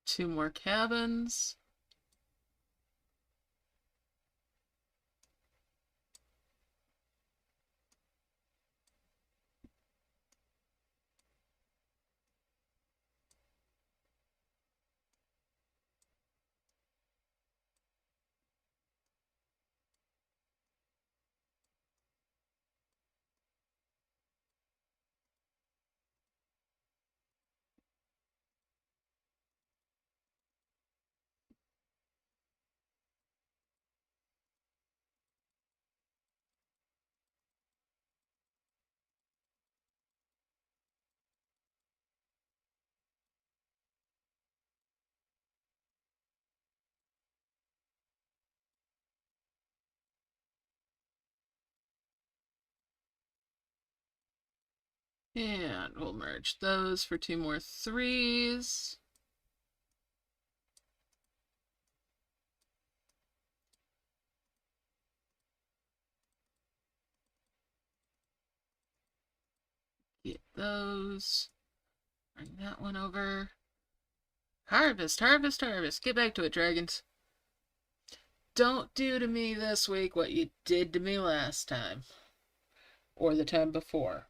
Two more cabins. And we'll merge those for 2 more 3s. Get those. Bring that one over. Harvest, harvest, harvest. Get back to it, dragons. Don't do to me this week what you did to me last time. Or the time before.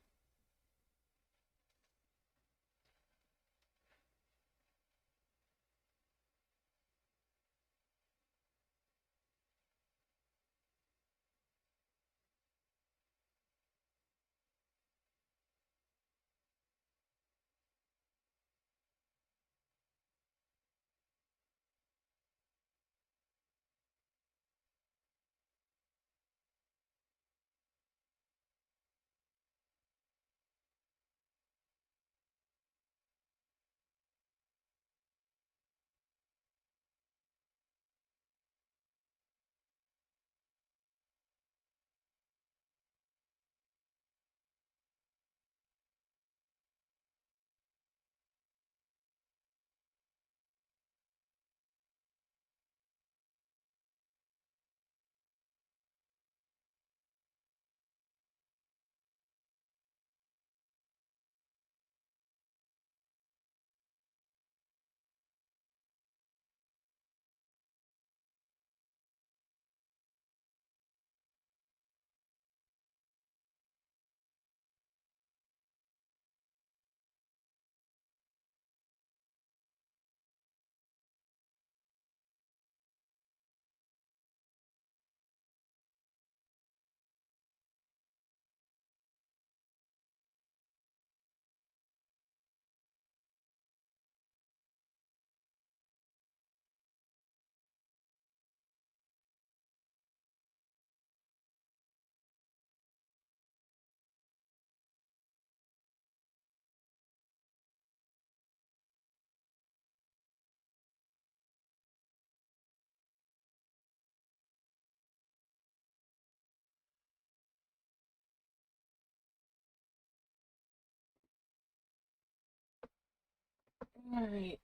All right.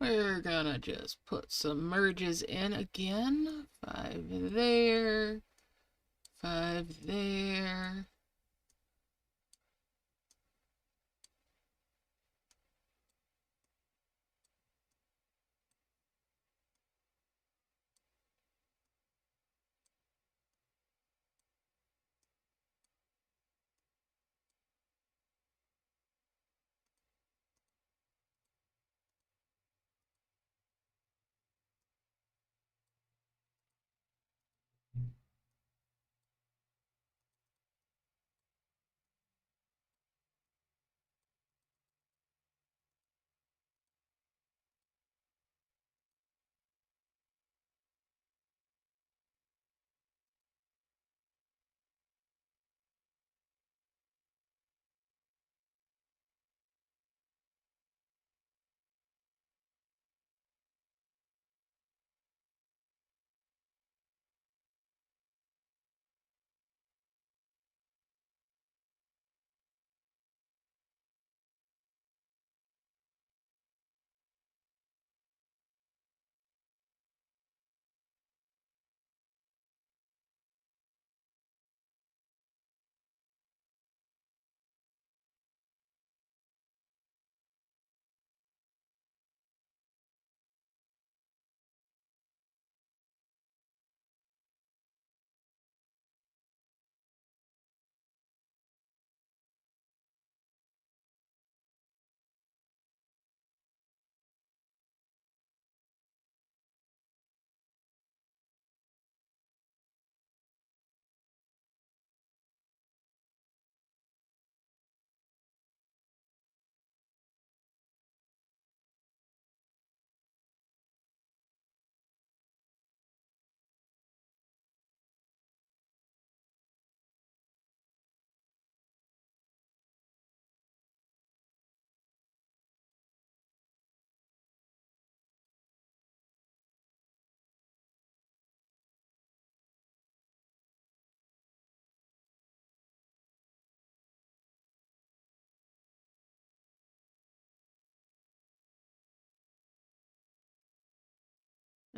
We're gonna just put some merges in again. 5 there, 5 there.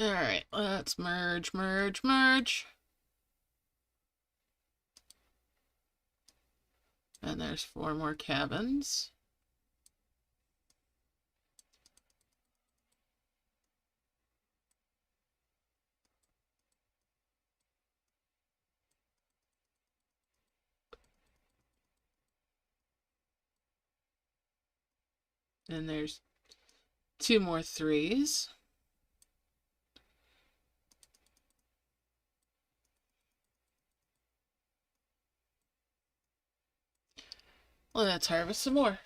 All right, let's merge, merge, merge. And there's 4 more cabins. And there's 2 more 3s. Let's harvest some more.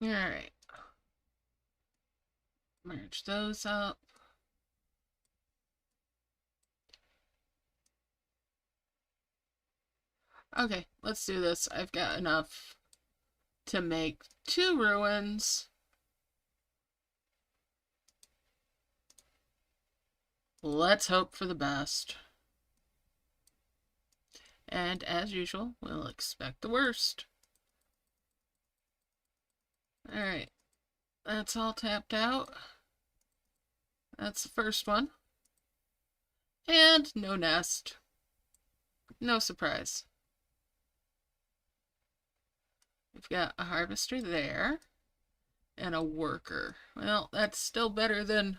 All right. Merge those up. Okay, let's do this. I've got enough to make 2 ruins. Let's hope for the best. And as usual, we'll expect the worst. Alright, that's all tapped out. That's the first one. And no nest. No surprise. We've got a harvester there. And a worker. Well, that's still better than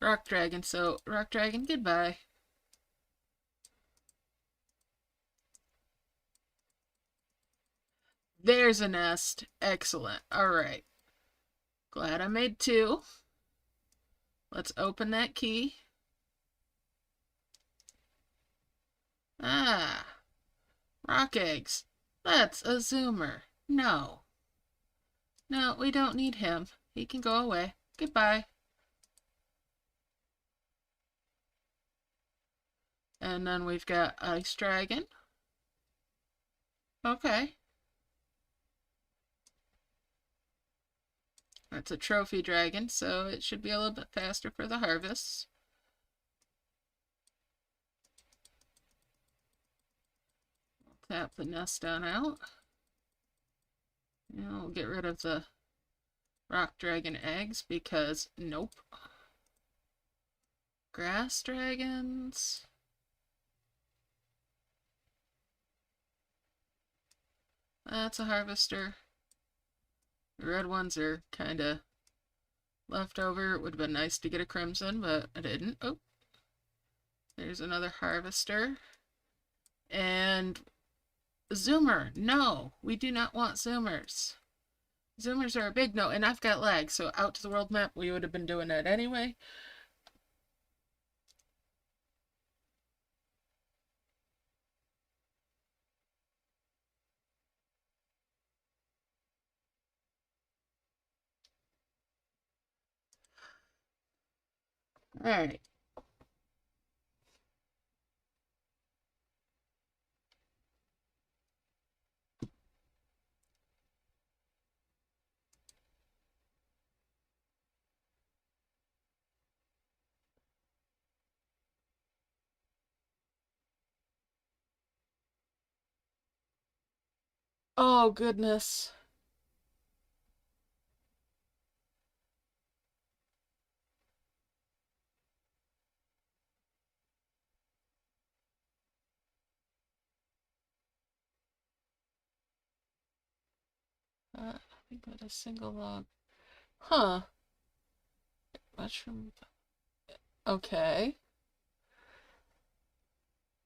Rock Dragon, so Rock Dragon, goodbye. There's a nest. Excellent. Alright. Glad I made 2. Let's open that key. Ah, rock eggs. That's a zoomer. No. No, we don't need him. He can go away. Goodbye. And then we've got Ice Dragon. Okay. That's a trophy dragon, so it should be a little bit faster for the harvest. Tap the nest on out. And we'll get rid of the rock dragon eggs because nope. Grass dragons. That's a harvester. The red ones are kind of left over. It would have been nice to get a crimson, but I didn't. Oh, there's another harvester. And zoomer. No, we do not want zoomers. Zoomers are a big no, and I've got lag, so out to the world map, we would have been doing that anyway. Alright. Oh, goodness. I think with a single log. Huh. Mushroom. Okay.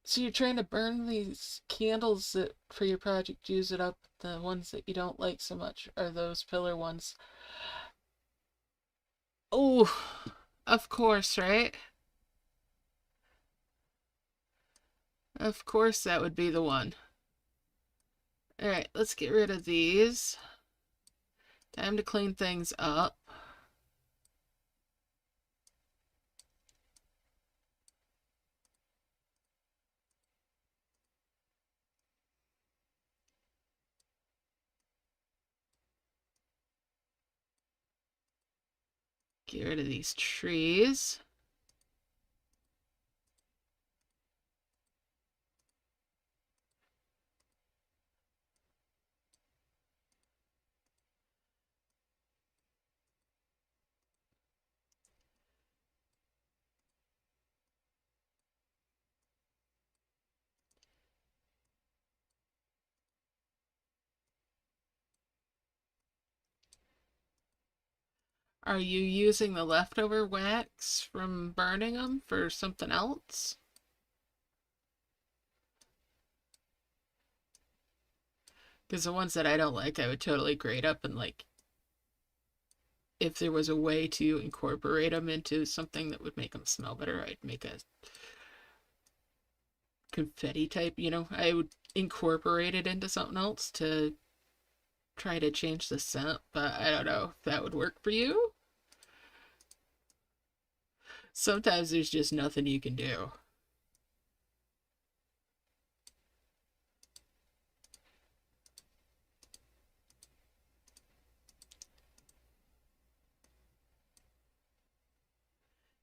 So you're trying to burn these candles that for your project, use it up. The ones that you don't like so much are those pillar ones. Oh, of course, right? Of course that would be the one. Alright, let's get rid of these. Time to clean things up. Get rid of these trees. Are you using the leftover wax from burning them for something else? Because the ones that I don't like, I would totally grate up and like, if there was a way to incorporate them into something that would make them smell better, I'd make a confetti type, I would incorporate it into something else to try to change the scent, but I don't know if that would work for you. Sometimes there's just nothing you can do.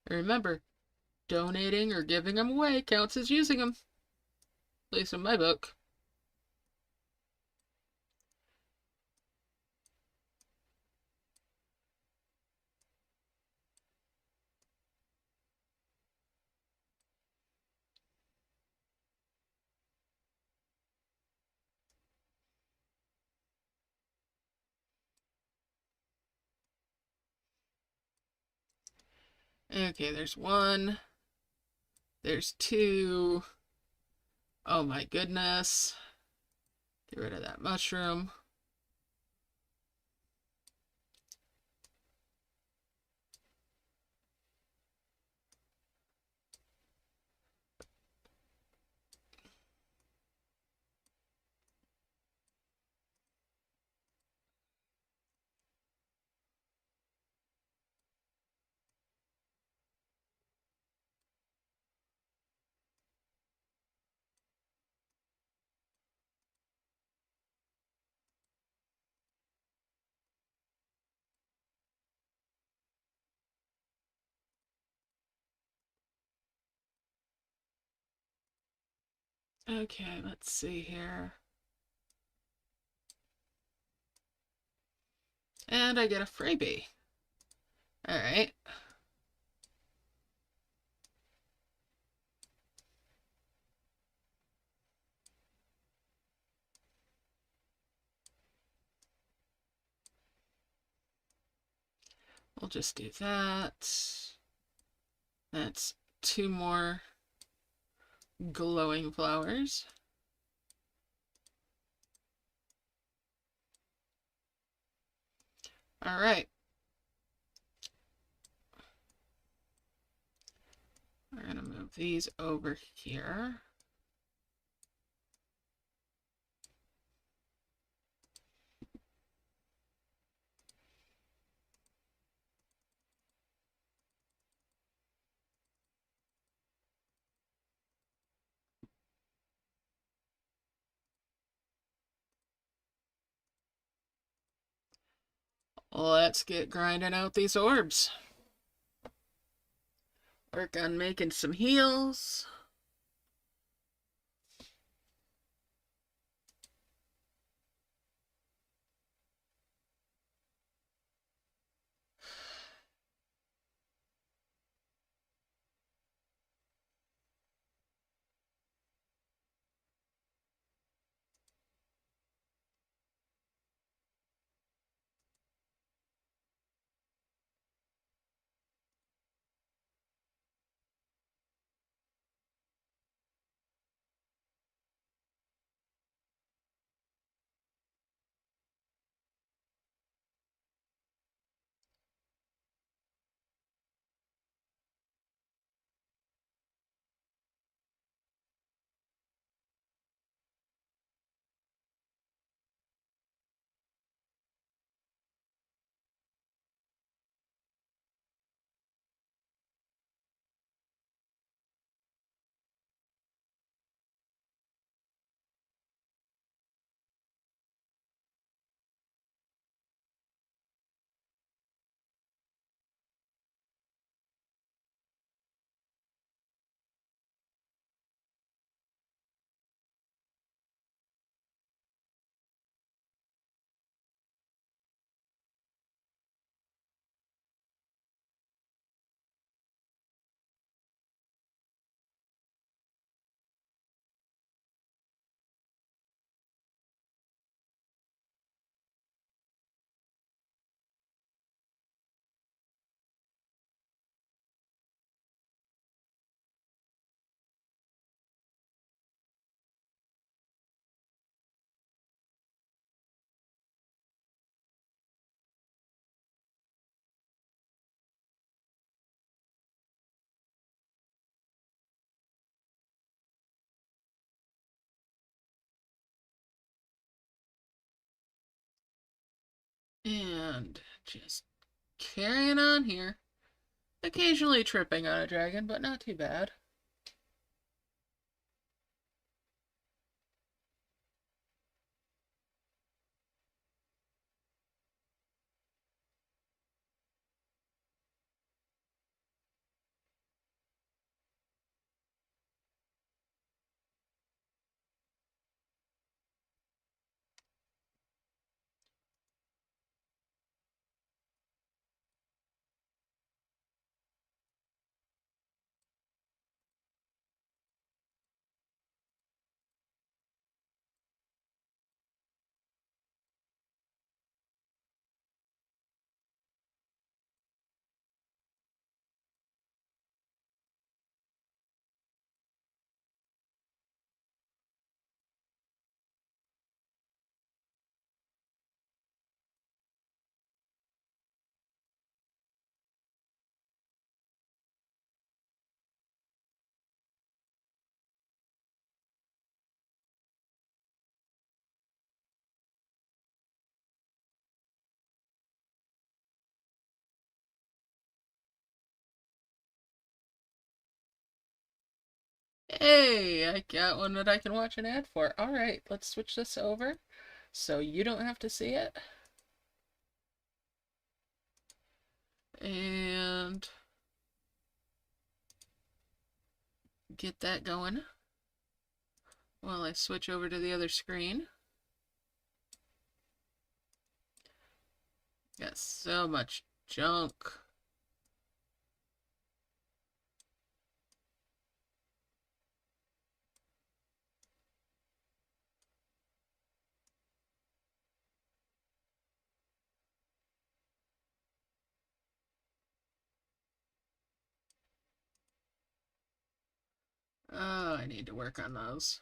And remember, donating or giving them away counts as using them. At least in my book. Okay, there's one. There's two. Oh my goodness. Get rid of that mushroom. Okay, let's see here. And I get a freebie. Alright. We'll just do that. That's two more glowing flowers. Alright. We're going to move these over here. Let's get grinding out these orbs. Work on making some heals. And just carrying on here. Occasionally tripping on a dragon, but not too bad. Hey, I got one that I can watch an ad for. Alright, let's switch this over so you don't have to see it. And get that going while I switch over to the other screen. Got so much junk. Oh, I need to work on those.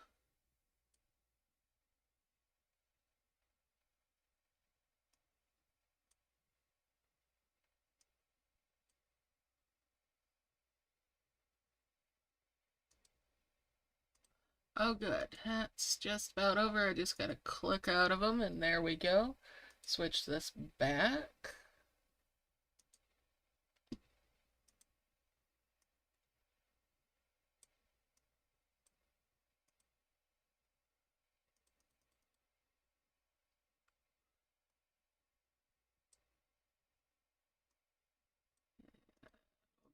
Oh, good. That's just about over. I just gotta click out of them, and there we go. Switch this back.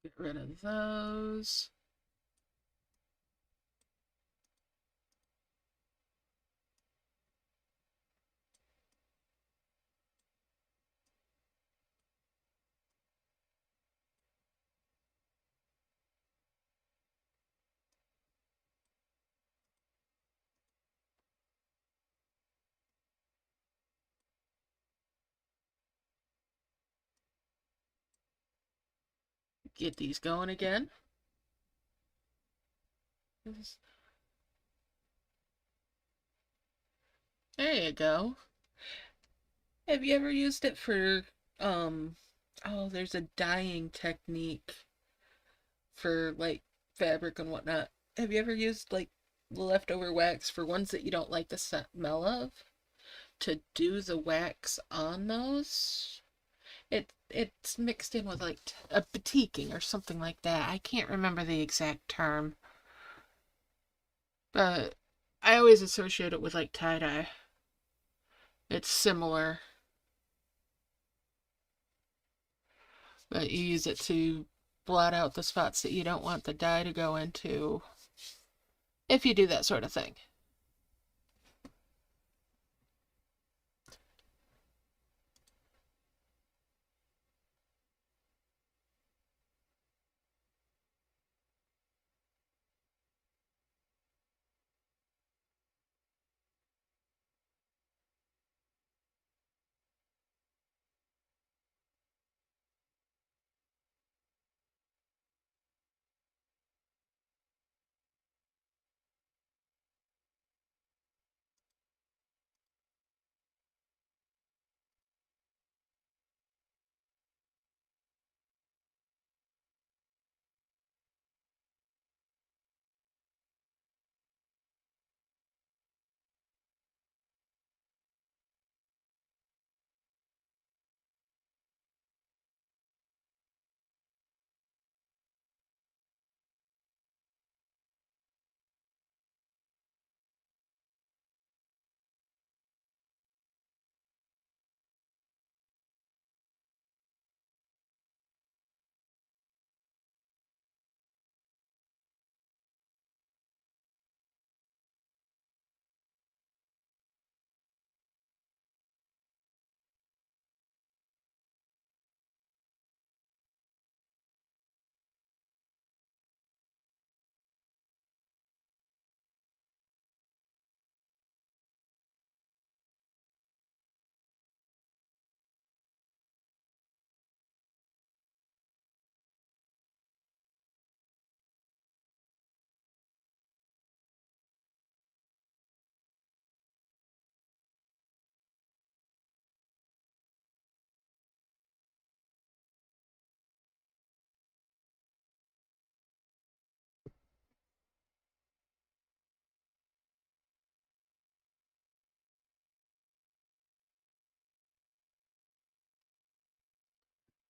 Get rid of those. Get these going again. There you go. Have you ever used it for, um, oh, there's a dyeing technique for like fabric and whatnot. Have you ever used like leftover wax for ones that you don't like the smell of to do the wax on those? It's mixed in with like a batiking or something like that. I can't remember the exact term, but I always associate it with like tie-dye. It's similar, but you use it to blot out the spots that you don't want the dye to go into if you do that sort of thing.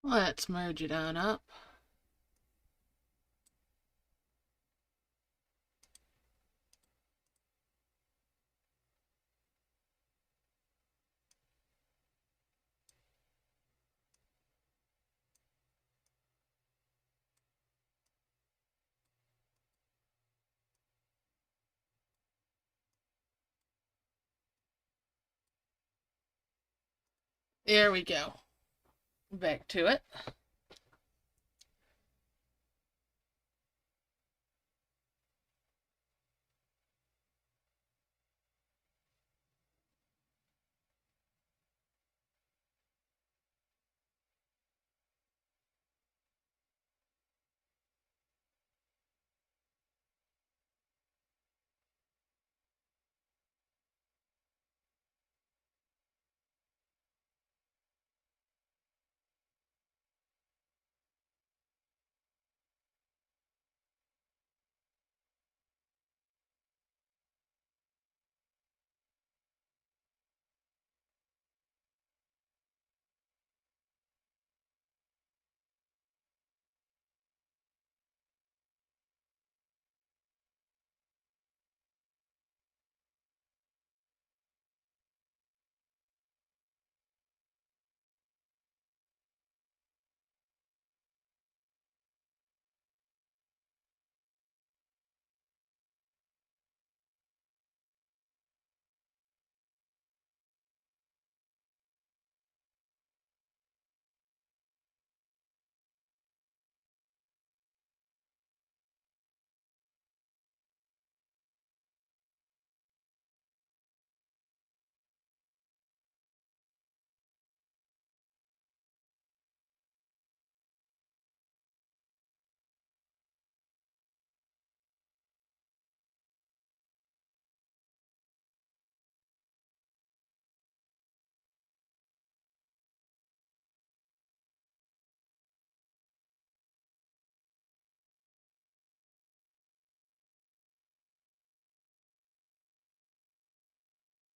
Let's merge it on up. There we go. Back to it.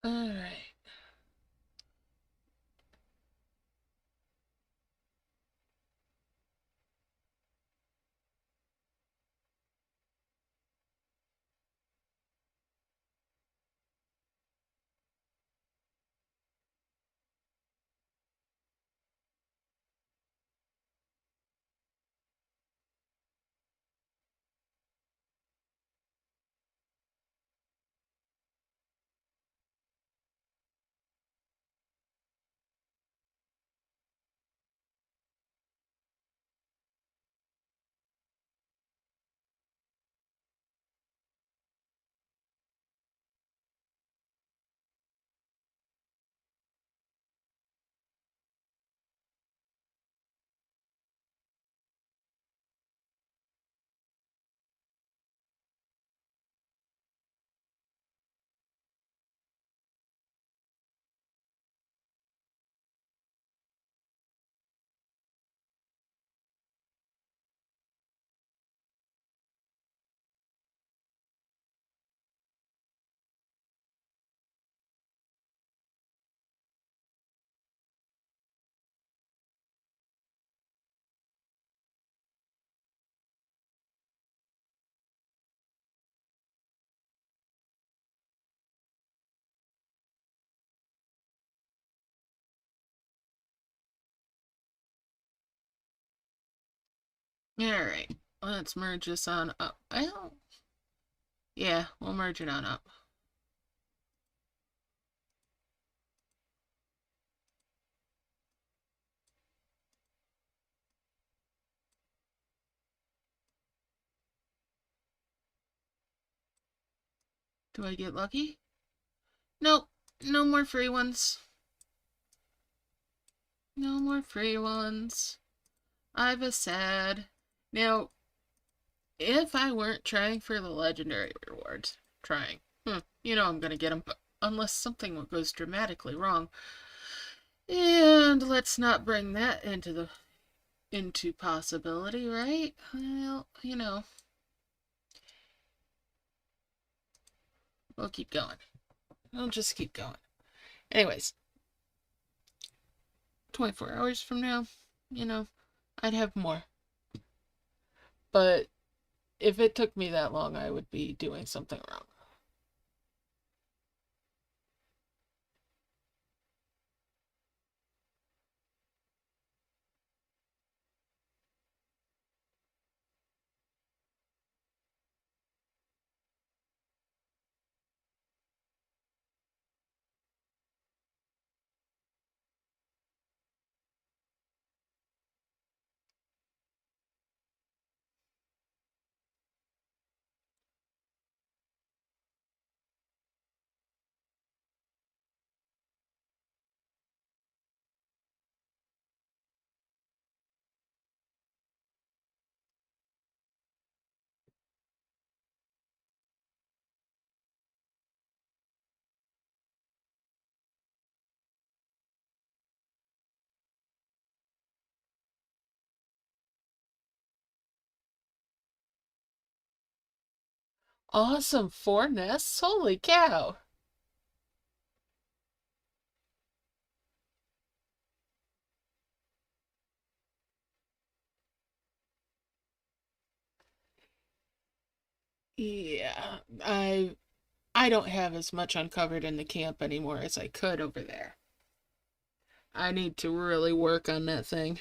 Alright. Alright. Let's merge this on up. Well, yeah, we'll merge it on up. Do I get lucky? Nope. No more free ones. No more free ones. I was sad. Now, if I weren't trying for the legendary rewards, you know I'm gonna get them, but unless something goes dramatically wrong. And let's not bring that into possibility, right? Well, you know, we'll keep going. We'll just keep going. Anyways, 24 hours from now, you know, I'd have more. But if it took me that long, I would be doing something wrong. Awesome, 4 nests? Holy cow! Yeah, I don't have as much uncovered in the camp anymore as I could over there. I need to really work on that thing.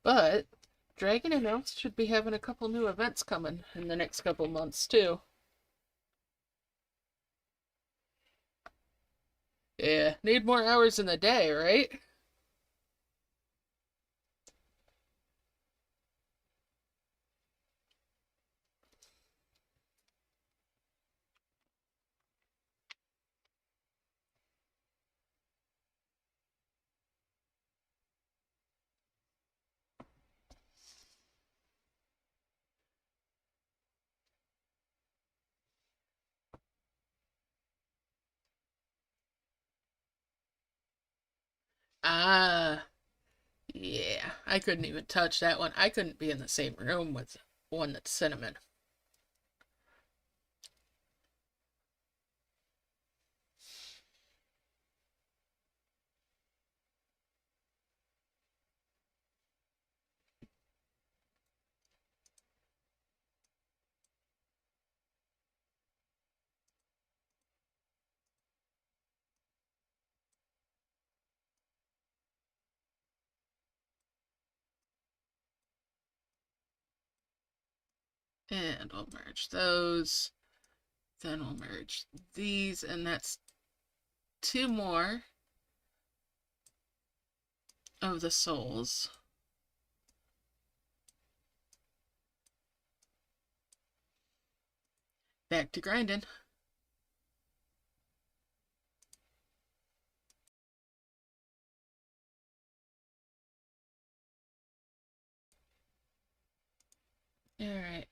But Dragon announced should be having a couple new events coming in the next couple months too. Yeah, need more hours in the day, right? Ah, yeah. I couldn't even touch that one. I couldn't be in the same room with one that's cinnamon. And we'll merge those. Then we'll merge these, and that's 2 more of the souls. Back to grinding. Alright.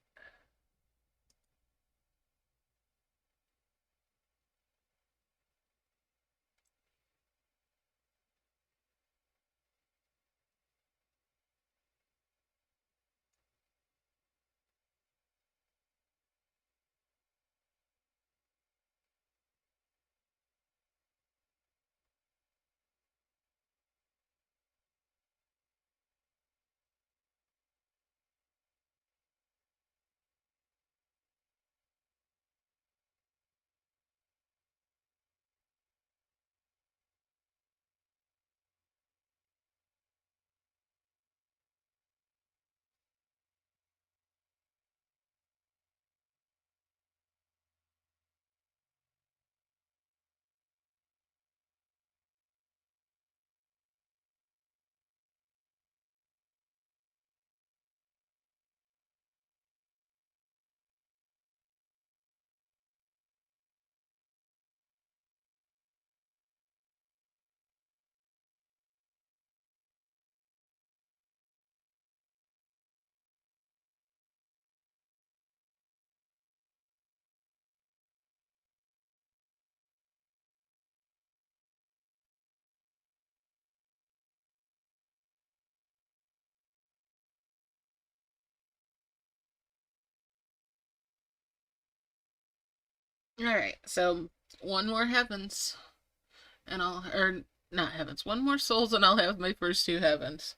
Alright, so One more heavens, and or not heavens, one more souls, and I'll have my first two heavens.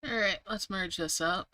Alright, let's merge this up.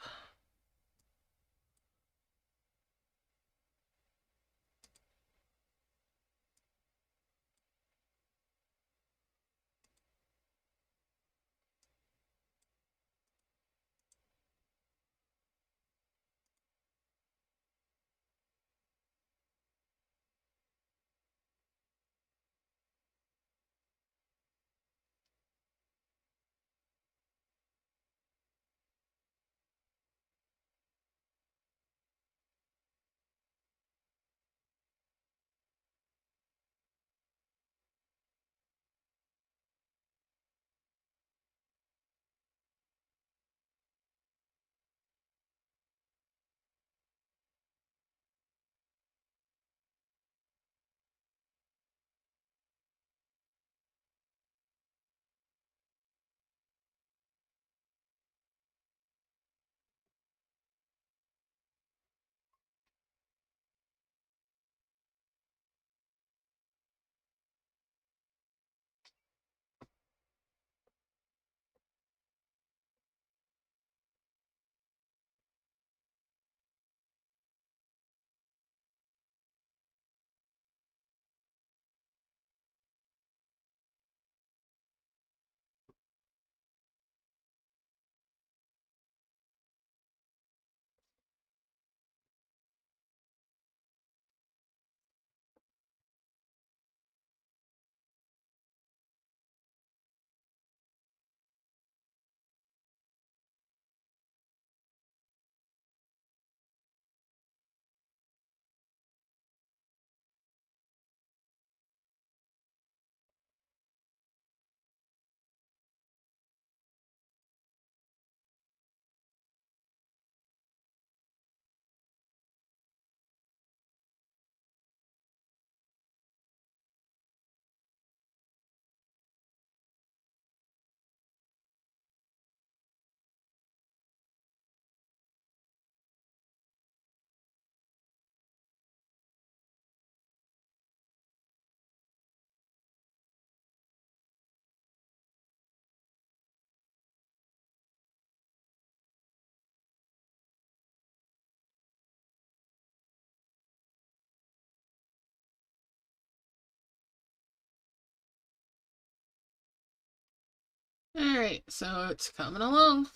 Alright, so it's coming along.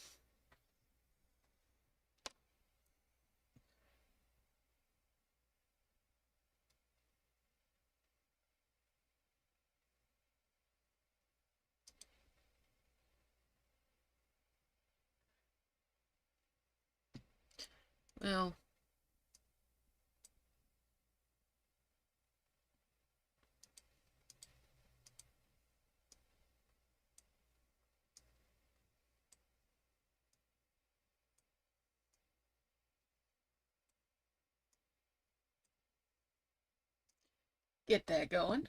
Well, get that going.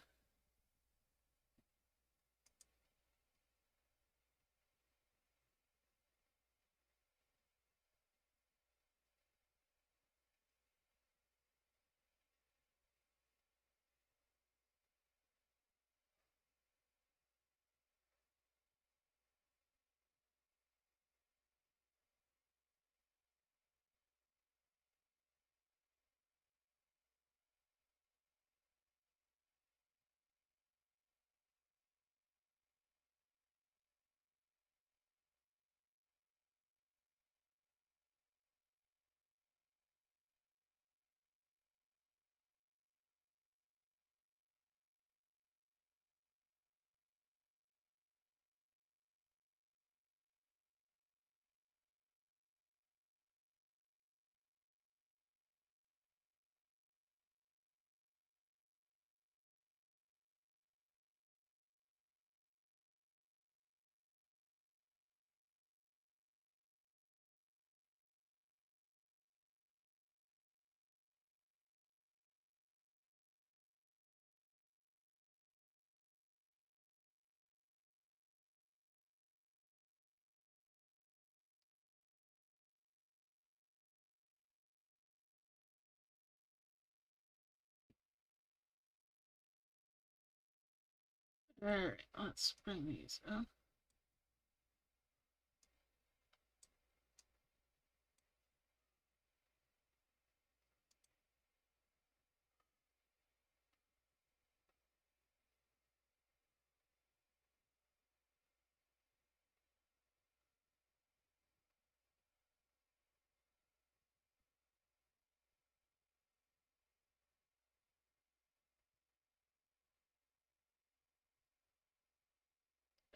Alright, let's bring these up.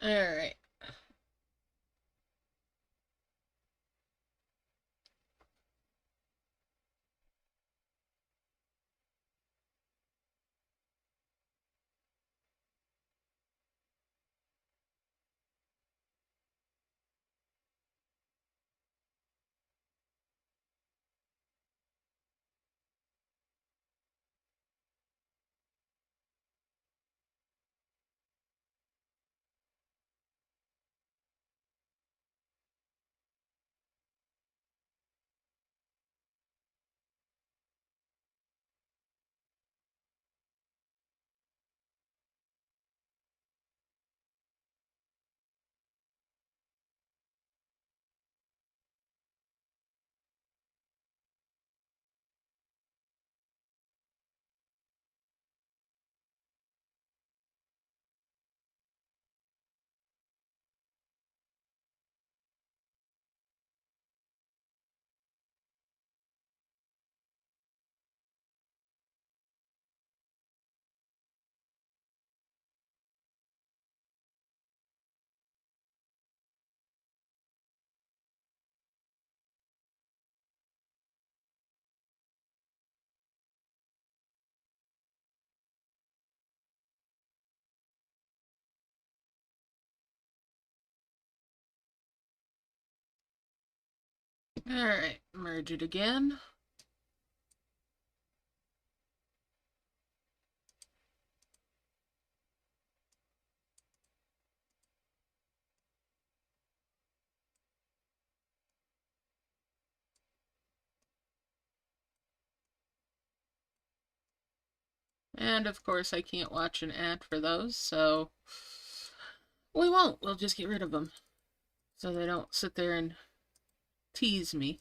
Alright. Alright, merge it again. And of course, I can't watch an ad for those, so we won't. We'll just get rid of them so they don't sit there and tease me.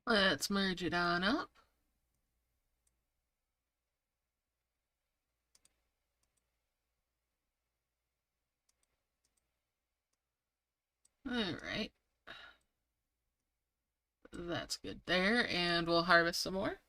Let's merge it on up. Alright. That's good there, and we'll harvest some more.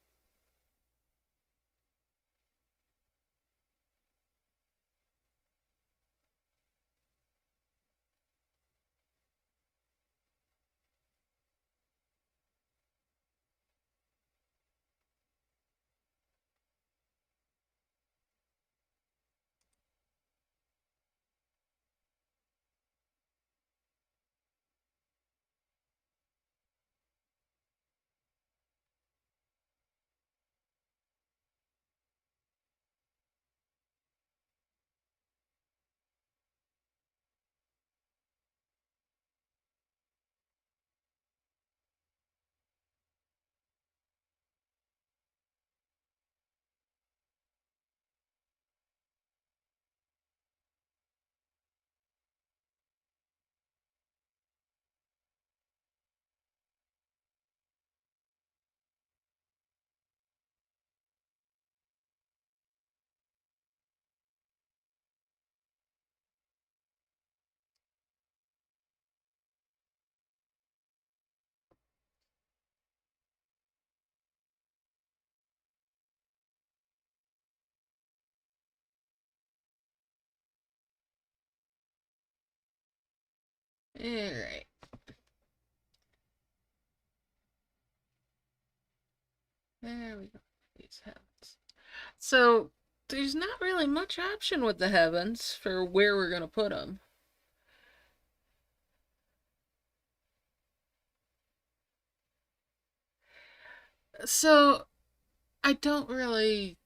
Alright. There we go. These heavens. So, there's not really much option with the heavens for where we're going to put them. So, I don't really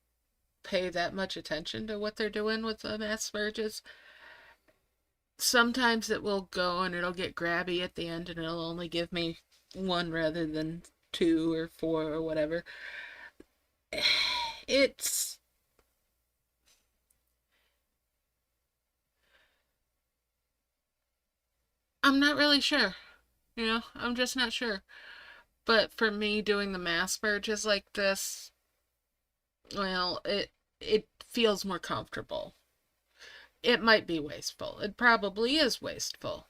pay that much attention to what they're doing with the mass merges. Sometimes it will go and it'll get grabby at the end and it'll only give me one rather than two or four or whatever. It's I'm not really sure. I'm just not sure. But for me doing the mass merges like this, well, it feels more comfortable. It might be wasteful. It probably is wasteful.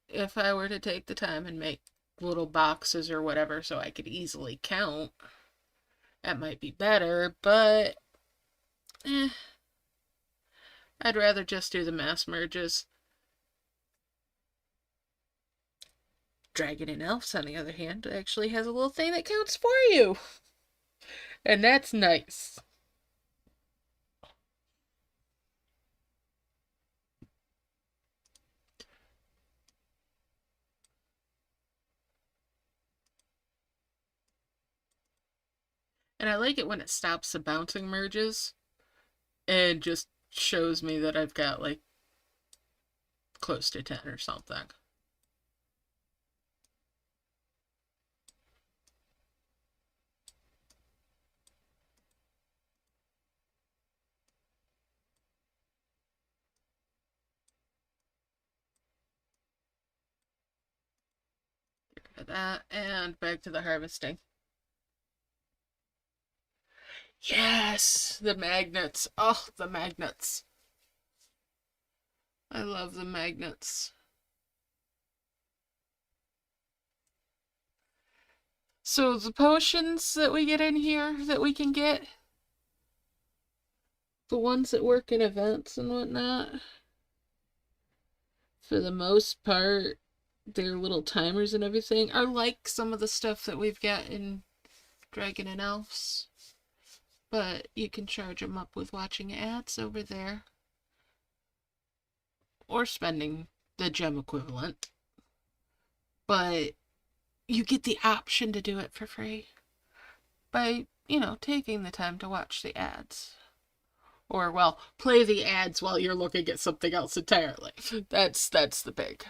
If I were to take the time and make little boxes or whatever so I could easily count, that might be better, but I'd rather just do the mass merges. Dragon and Elves, on the other hand, actually has a little thing that counts for you. And that's nice. And I like it when it stops the bouncing merges and just shows me that I've got like close to 10 or something. Get rid of that and back to the harvesting. Yes, the magnets. Oh, the magnets. I love the magnets. So the potions that we get in here that we can get, the ones that work in events and whatnot, for the most part, their little timers and everything are like some of the stuff that we've got in Dragon and Elves. But you can charge them up with watching ads over there. Or spending the gem equivalent. But you get the option to do it for free by, taking the time to watch the ads. Or, well, play the ads while you're looking at something else entirely. That's the big.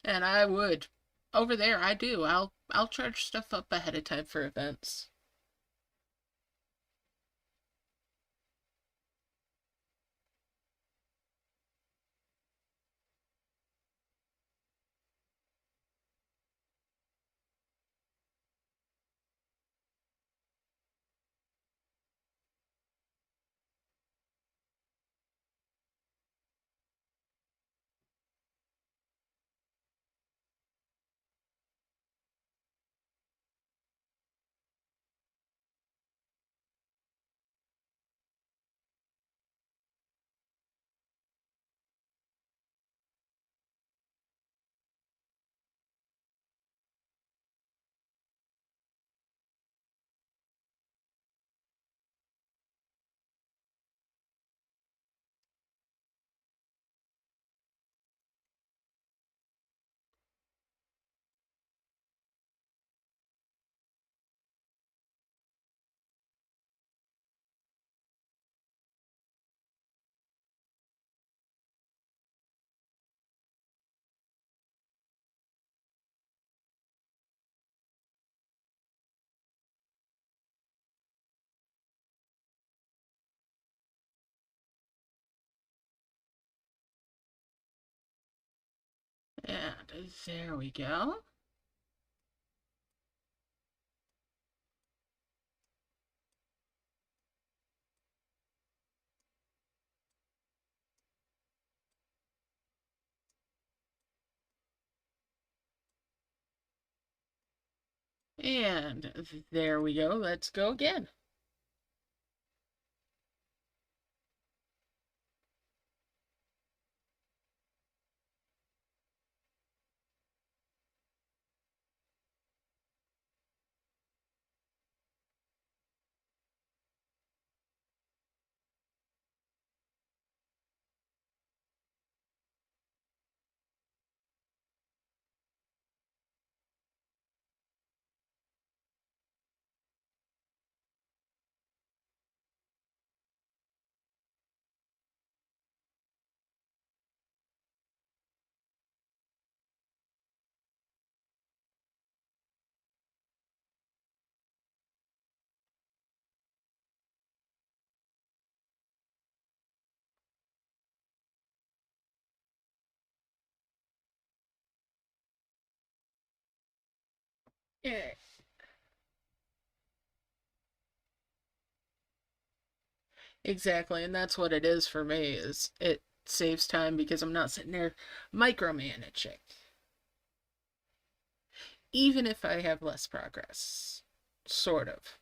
And I would. Over there, I do. I'll charge stuff up ahead of time for events. And there we go. And there we go. Let's go again. Yeah. Exactly, and that's what it is for me, is it saves time because I'm not sitting there micromanaging. Even if I have less progress. Sort of.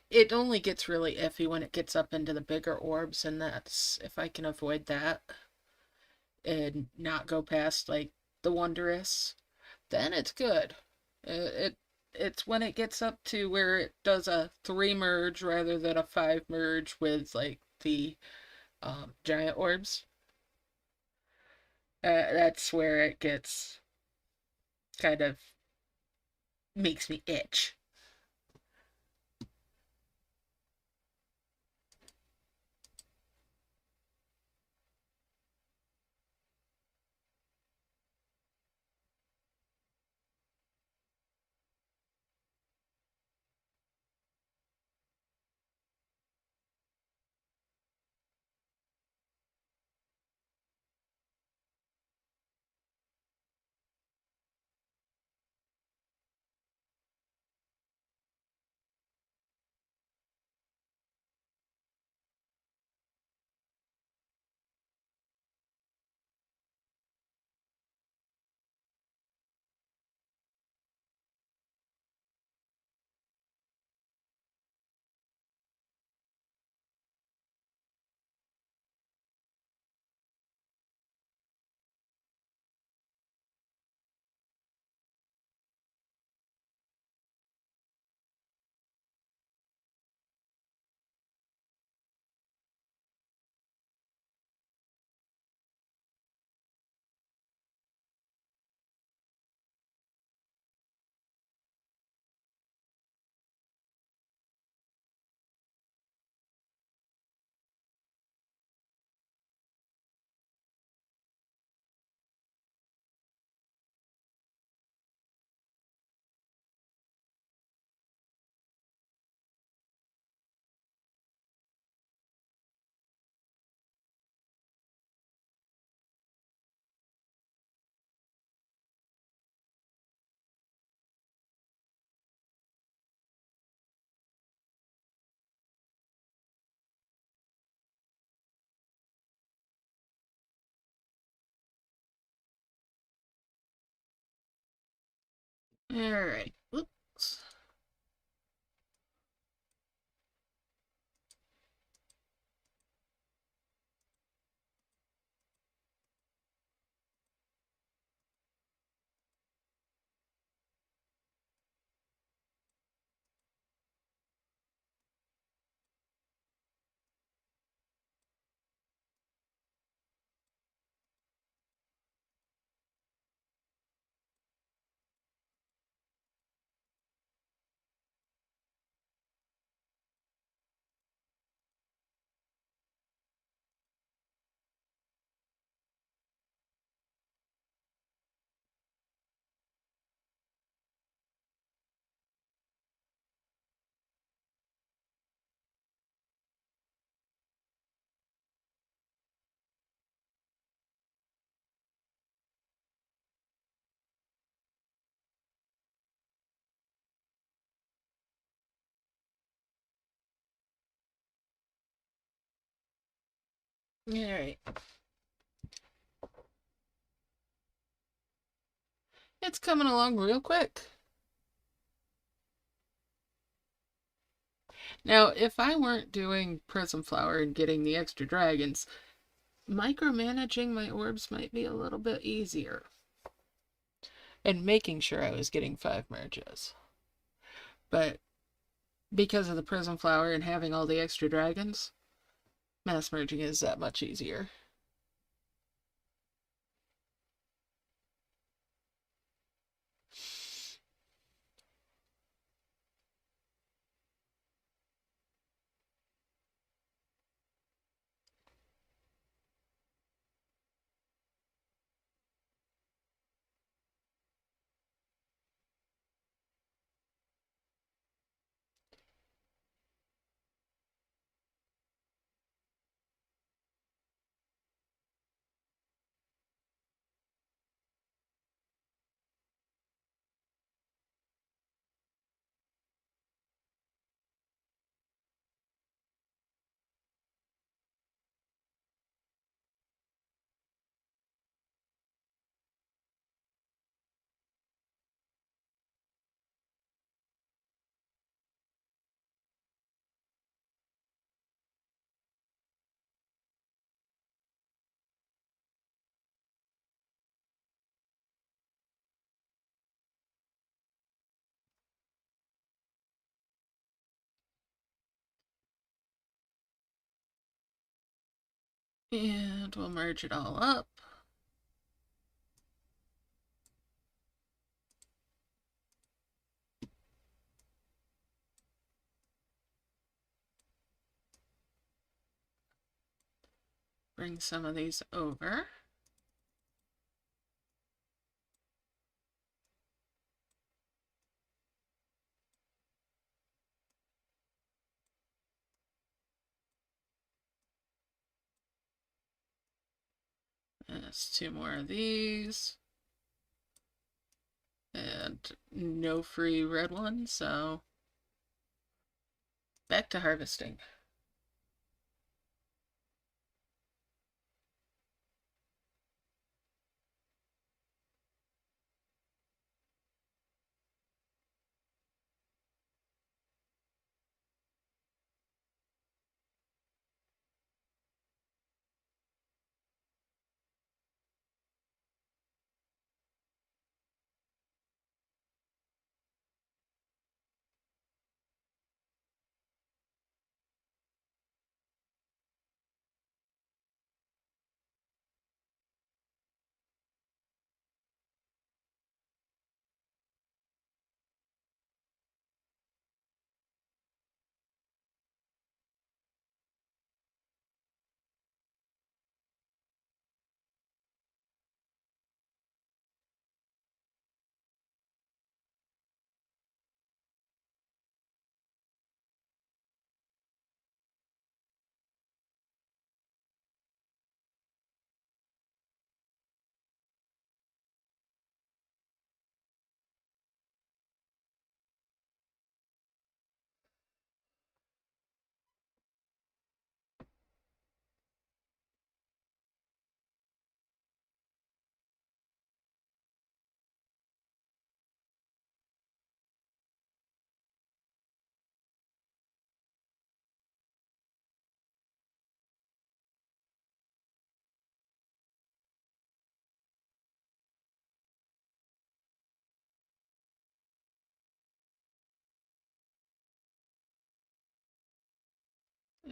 It only gets really iffy when it gets up into the bigger orbs, and that's if I can avoid that and not go past like the wondrous, then it's good. It's when it gets up to where it does a 3 merge rather than a 5 merge with like the giant orbs. That's where it gets kind of makes me itch. Alright. Oops. Alright. It's coming along real quick. Now, if I weren't doing Prism Flower and getting the extra dragons, micromanaging my orbs might be a little bit easier. And making sure I was getting 5 merges. But because of the Prism Flower and having all the extra dragons, mass merging is that much easier. And we'll merge it all up. Bring some of these over. There's 2 more of these. And no free red ones, so back to harvesting.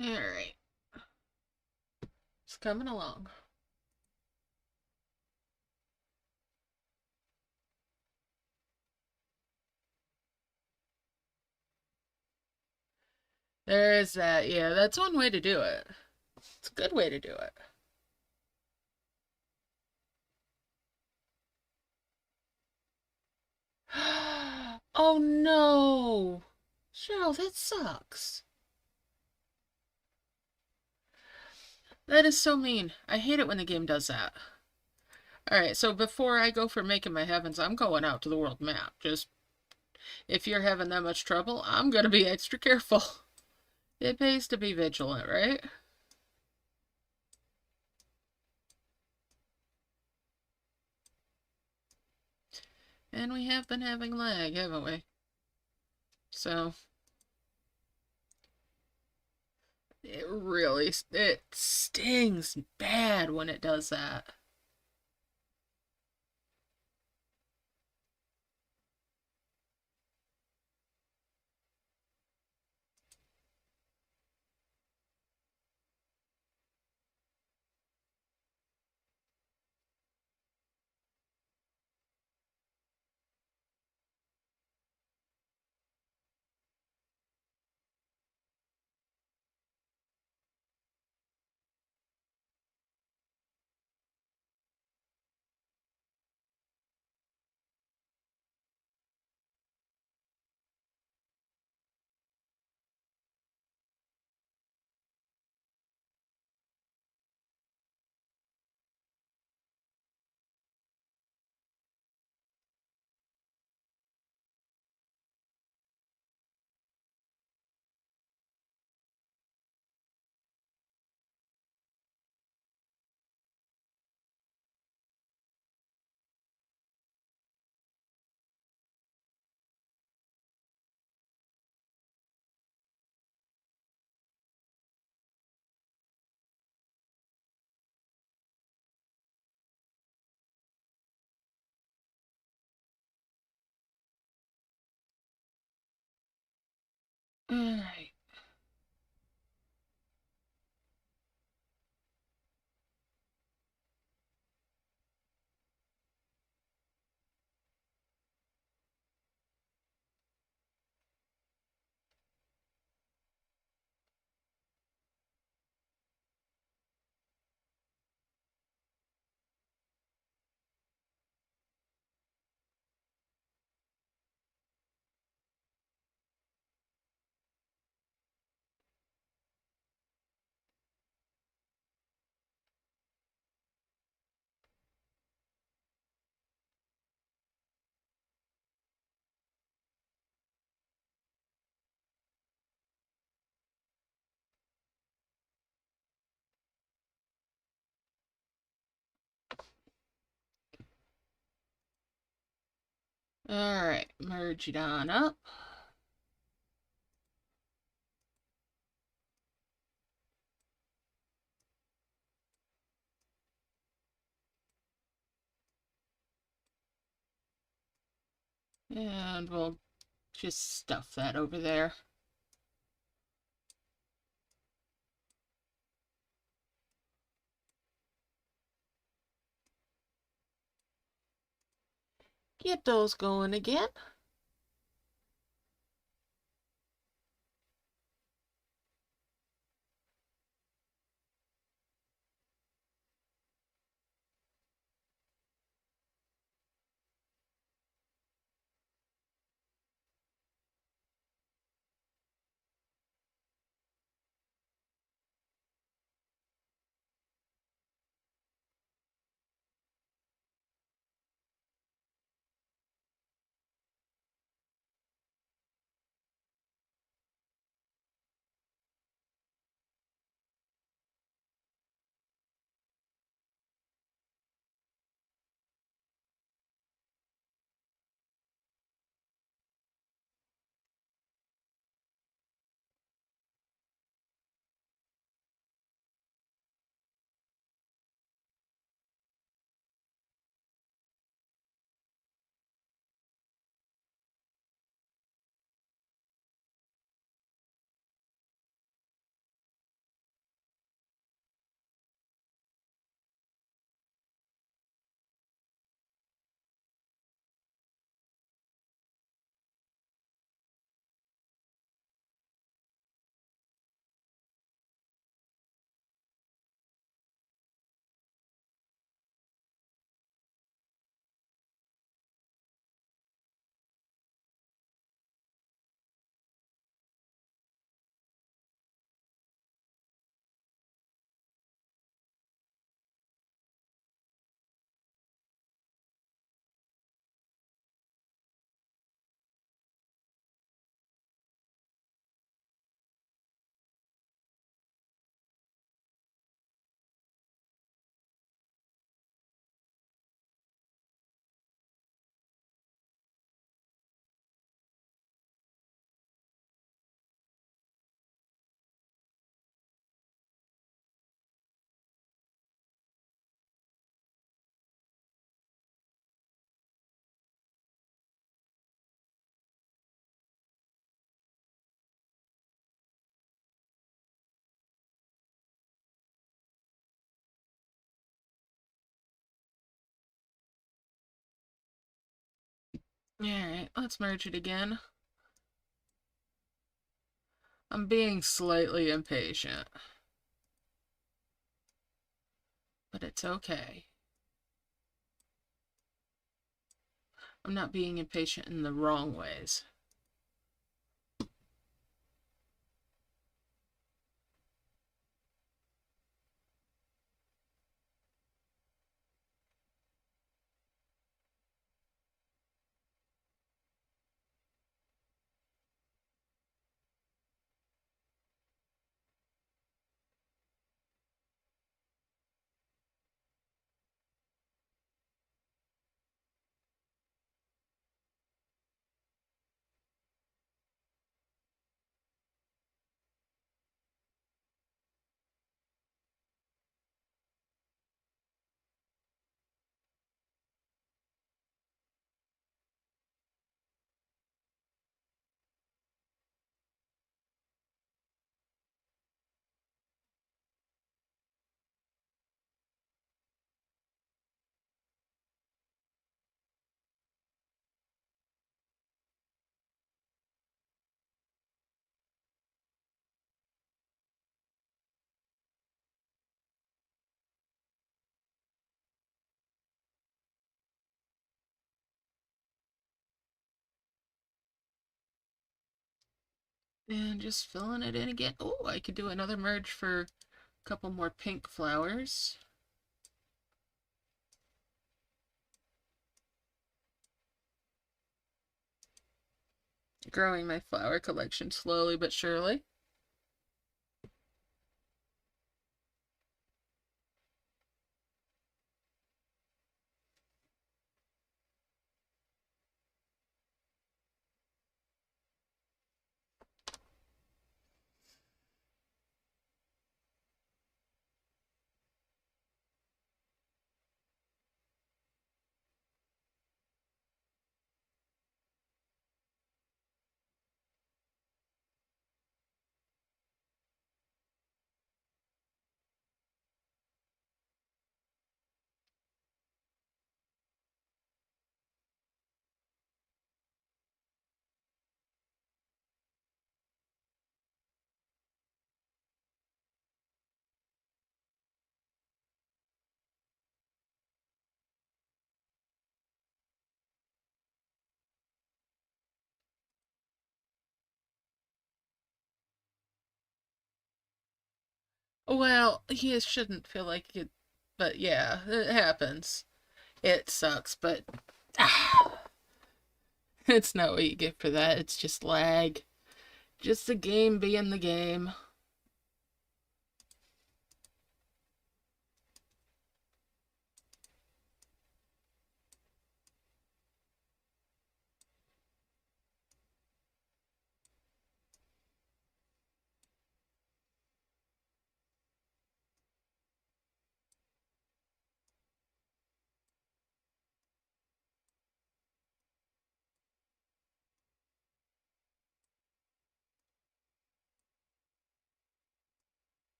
Alright. It's coming along. There is that. Yeah, that's one way to do it. It's a good way to do it. Oh no! Cheryl, that sucks. That is so mean. I hate it when the game does that. Alright, so before I go for making my heavens, I'm going out to the world map. Just, if you're having that much trouble, I'm gonna be extra careful. It pays to be vigilant, right? And we have been having lag, haven't we? So, it stings bad when it does that. Alright. Alright, merge it on up. And we'll just stuff that over there. Get those going again. Alright, let's merge it again. I'm being slightly impatient, but it's okay. I'm not being impatient in the wrong ways. And just filling it in again. Oh, I could do another merge for a couple more pink flowers. Growing my flower collection slowly but surely. Well, he shouldn't feel like it, but yeah, it happens. It sucks, but it's not what you get for that. It's just lag. Just the game being the game.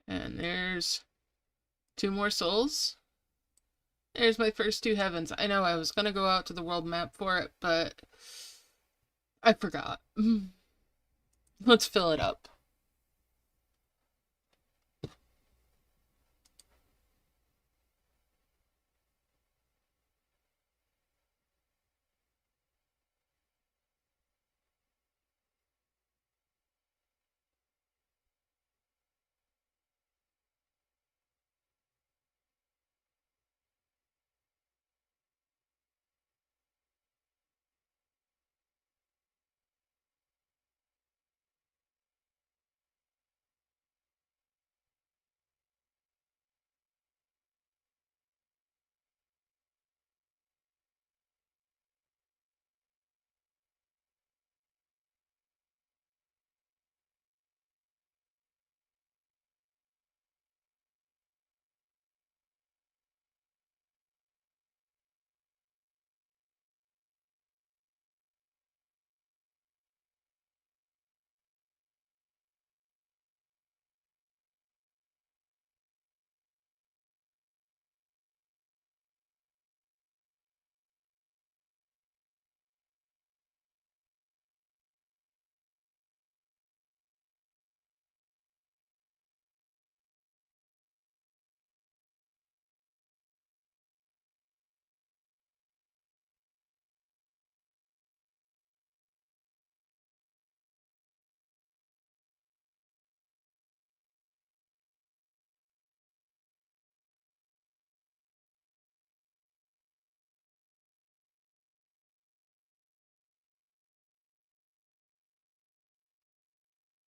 And there's two more souls. There's my first two heavens. I know I was gonna go out to the world map for it, but I forgot. Let's fill it up.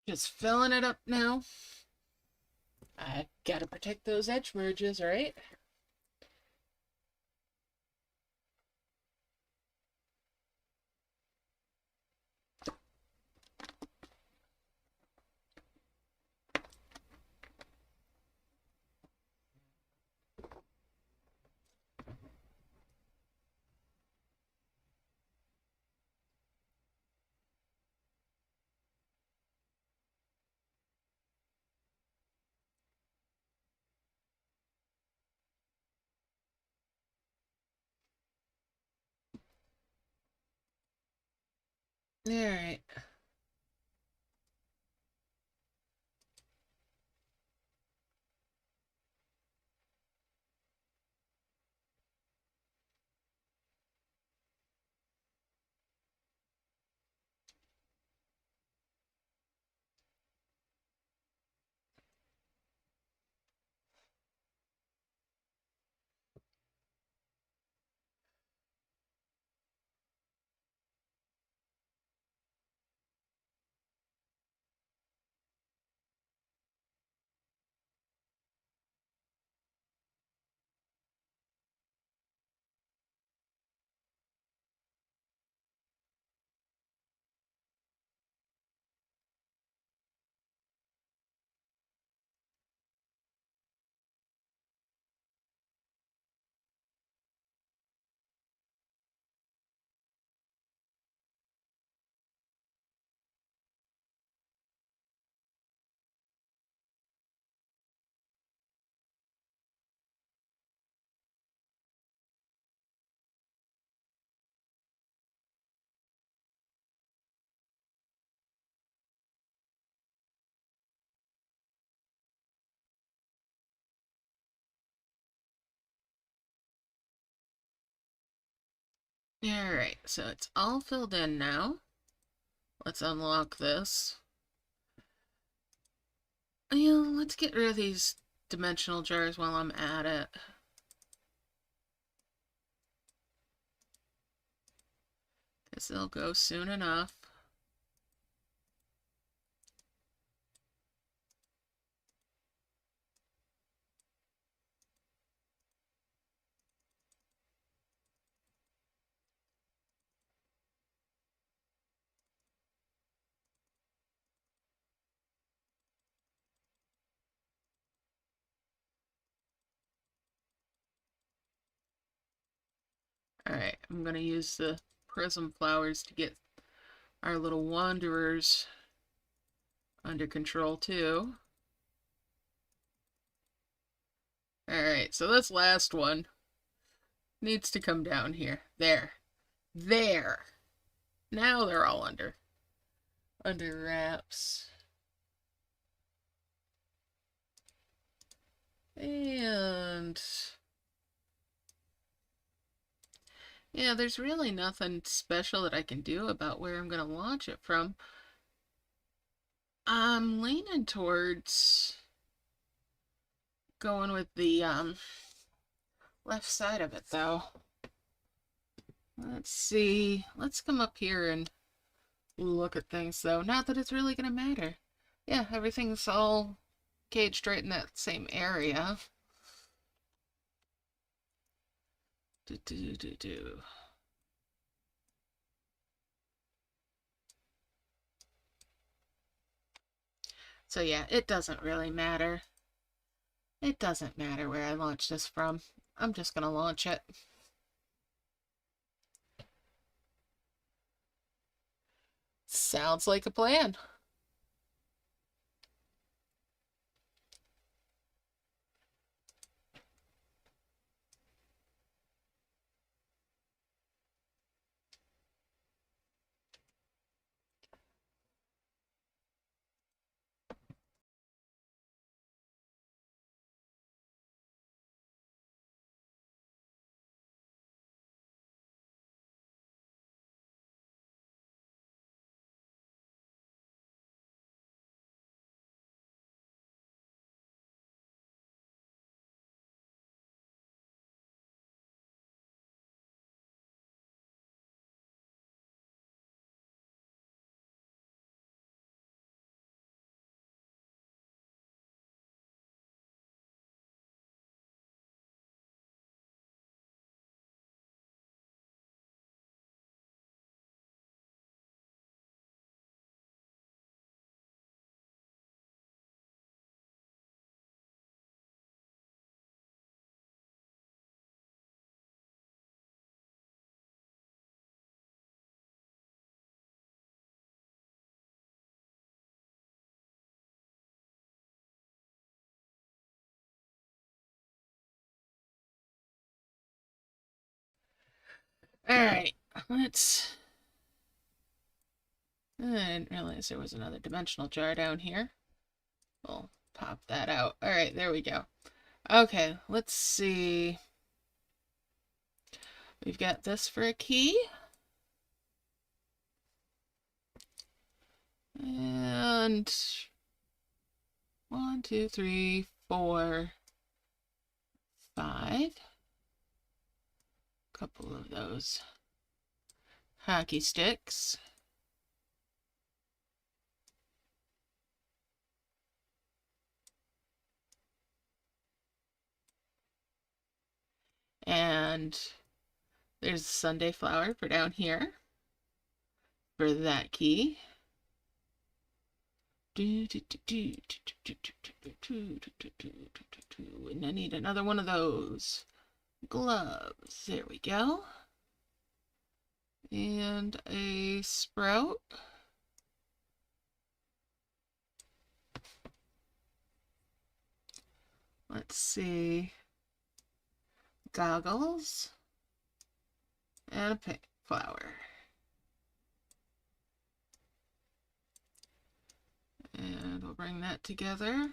Just filling it up now. I gotta protect those edge merges, right? Alright. Alright, so it's all filled in now. Let's unlock this. Yeah, let's get rid of these dimensional jars while I'm at it. Because they'll go soon enough. Alright, I'm going to use the prism flowers to get our little wanderers under control too. Alright, so this last one needs to come down here. There. There. Now they're all under wraps. And yeah, there's really nothing special that I can do about where I'm going to launch it from. I'm leaning towards going with the left side of it though. Let's see. Let's come up here and look at things though. Not that it's really going to matter. Yeah, everything's all caged right in that same area. So yeah, it doesn't really matter. It doesn't matter where I launch this from. I'm just gonna launch it. Sounds like a plan. Alright, let's... I didn't realize there was another dimensional jar down here. We'll pop that out. Alright, there we go. Okay, let's see. We've got this for a key. And 1, 2, 3, 4, 5. Couple of those hockey sticks. And there's a Sunday flower for down here for that key. And I need another one of those gloves. There we go. And a sprout. Let's see. Goggles. And a pink flower. And we'll bring that together.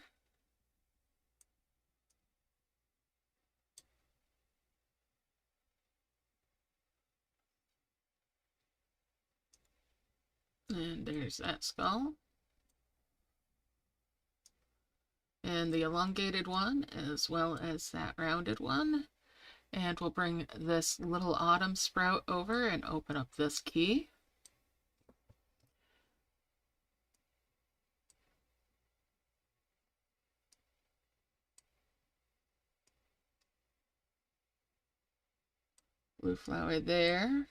And there's that skull. And the elongated one, as well as that rounded one. And we'll bring this little autumn sprout over and open up this key. Blue flower there.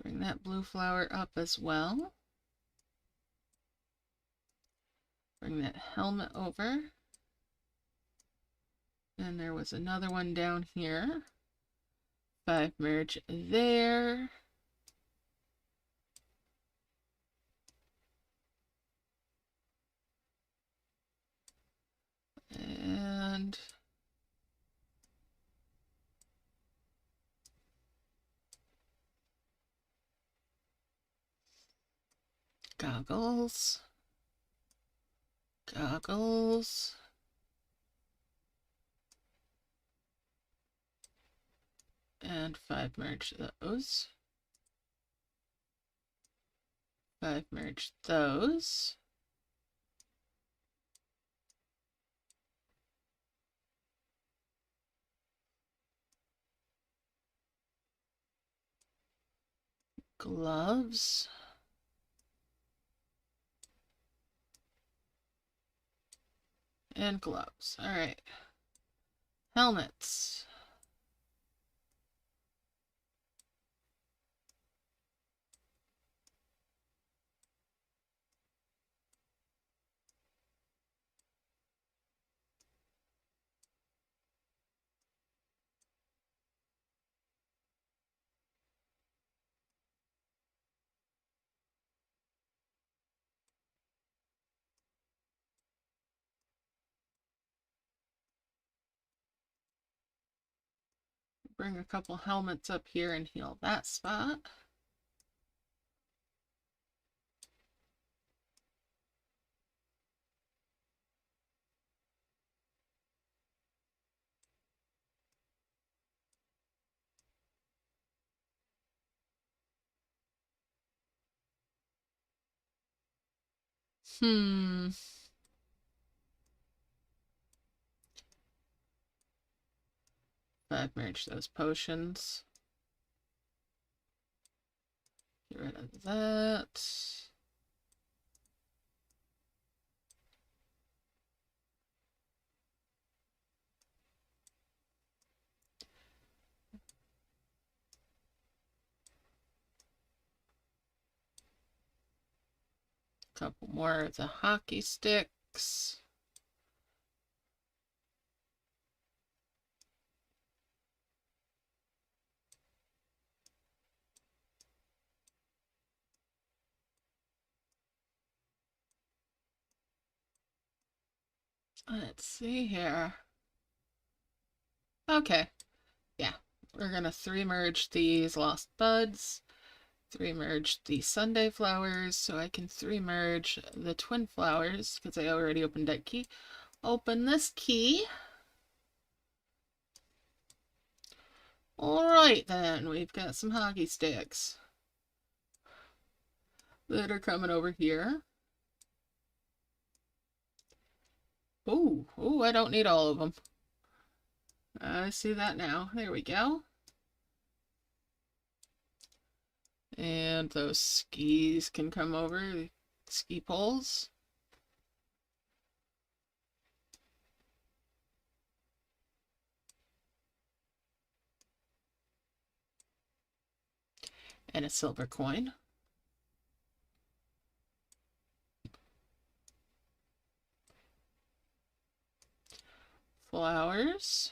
Bring that blue flower up as well. Bring that helmet over. And there was another one down here. 5 merge there. And goggles. Goggles. And 5 merge those. 5 merge those. Gloves. And gloves. All right. Helmets. Bring a couple helmets up here and heal that spot. Hmm. I've merged those potions. Get rid of that. Couple more of the hockey sticks. Let's see here. Okay. Yeah. we're going to 3-merge these lost buds, 3-merge the Sunday flowers, so I can 3-merge the twin flowers, because I already opened that key. Open this key. Alright then, we've got some hockey sticks that are coming over here. Oh, I don't need all of them. I see that now. There we go. And those skis can come over, ski poles. And a silver coin. Flowers.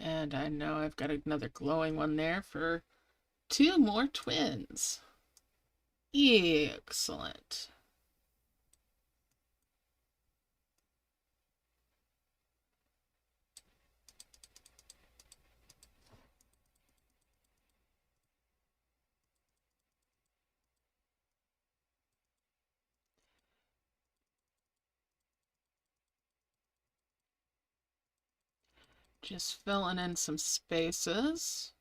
And I know I've got another glowing one there for 2 more twins. Excellent. Just filling in some spaces.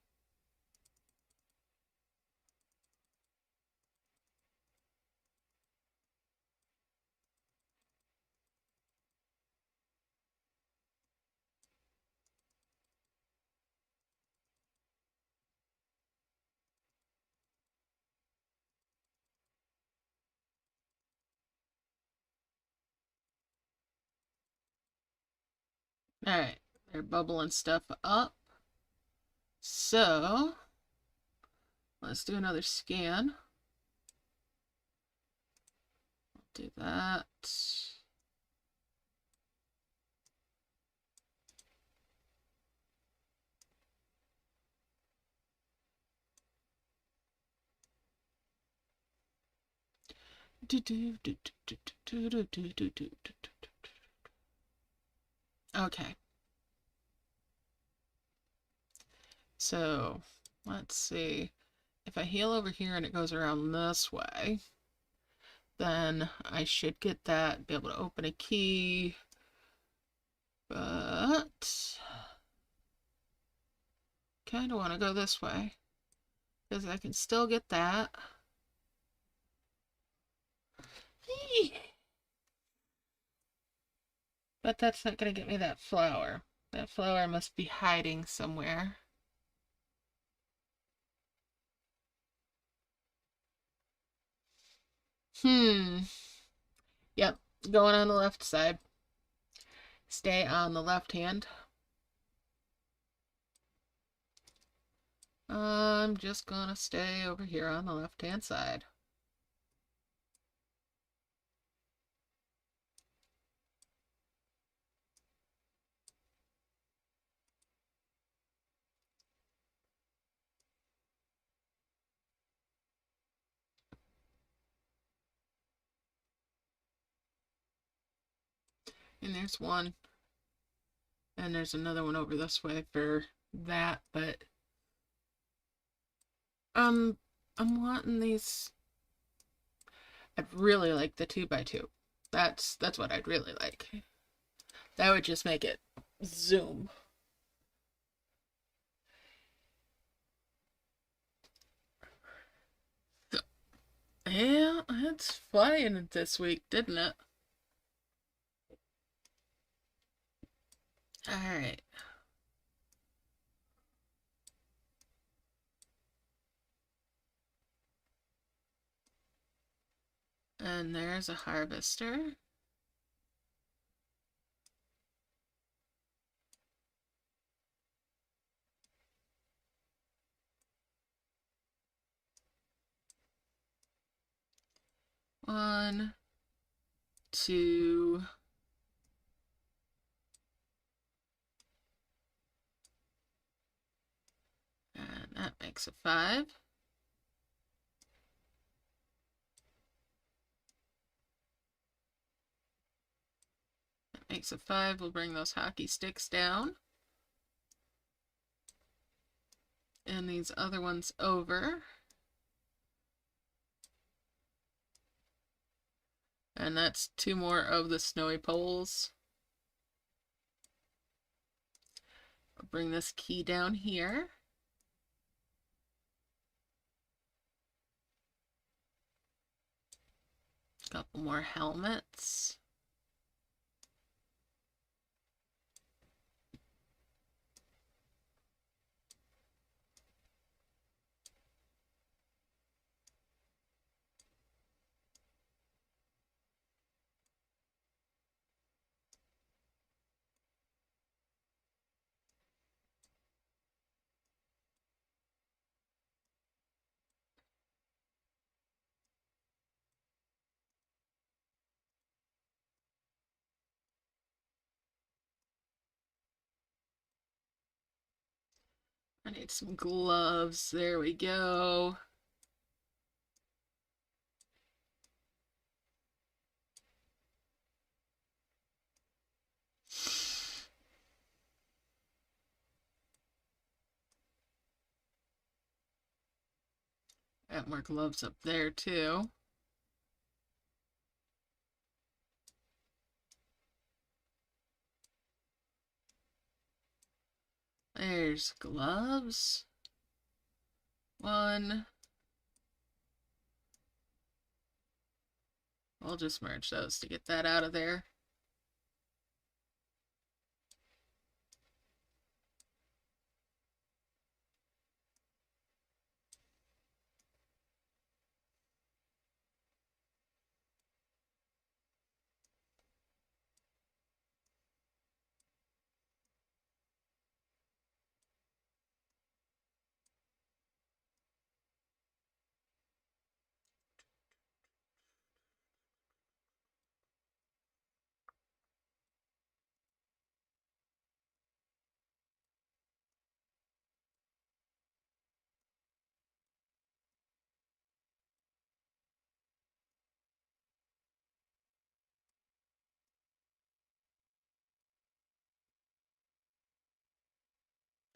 Alright, they're bubbling stuff up. So, let's do another scan. Do that. Okay. So, let's see. If I heal over here and it goes around this way, then I should get that, be able to open a key. But kind of want to go this way, because I can still get that. But that's not going to get me that flower. That flower must be hiding somewhere. Yep, going on the left side. Stay on the left hand. I'm just gonna stay over here on the left hand side. And there's one. And there's another one over this way for that, but I'm wanting these. I'd really like the 2x2. That's what I'd really like. That would just make it zoom. Yeah, it's flying this week, didn't it? Alright. And there's a harvester. One, two, and that makes a 5. makes it 5. We'll bring those hockey sticks down. And these other ones over. And that's 2 more of the snowy poles. I'll bring this key down here. Couple more helmets. I need some gloves. There we go. Got more gloves up there too. There's gloves. 1. I'll just merge those to get that out of there.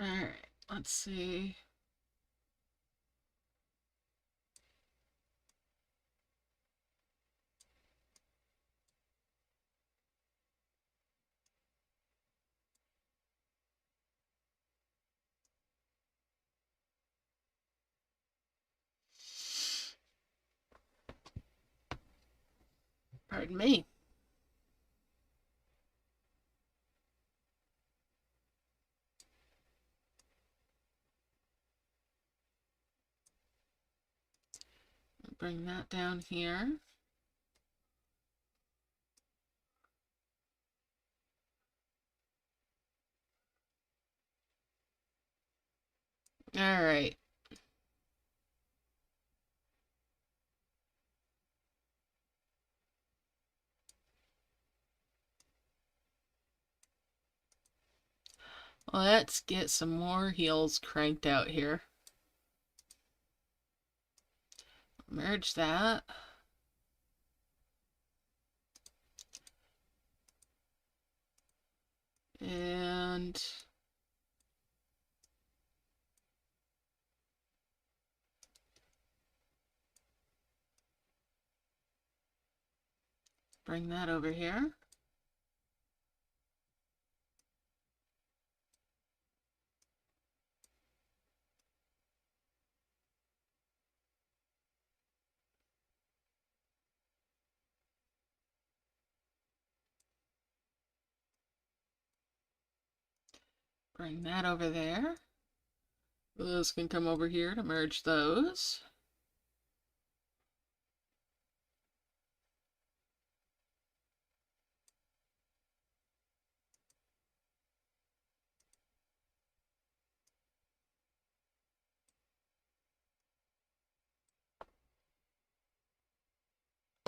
Alright, let's see. Pardon me. Bring that down here. All right. Let's get some more heels cranked out here. Merge that. And bring that over here. Bring that over there. Those can come over here to merge those.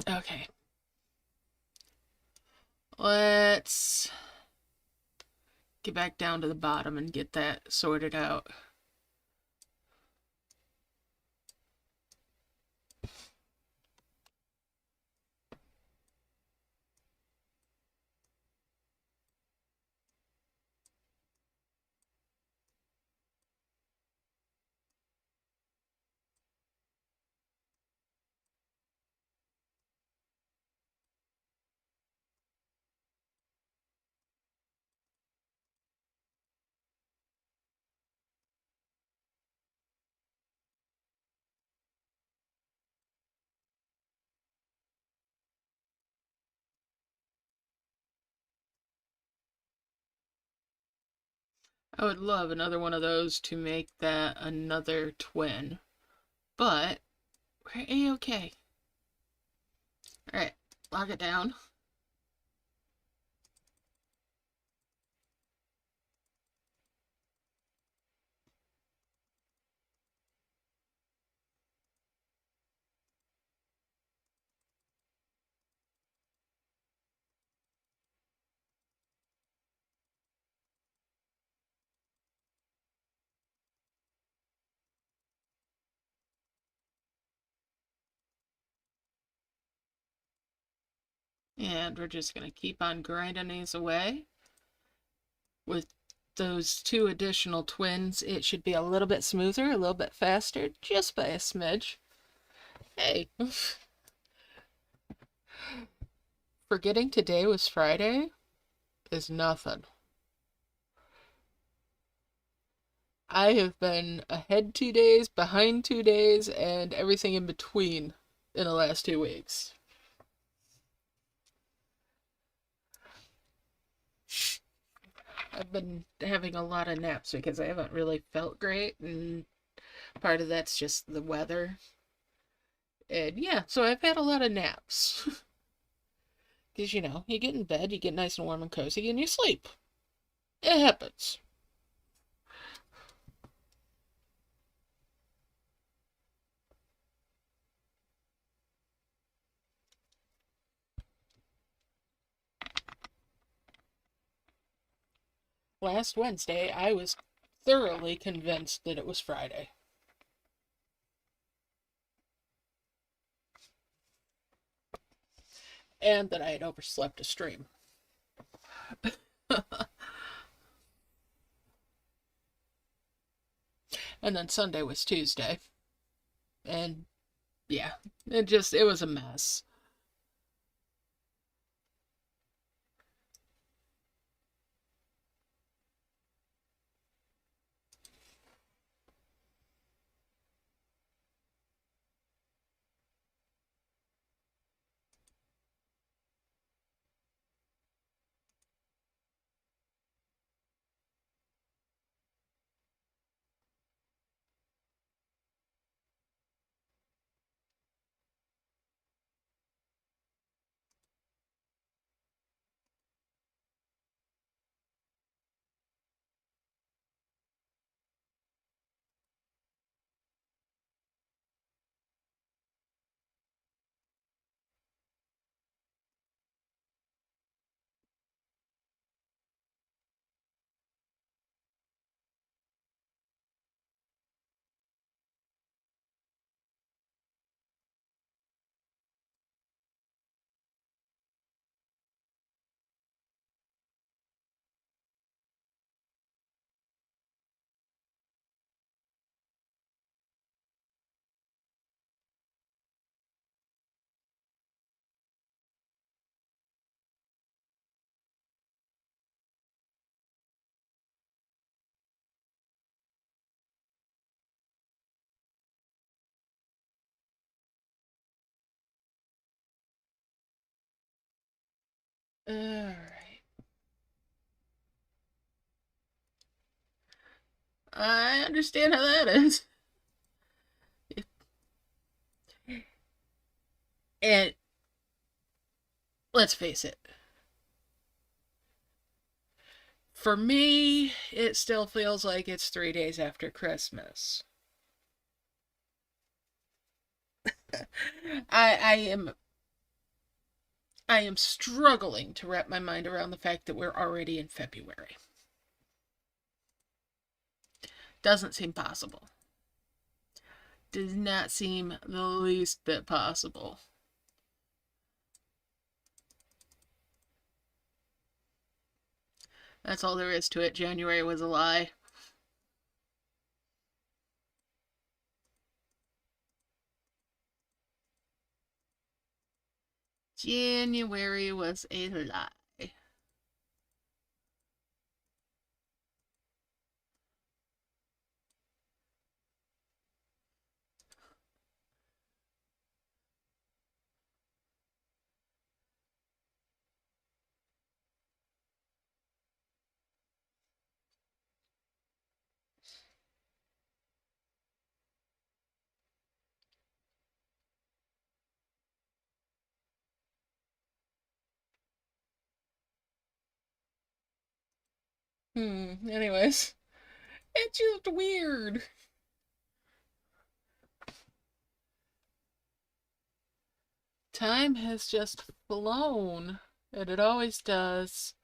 Okay. Let's get back down to the bottom and get that sorted out. I would love another one of those to make that another twin, but we're A-okay. Alright, lock it down. And we're just going to keep on grinding these away. With those two additional twins, it should be a little bit smoother, a little bit faster, just by a smidge. Hey, forgetting today was Friday is nothing. I have been ahead 2 days, behind 2 days, and everything in between in the last 2 weeks. I've been having a lot of naps because I haven't really felt great, and part of that's just the weather. And yeah, so I've had a lot of naps. Because, you get in bed, you get nice and warm and cozy, and you sleep. It happens. Last Wednesday, I was thoroughly convinced that it was Friday. And that I had overslept a stream. And then Sunday was Tuesday. And yeah, it was a mess. Alright. I understand how that is. And let's face it, for me, it still feels like it's 3 days after Christmas. I am I am struggling to wrap my mind around the fact that we're already in February. Doesn't seem possible. Does not seem the least bit possible. That's all there is to it. January was a lie. January was a lie. Anyways, it's just weird. Time has just flown, and it always does.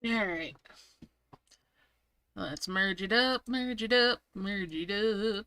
Alright, let's merge it up, merge it up, merge it up.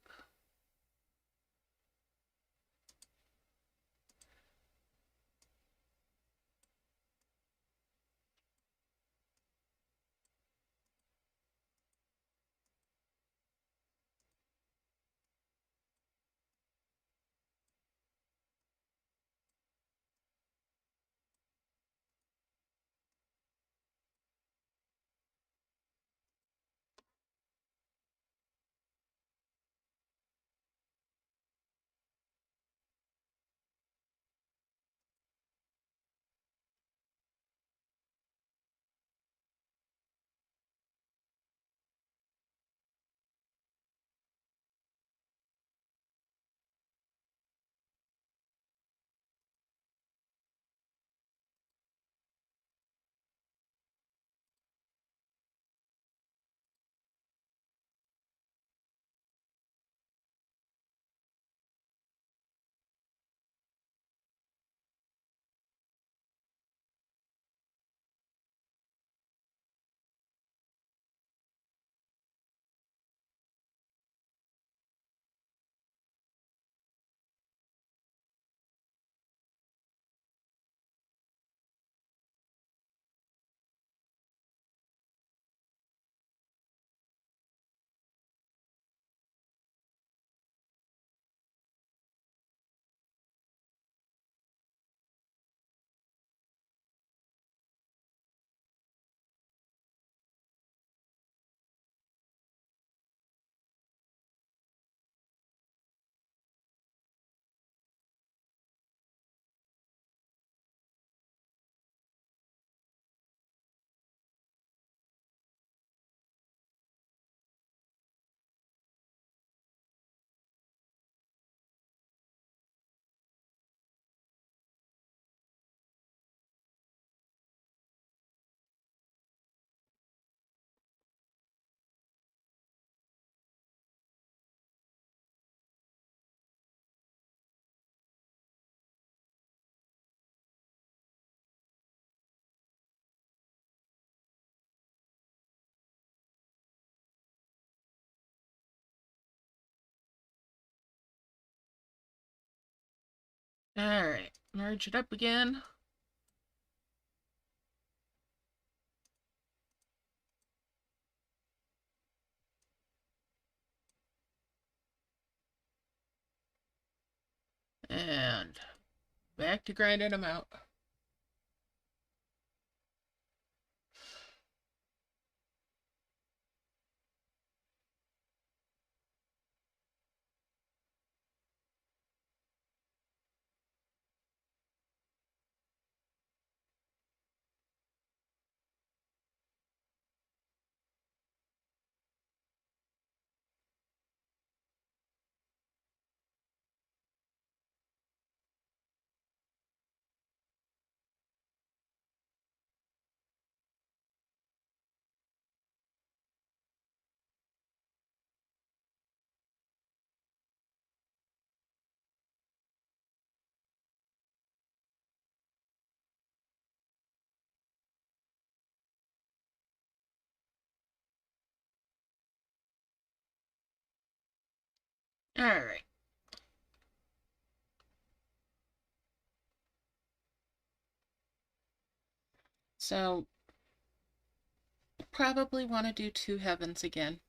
Alright, merge it up again. And back to grinding them out. All right. So probably want to do two heavens again.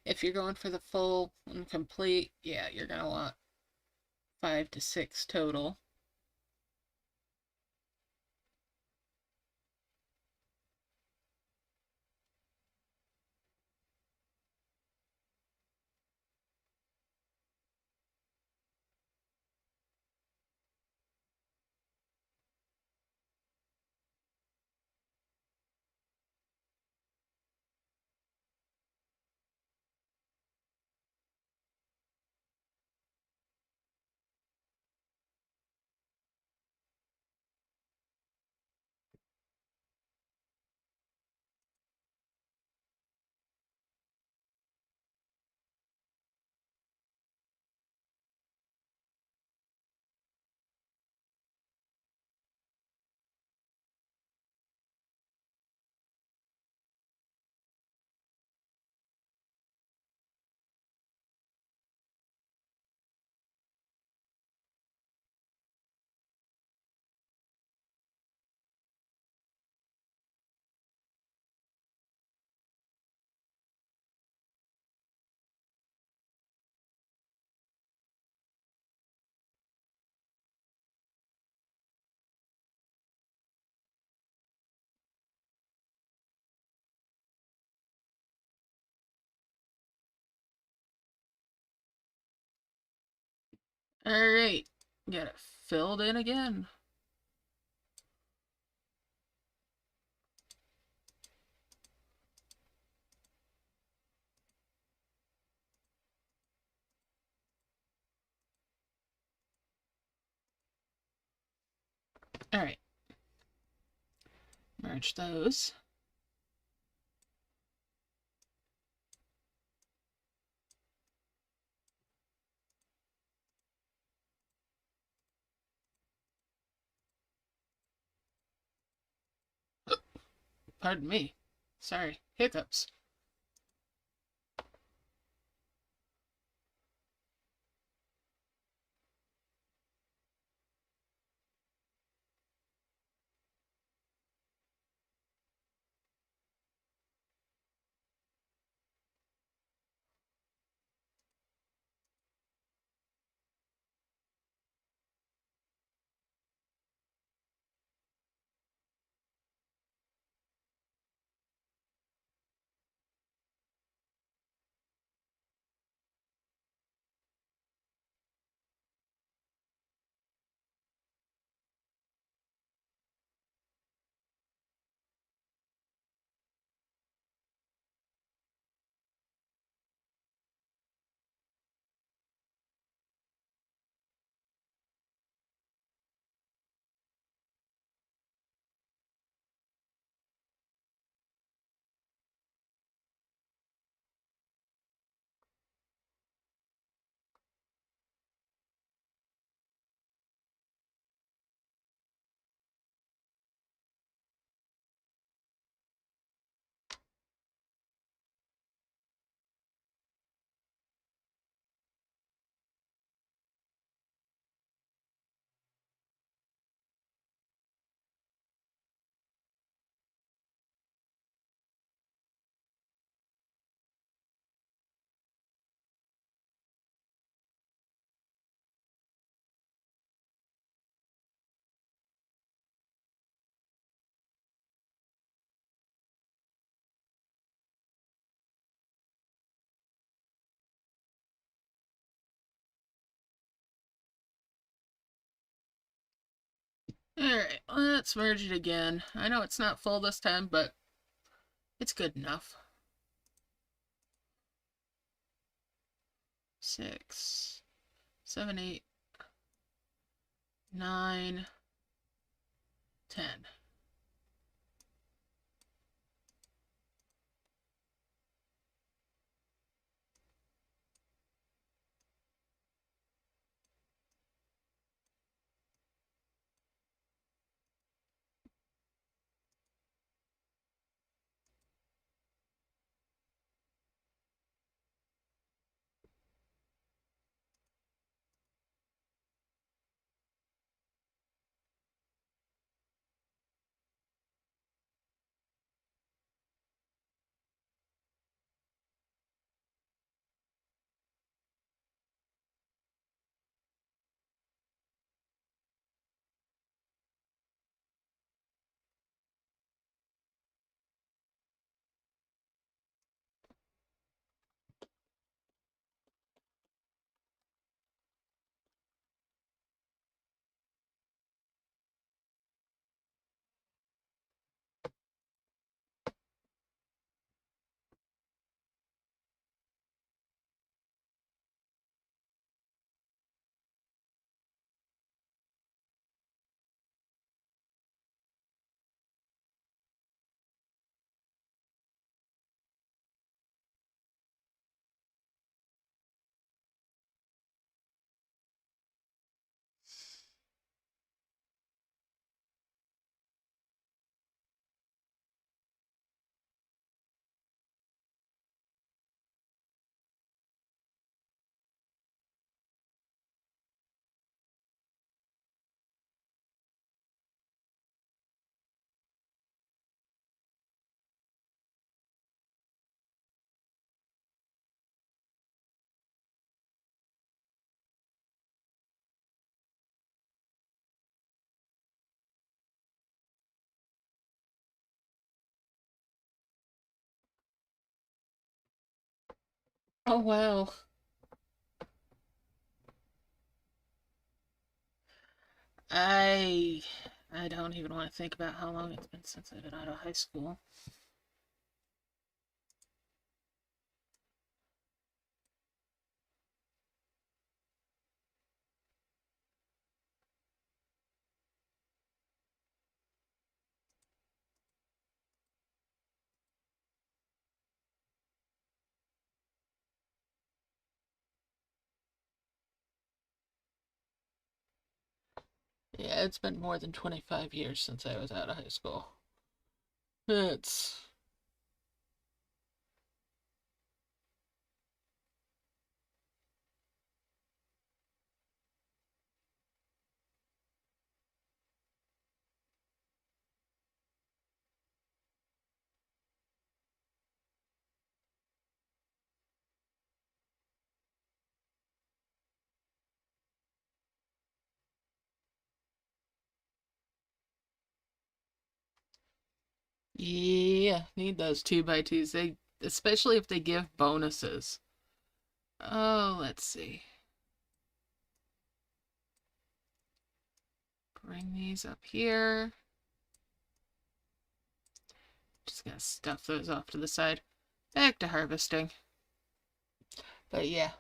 If you're going for the full and complete, yeah, you're going to want 5 to 6 total. All right. Get it filled in again. All right. Merge those. Pardon me. Sorry. Hiccups. Alright, let's merge it again. I know it's not full this time, but it's good enough. 6, 7, 8, 9, 10. Oh, wow. I I don't even want to think about how long it's been since I've been out of high school. Yeah, it's been more than 25 years since I was out of high school. It's yeah, need those 2x2s. They especially if they give bonuses. Oh, let's see. Bring these up here. Just gonna stuff those off to the side. Back to harvesting. But yeah,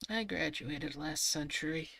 I graduated last century.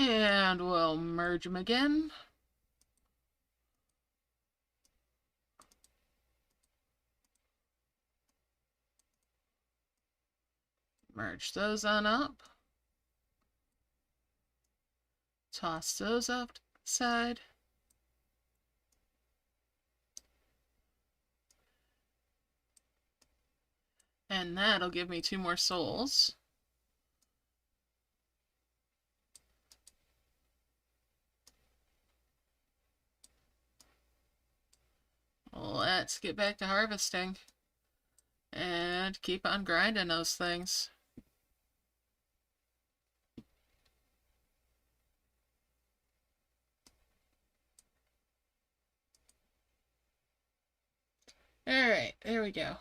And we'll merge them again. Merge those on up. Toss those off to the side. And that'll give me 2 more souls. Let's get back to harvesting and keep on grinding those things. Alright, there we go.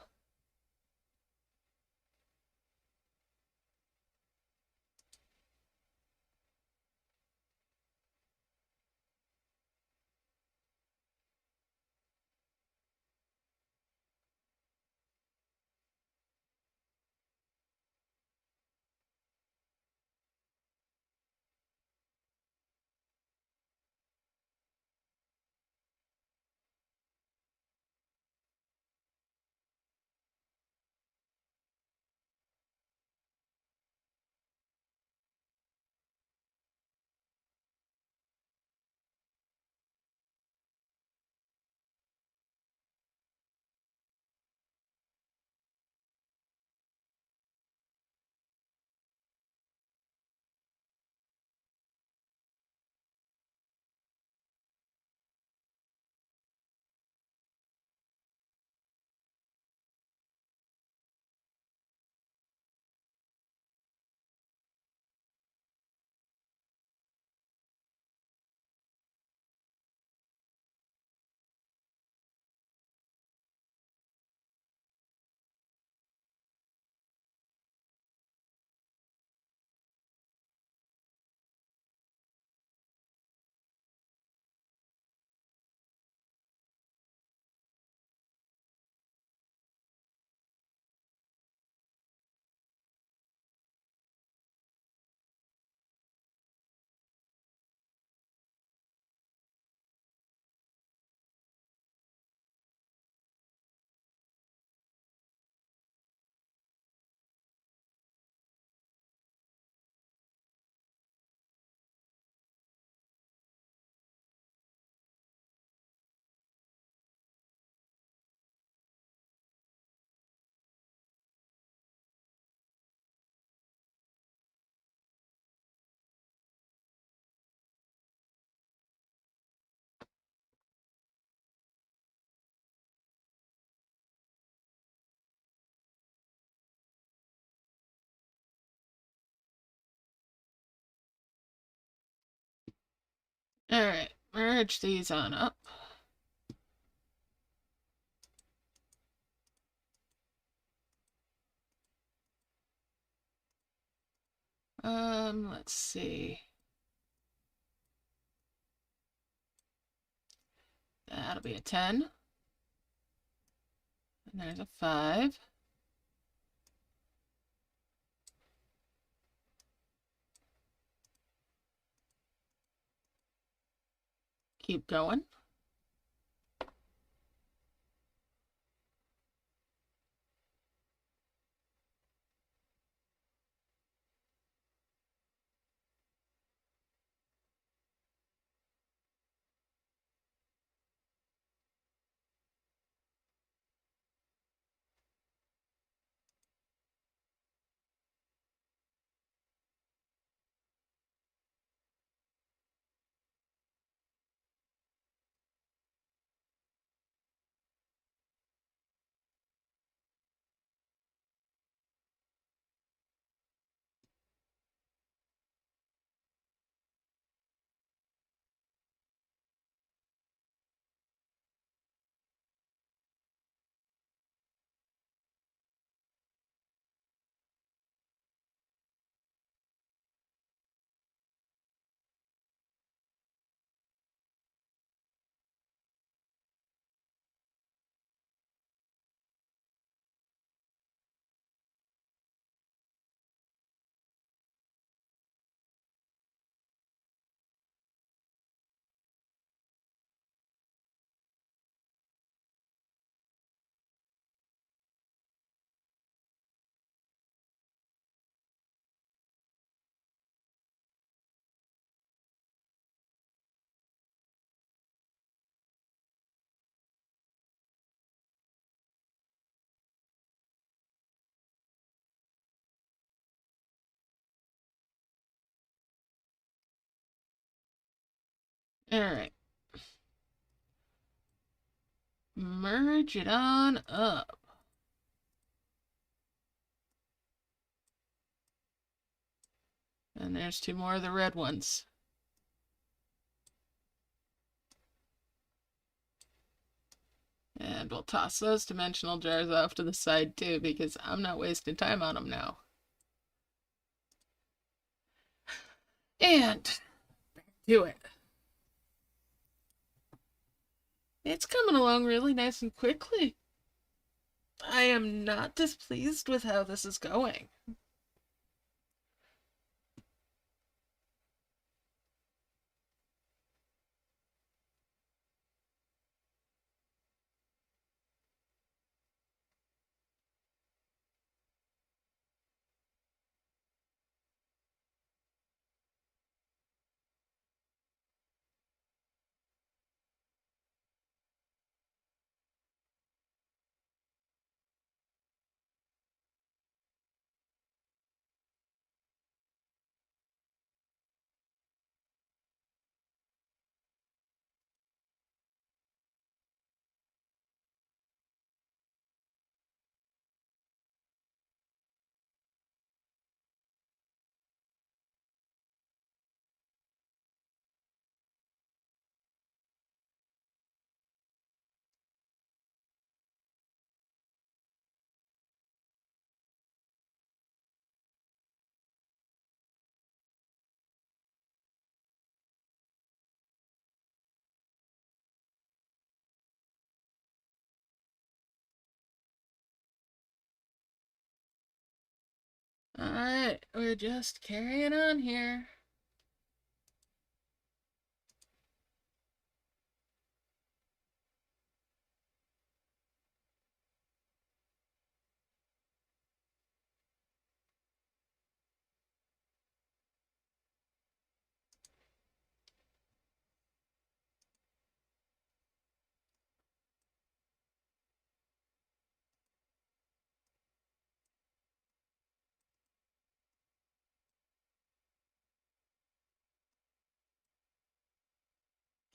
Alright, merge these on up. Let's see. That'll be a 10. And there's a 5. Keep going. Alright. Merge it on up. And there's two more of the red ones. And we'll toss those dimensional jars off to the side too, because I'm not wasting time on them now. And do it. It's coming along really nice and quickly. I am not displeased with how this is going. Alright, we're just carrying on here.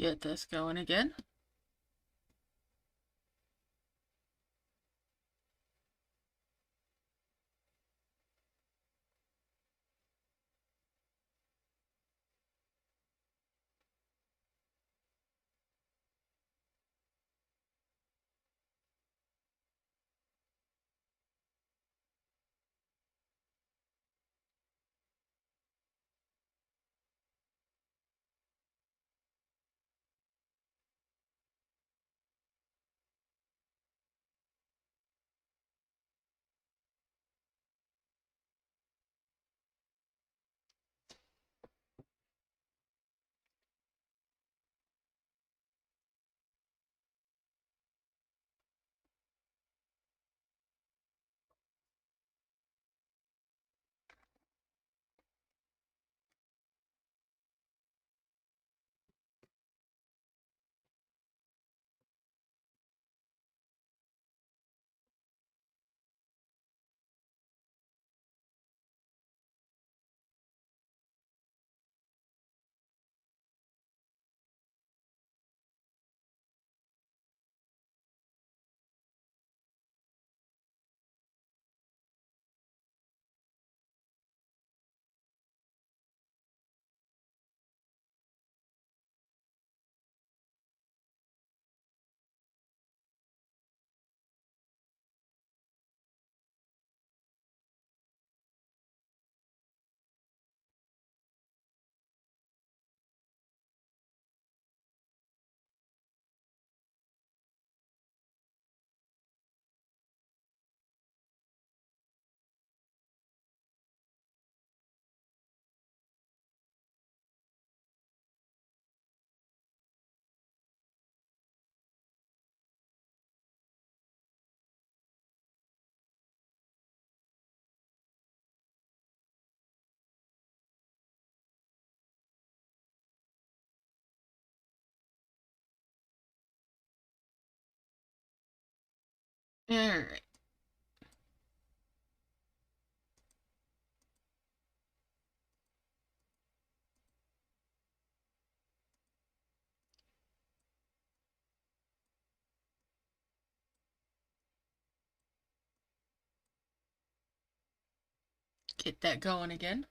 Get this going again. Alright. Get that going again.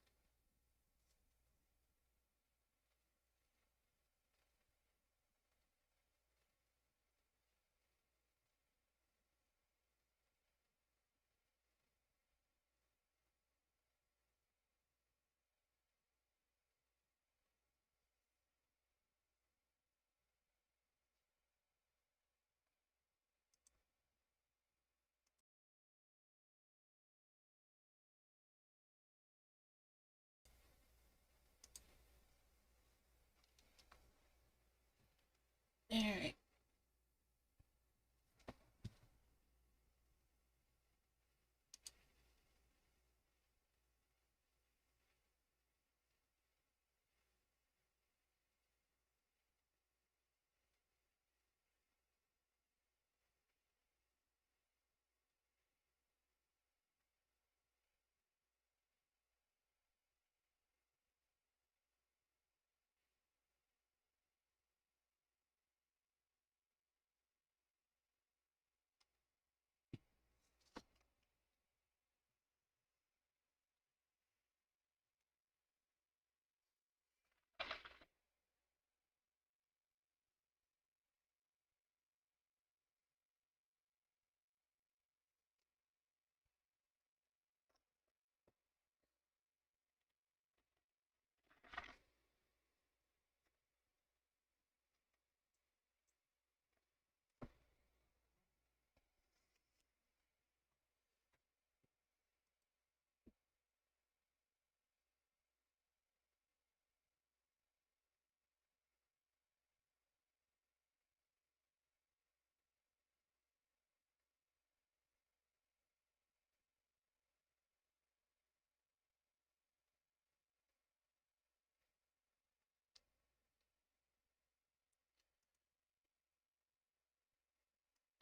All right.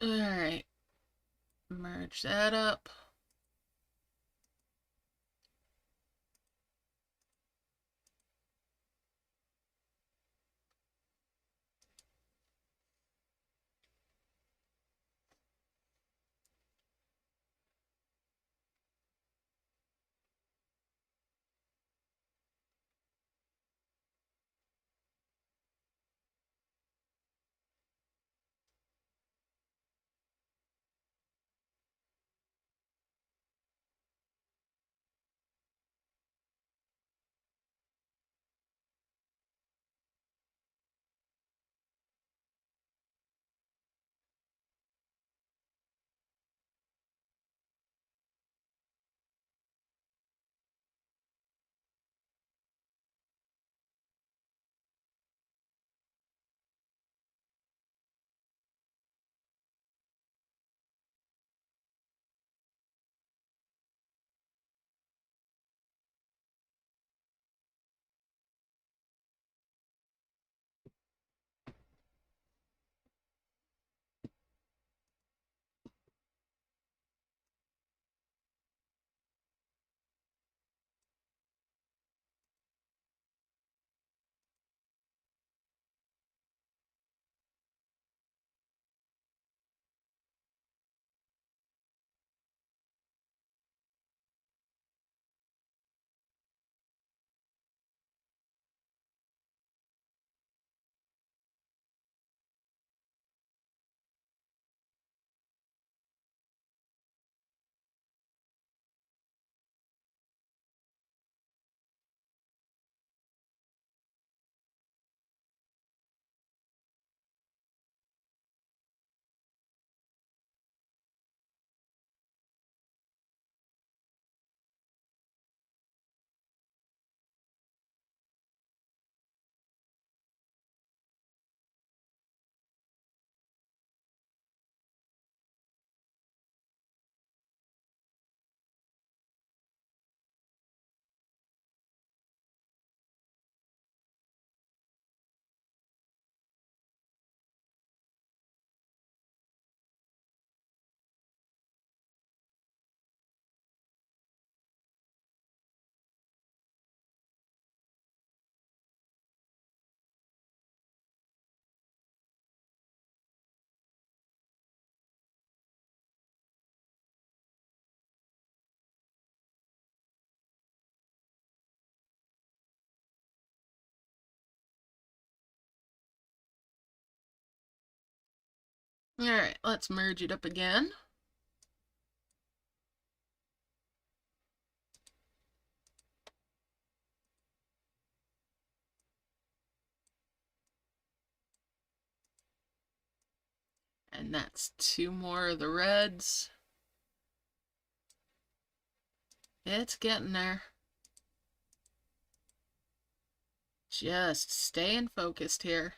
All right. Merge that up. Alright, let's merge it up again. And that's two more of the reds. It's getting there. Just staying focused here.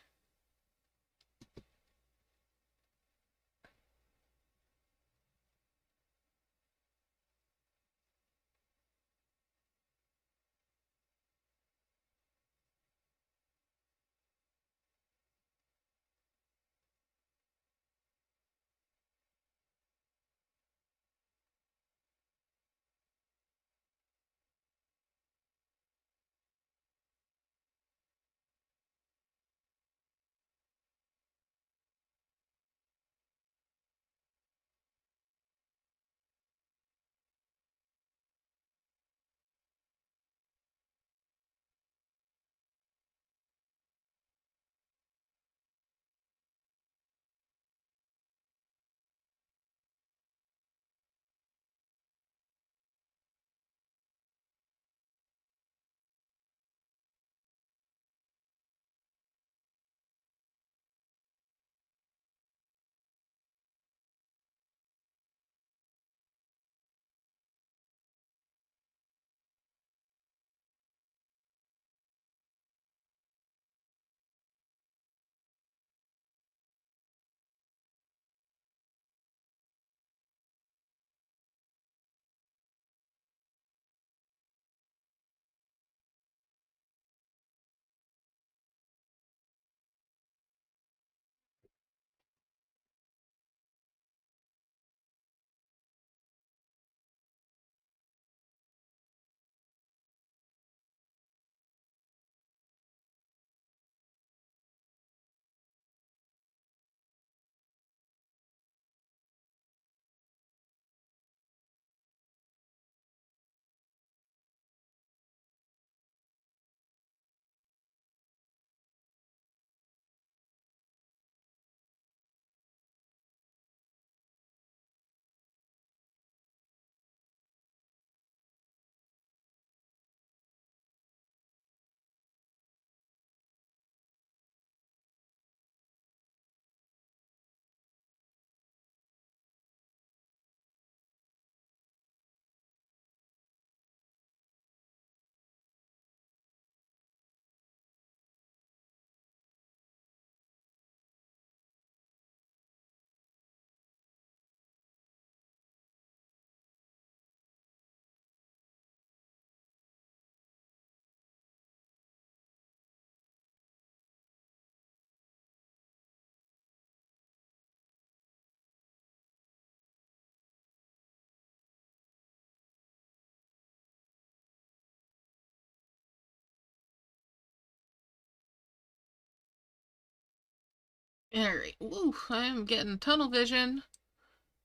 Alright, woo, I'm getting tunnel vision.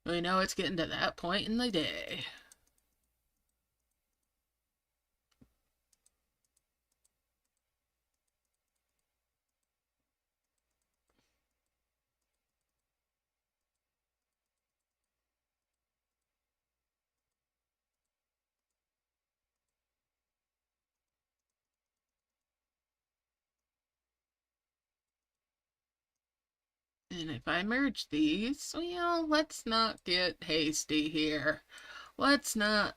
We know it's getting to that point in the day. And if I merge these, well, let's not get hasty here. Let's not.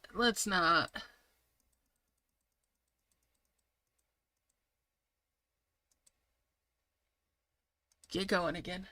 Get going again.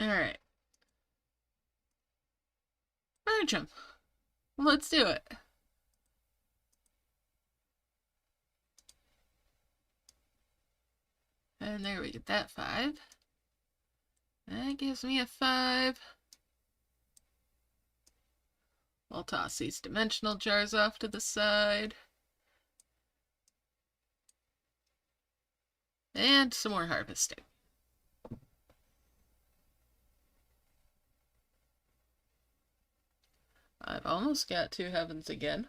Alright. Merge them. Let's do it. And there we get that 5. That gives me a 5. I'll toss these dimensional jars off to the side. And some more harvesting. I've almost got 2 heavens again.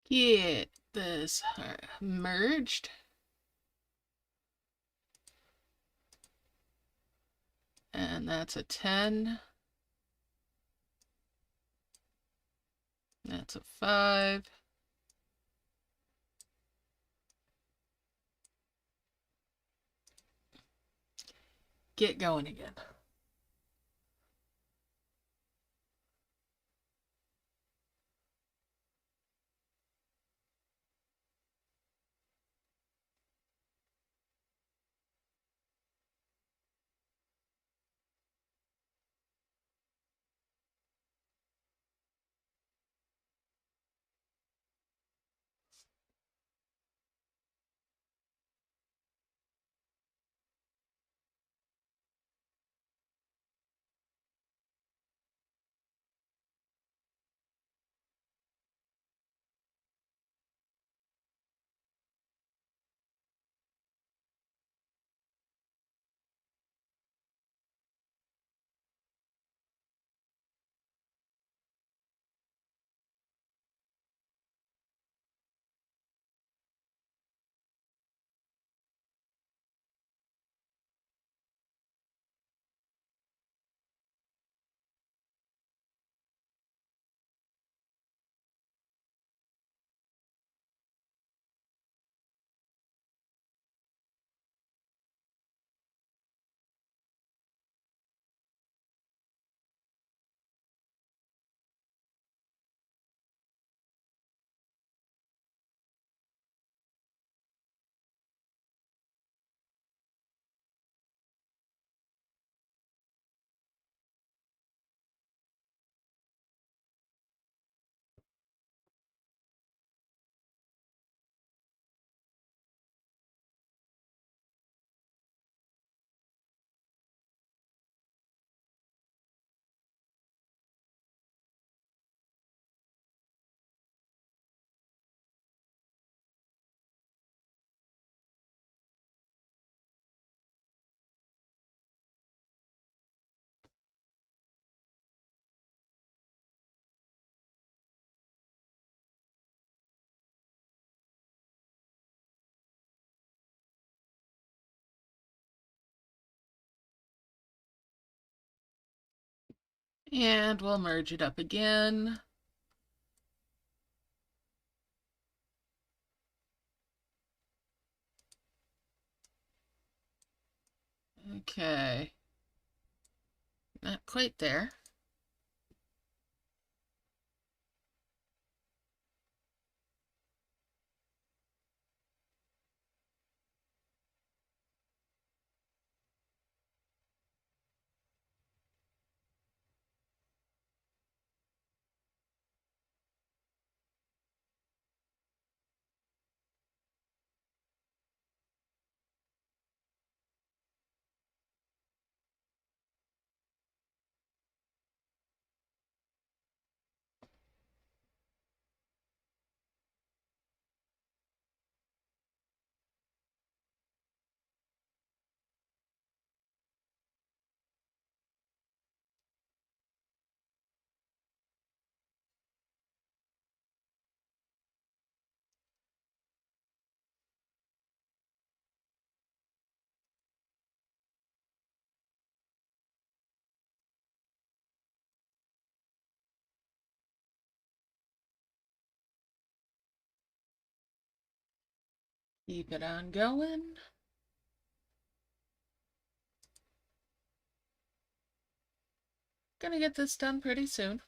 Get this merged. And that's a 10. That's a 5. Get going again. And we'll merge it up again. Okay. Not quite there. Keep it on going. Gonna get this done pretty soon.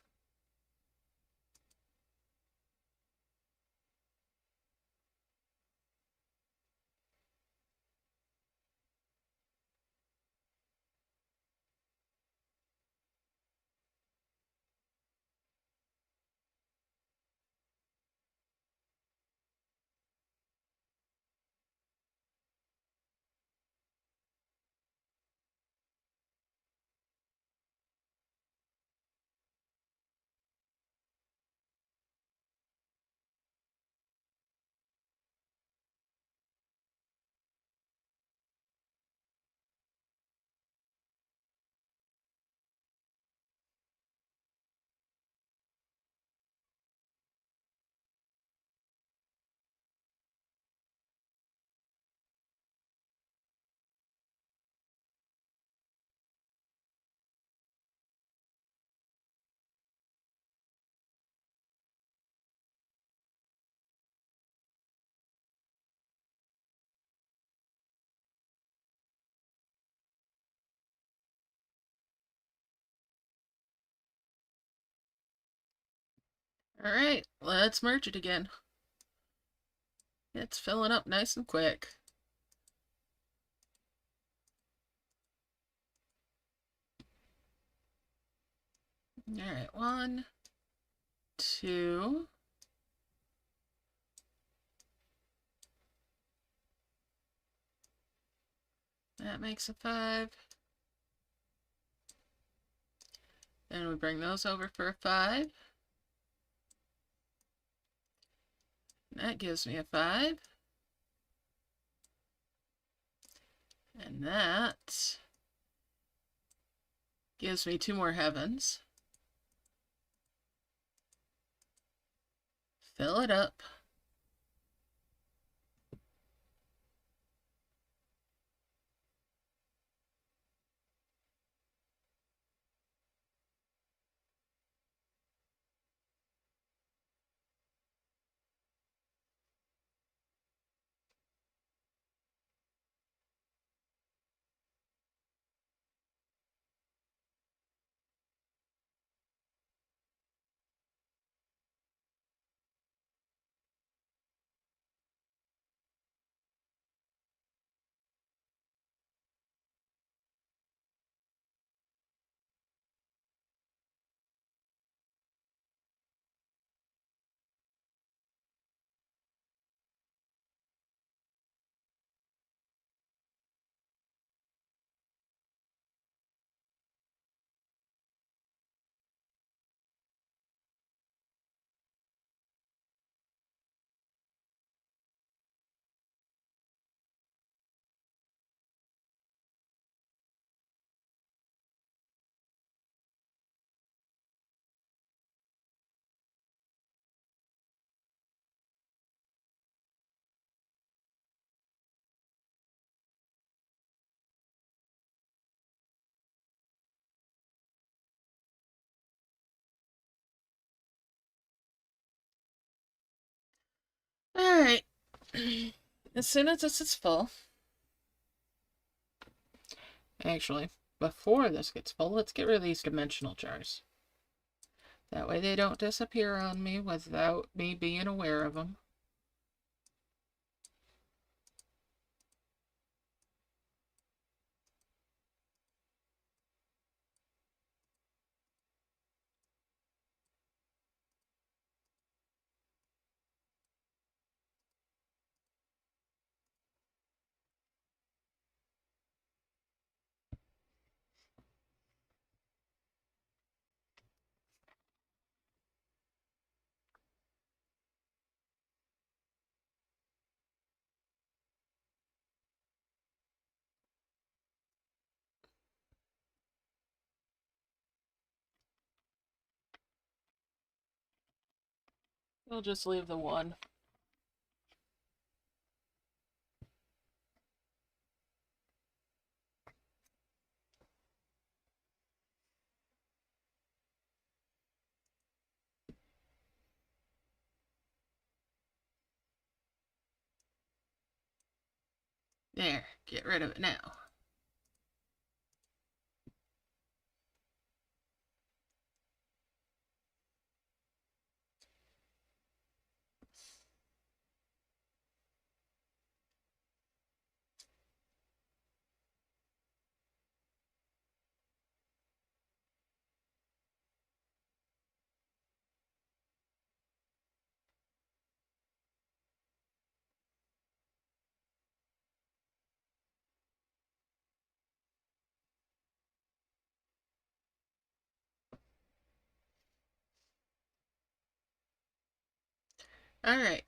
Alright, let's merge it again. It's filling up nice and quick. Alright, 1, 2. That makes a 5. Then we bring those over for a 5. That gives me a 5. And that gives me 2 more heavens. Fill it up. Alright. As soon as this is full, actually, before this gets full, let's get rid of these dimensional jars. That way they don't disappear on me without me being aware of them. We'll just leave the one. There, get rid of it now. Alright.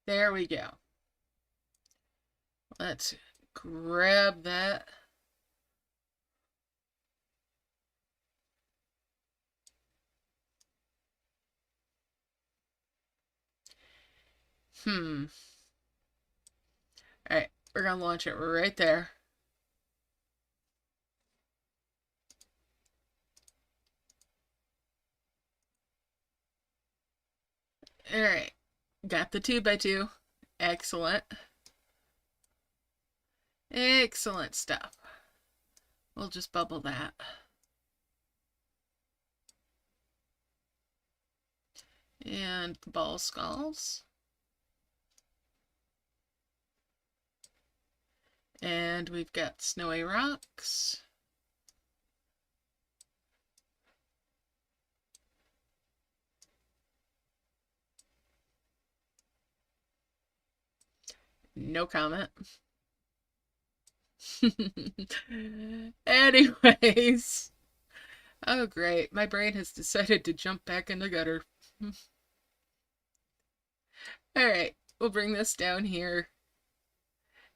There we go. Let's grab that. Alright, we're gonna launch it right there. Alright, got the 2x2. Excellent. Excellent stuff. We'll just bubble that. And the ball skulls. And we've got snowy rocks. No comment. Anyways. Oh, great. My brain has decided to jump back in the gutter. Alright, we'll bring this down here.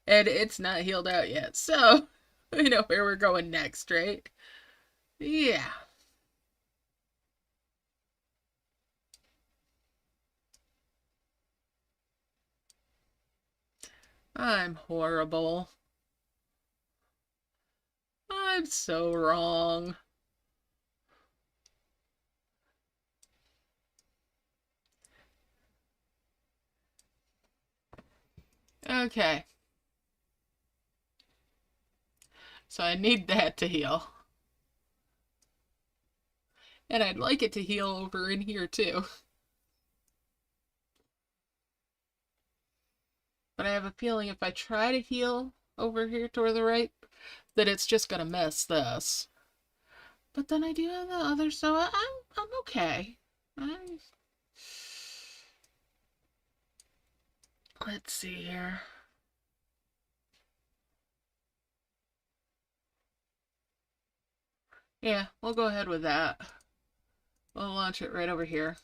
And it's not healed out yet, so we know where we're going next, right? Yeah. I'm horrible. I'm so wrong. Okay. So I need that to heal. And I'd like it to heal over in here too. But I have a feeling if I try to heal over here toward the right, that it's just gonna mess this. But then I do have the other, so I'm okay. Let's see here. Yeah, we'll go ahead with that. We'll launch it right over here.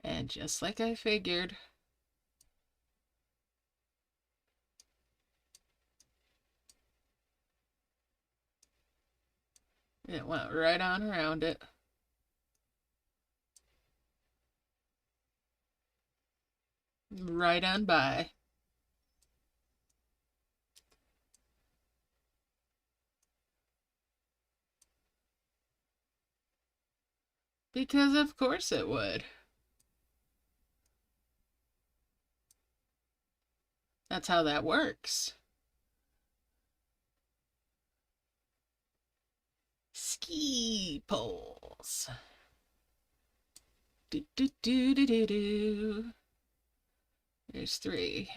And just like I figured, it went right on around it. Right on by. Because of course it would. That's how that works. Ski poles. Do do do do do do. There's 3.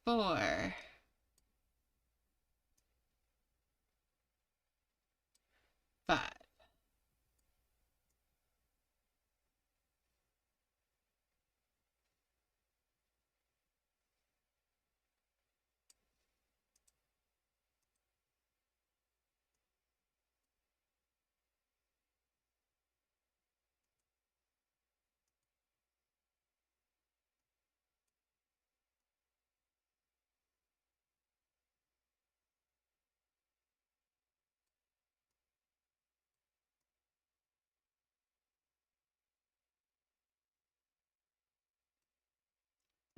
4. 5.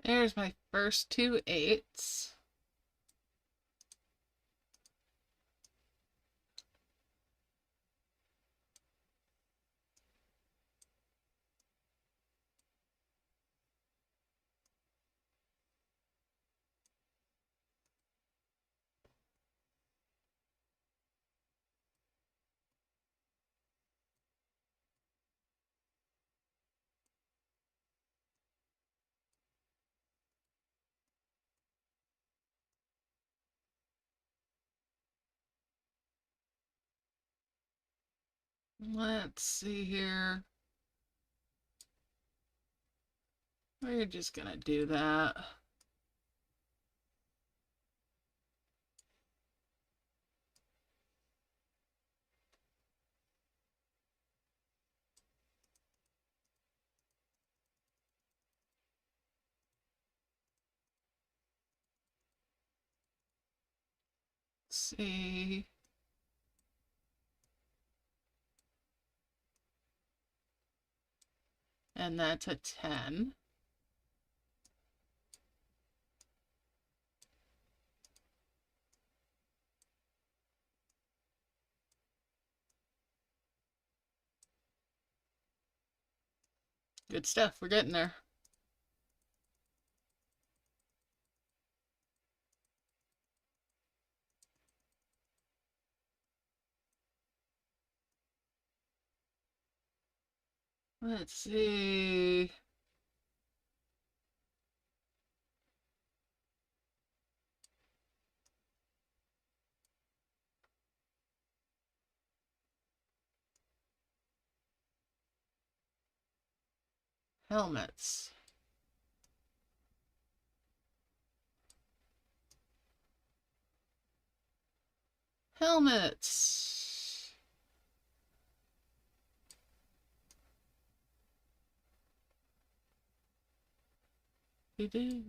There's my first 2 8s. Let's see here. We're just gonna do that. Let's see. And that's a 10. Good stuff. We're getting there. Let's see. Helmets. Helmets. We do.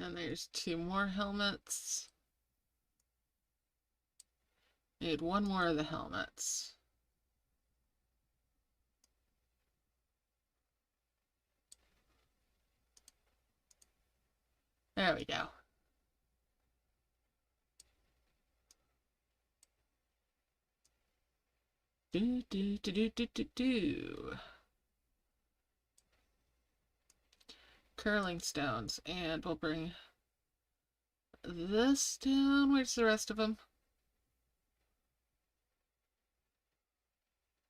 And there's 2 more helmets. Need 1 more of the helmets. There we go. Do do do do do do do. Curling stones, and we'll bring this down. Where's the rest of them?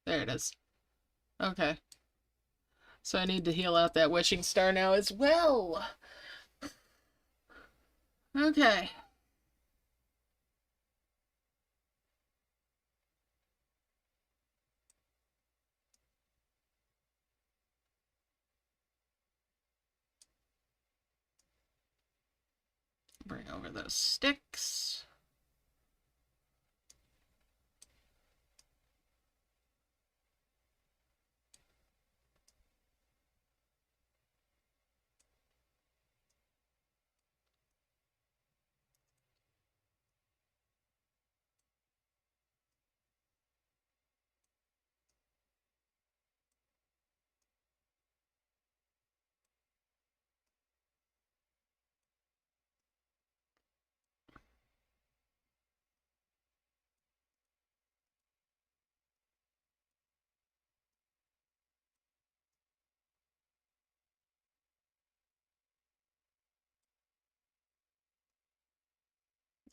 There it is. Okay. So I need to heal out that wishing star now as well. Okay. Bring over those sticks.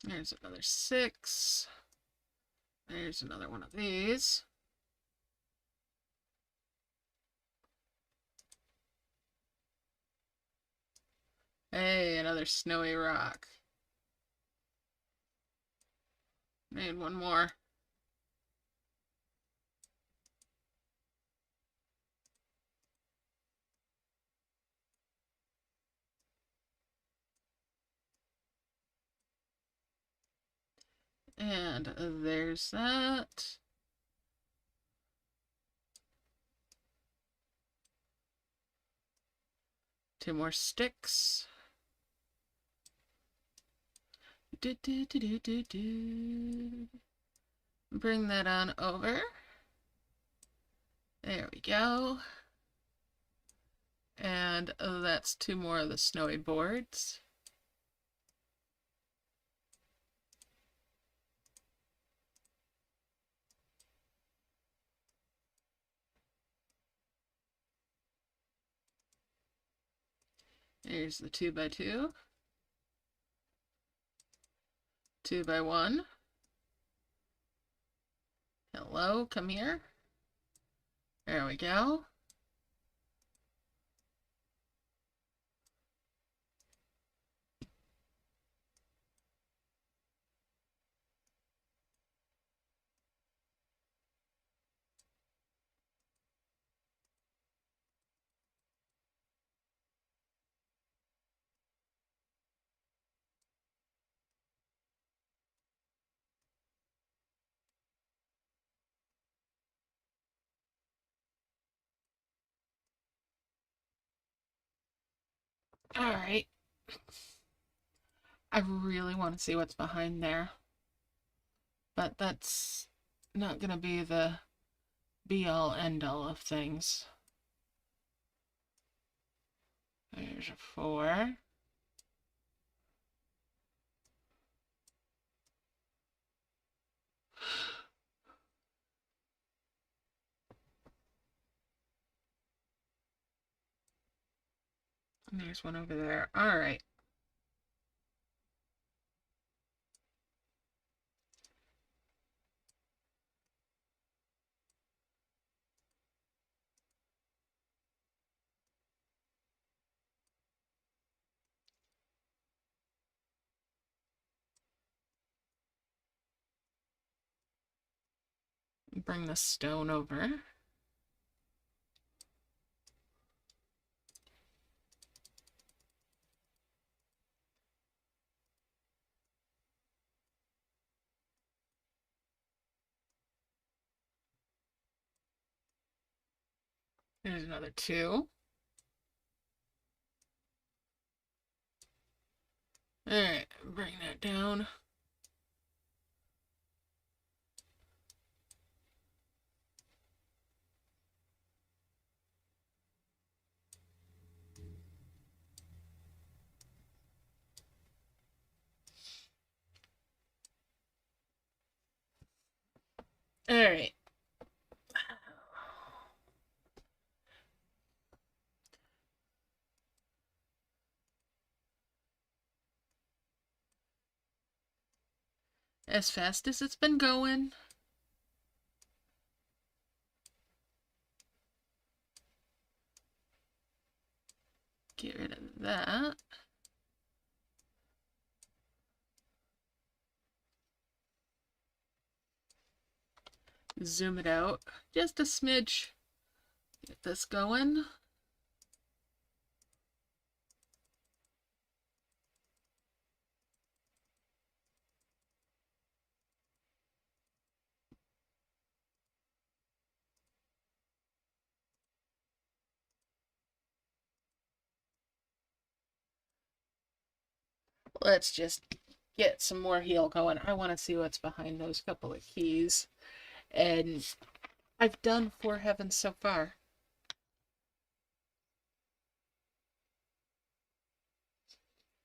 There's another 6. There's another one of these. Hey, another snowy rock. Made one more. And there's that. Two more sticks. Bring that on over. There we go. And that's 2 more of the snowy boards. Here's the 2x2. 2x1. Hello, come here. There we go. All right. I really want to see what's behind there, but that's not going to be the be-all, end-all of things. There's a 4. And there's one over there. All right. Bring the stone over. There's another 2. All right, bring that down. All right. As fast as it's been going. Get rid of that. Zoom it out just a smidge. Get this going. Let's just get some more heel going. I want to see what's behind those couple of keys. And I've done 4 heavens so far.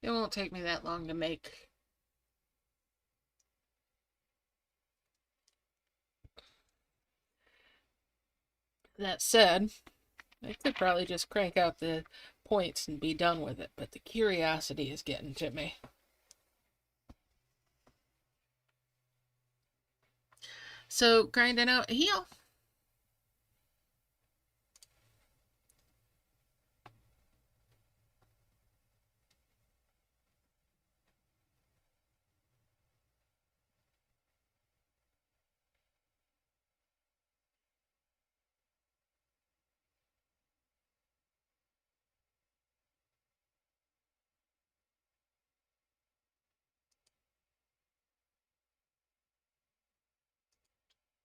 It won't take me that long to make. That said, I could probably just crank out the points and be done with it, but the curiosity is getting to me. So grinding out heal.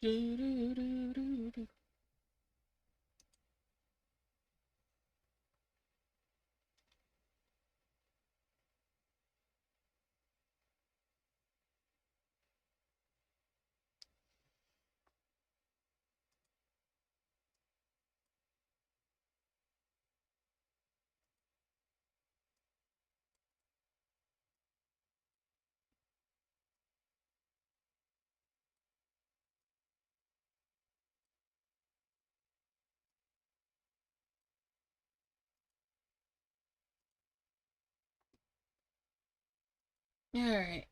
Do, do, do, do, do. All right.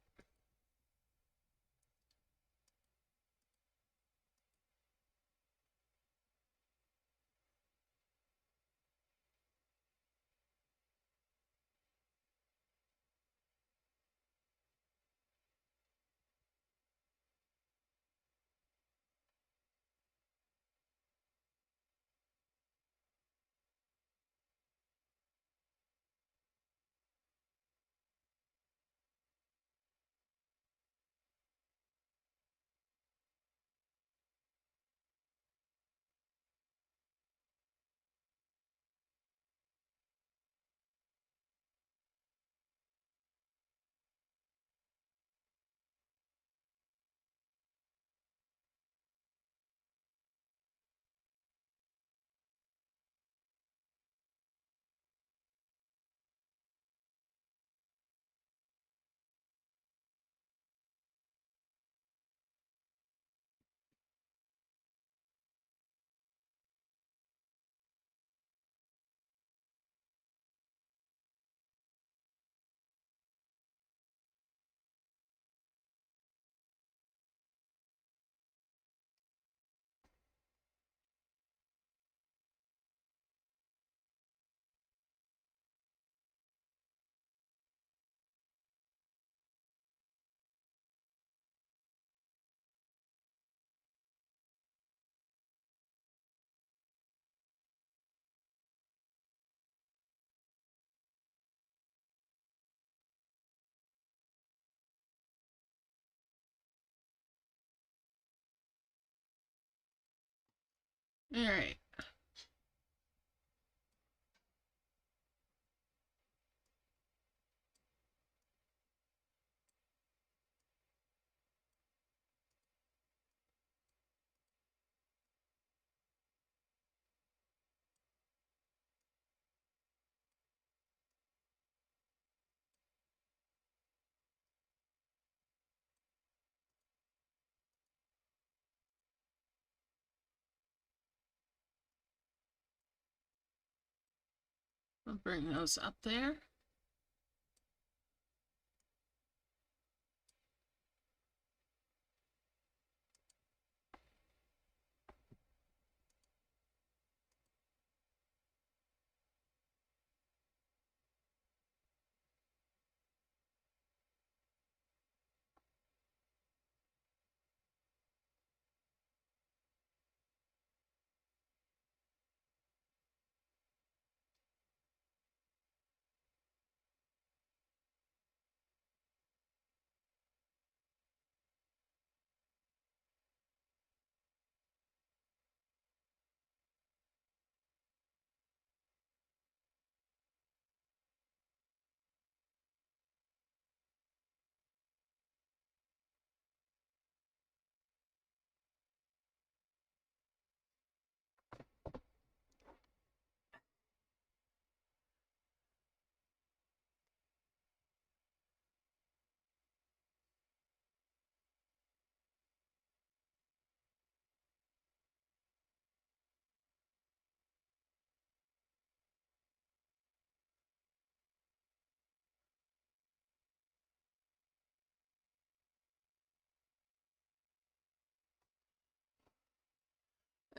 All right. I'll bring those up there.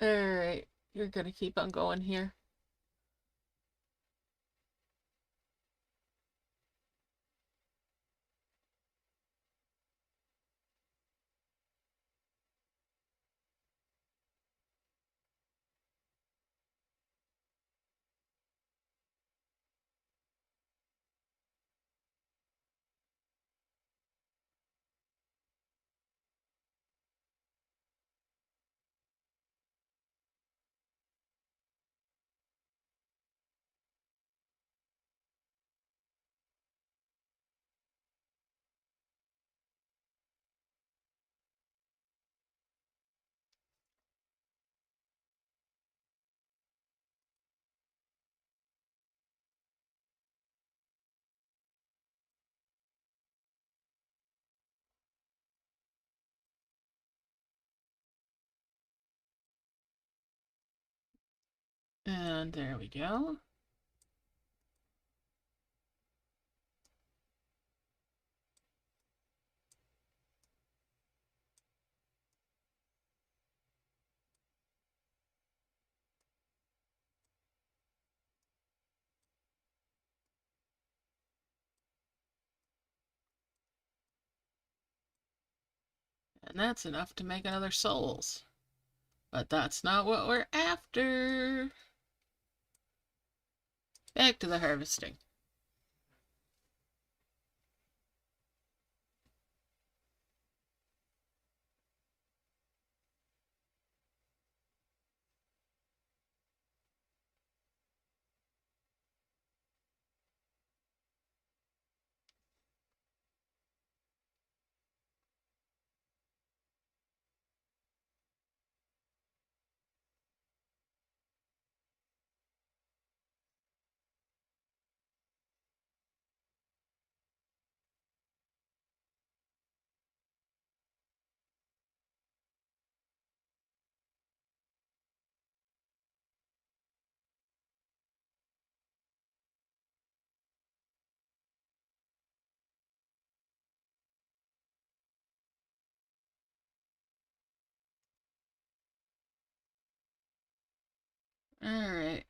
Alright, you're gonna keep on going here. And there we go. And that's enough to make another souls. But that's not what we're after. Back to the harvesting. Alright.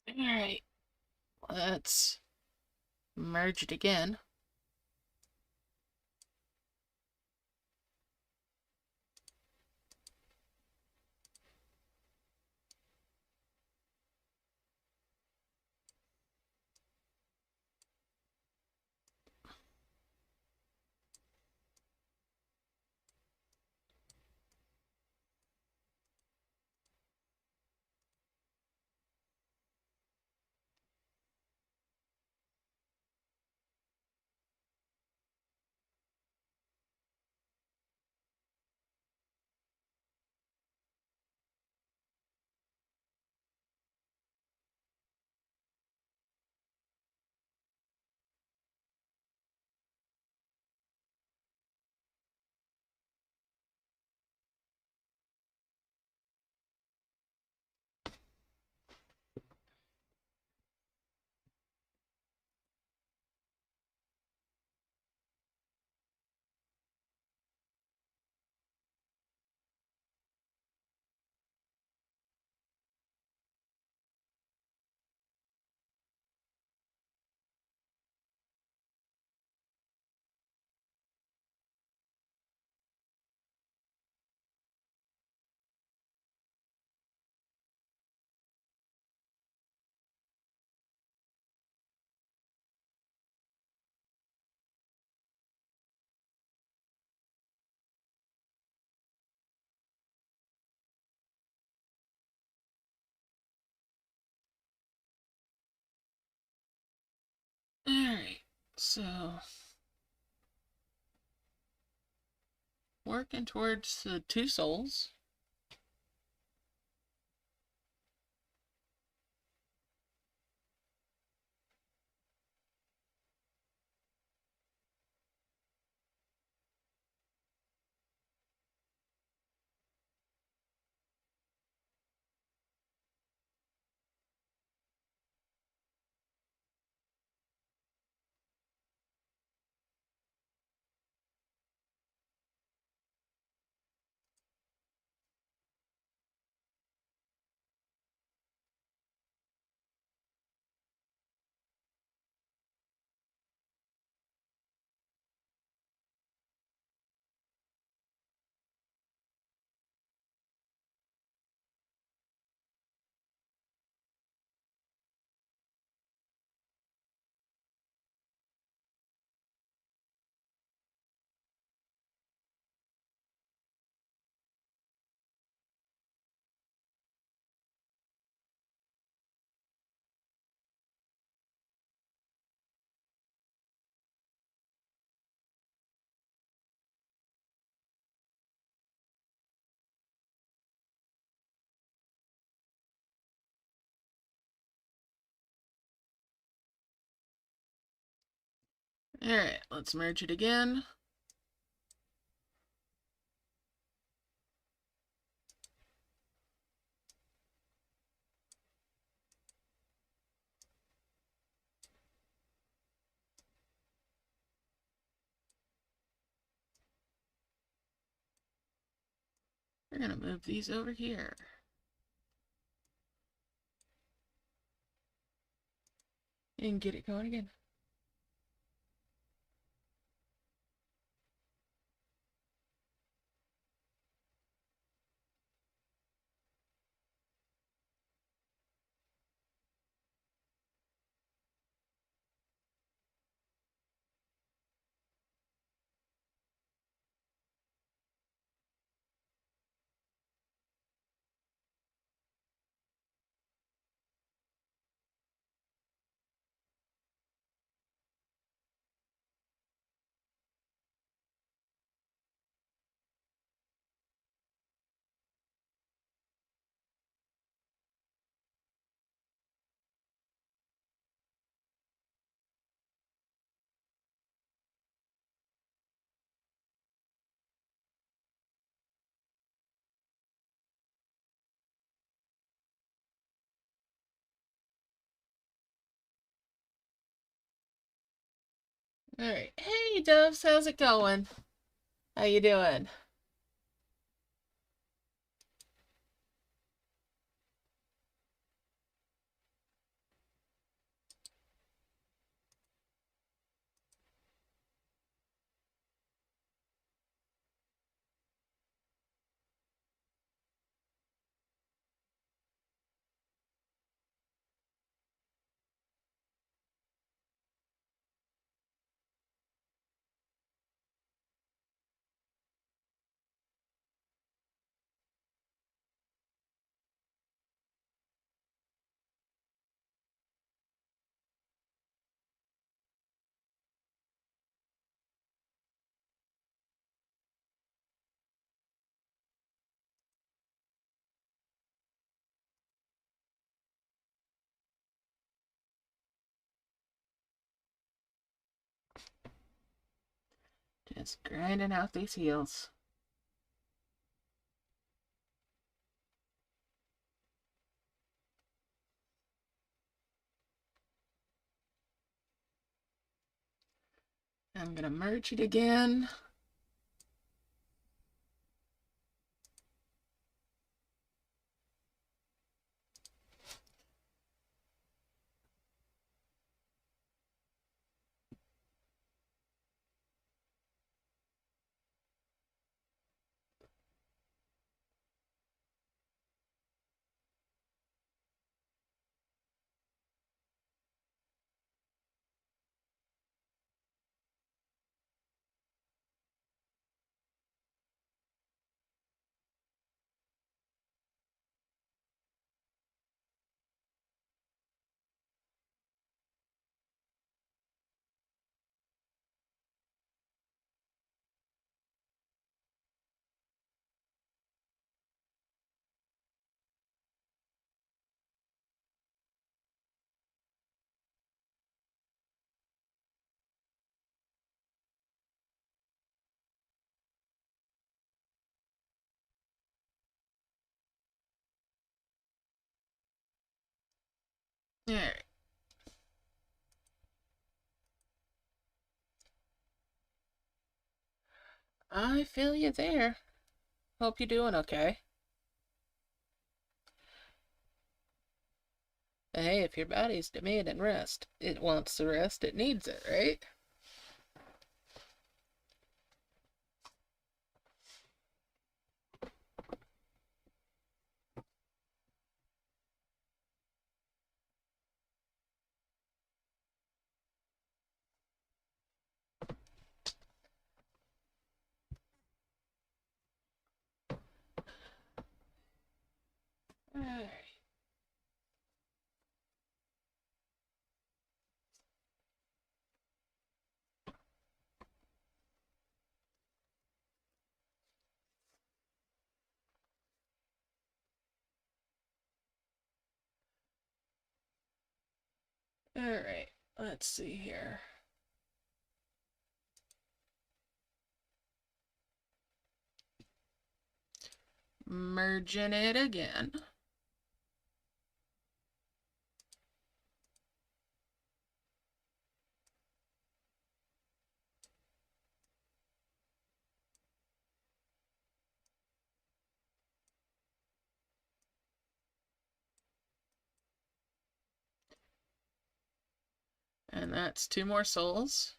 Alright. Let's merge it again. So, working towards the 2 souls. Alright, let's merge it again. We're going to move these over here. And get it going again. Alright, hey Doves, how's it going? How you doing? Just grinding out these heels. I'm gonna merge it again. Alright. I feel you there. Hope you're doing okay. Hey, if your body's demanding rest, it wants the rest, it needs it, right? Alright. Alright, let's see here. Merging it again. And that's 2 more souls.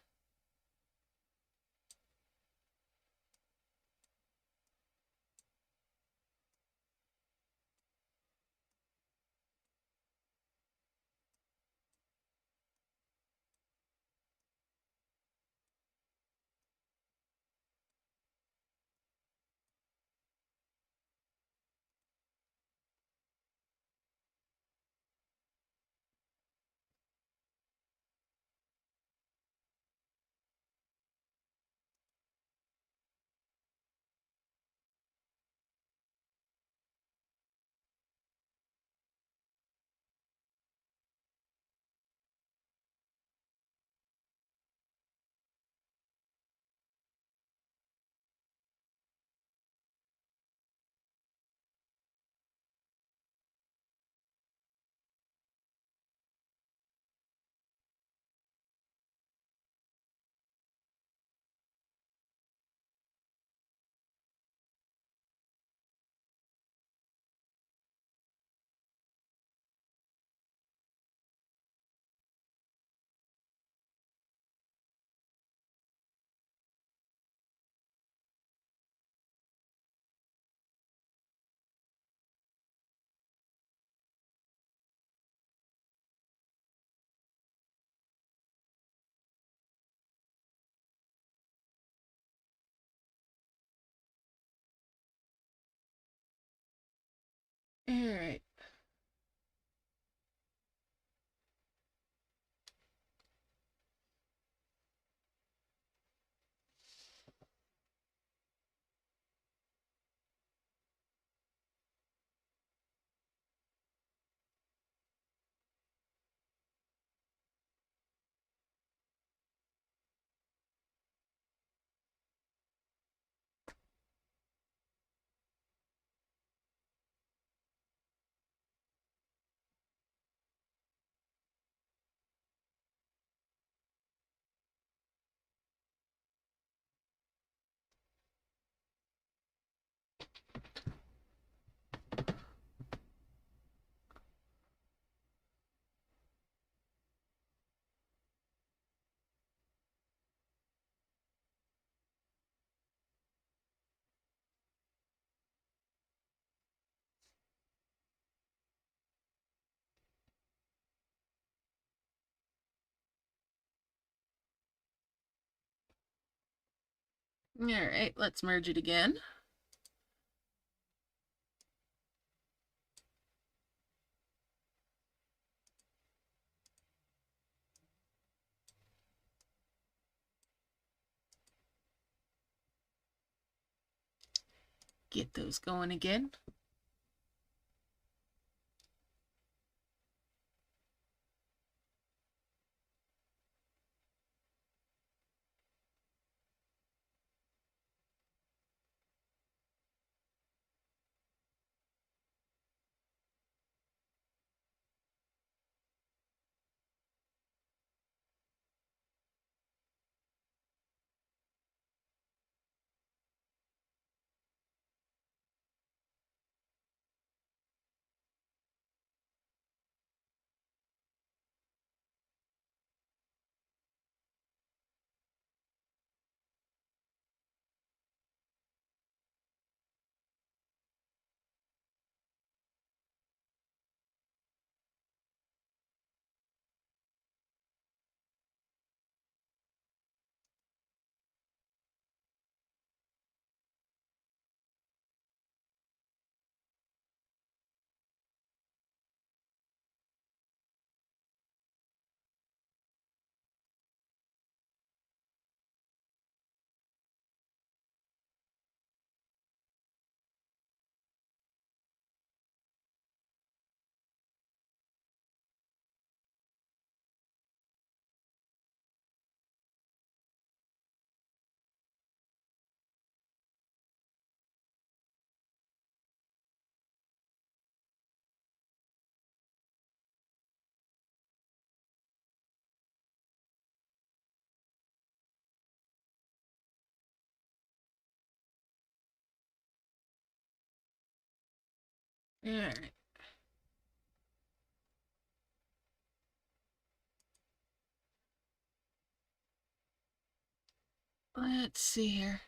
Alright. Alright, let's merge it again. Get those going again. Alright. Let's see here.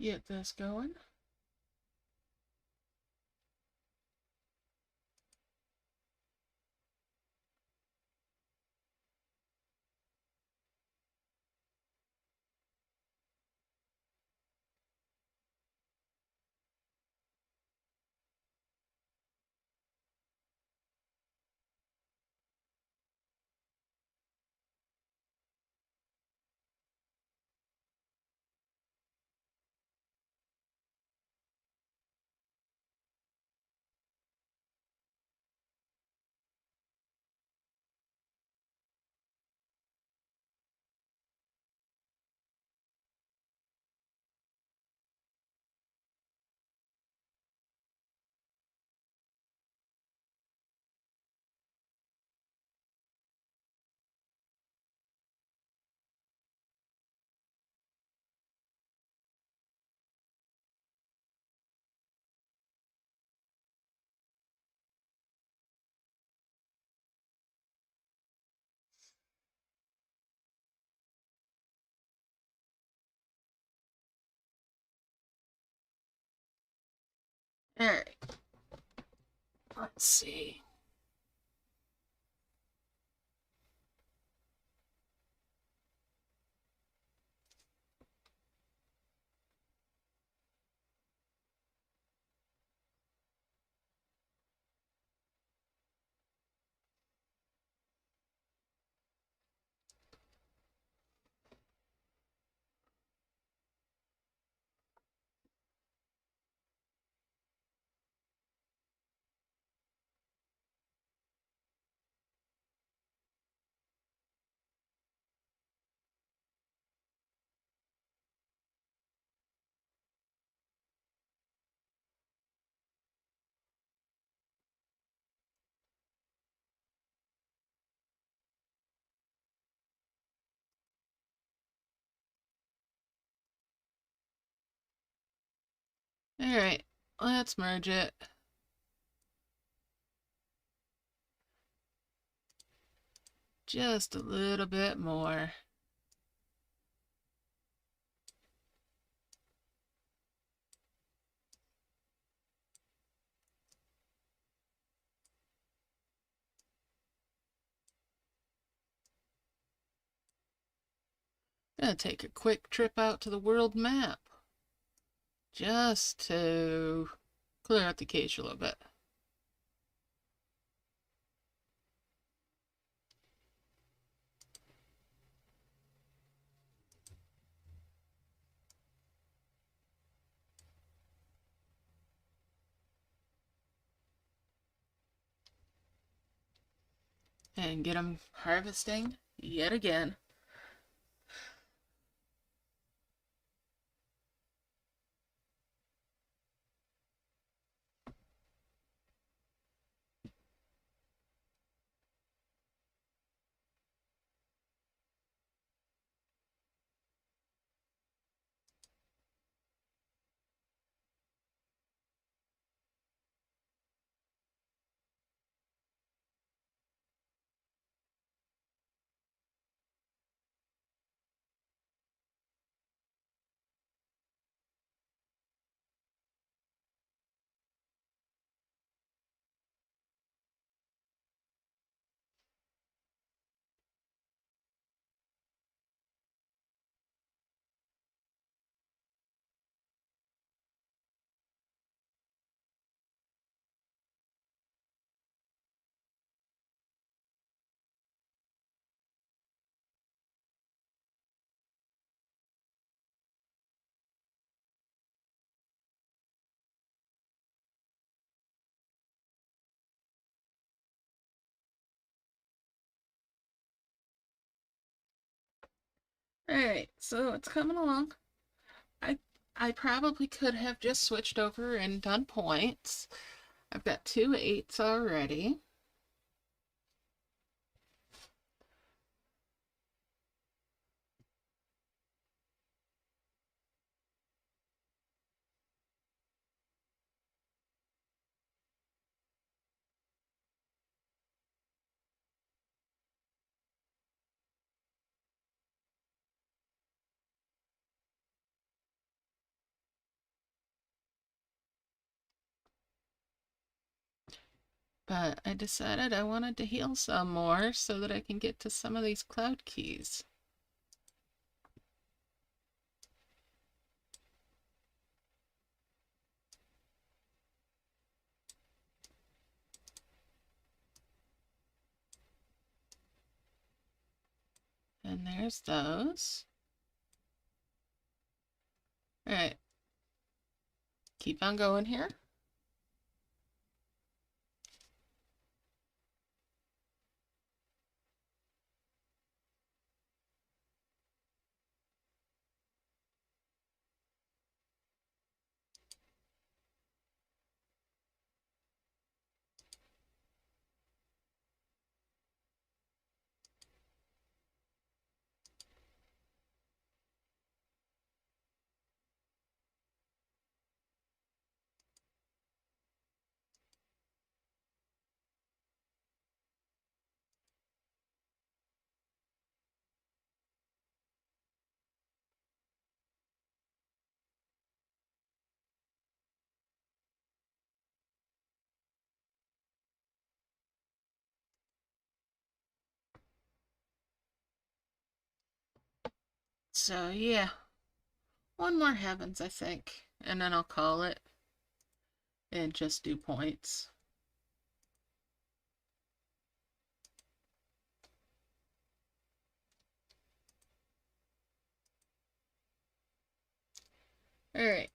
Get this going. Alright. Let's see. Alright. Let's merge it. Just a little bit more. Gonna take a quick trip out to the world map. Just to clear out the cache a little bit. And get them harvesting yet again. Alright, so it's coming along. I I probably could have just switched over and done points. I've got 2 8s already. But I decided I wanted to heal some more so that I can get to some of these cloud keys. And there's those. Alright, keep on going here. So yeah, one more heavens, I think. And then I'll call it and just do points. Alright.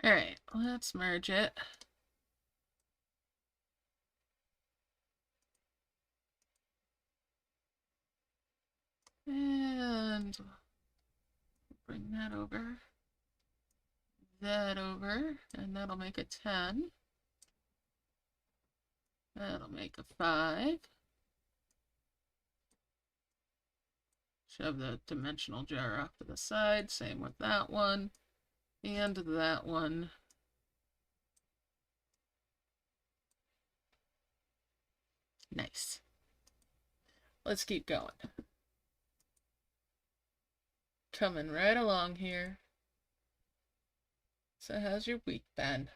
Alright, let's merge it. And bring that over, and that'll make a 10. That'll make a 5. Shove the dimensional jar off to the side. Same with that one. And that one. Nice. Let's keep going. Coming right along here. So how's your week been?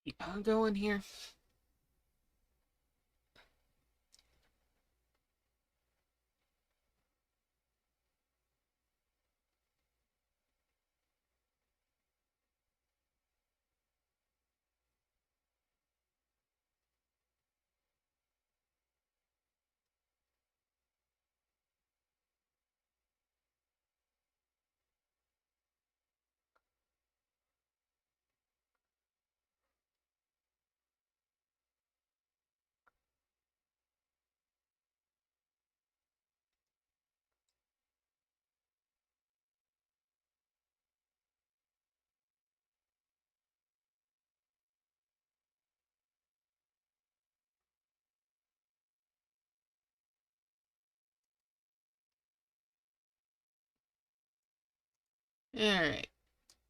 Keep on going here. Alright,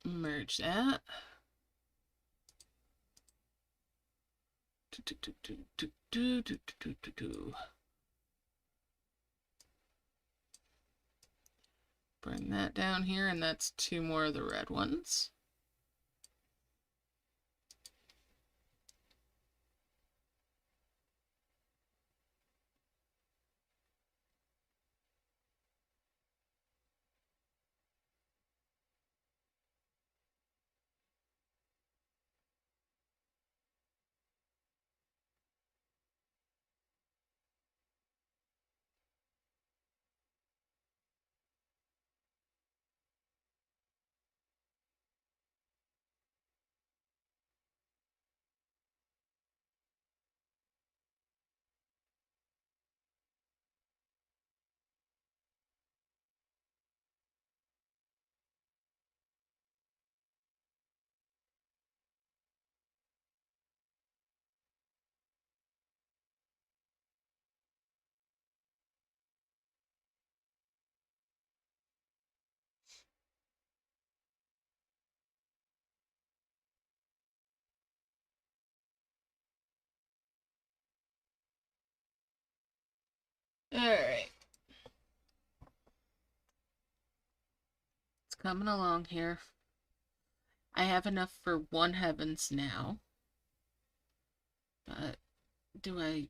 merge that. Bring that down here, and that's two more of the red ones. Alright. It's coming along here. I have enough for one heavens now. But do I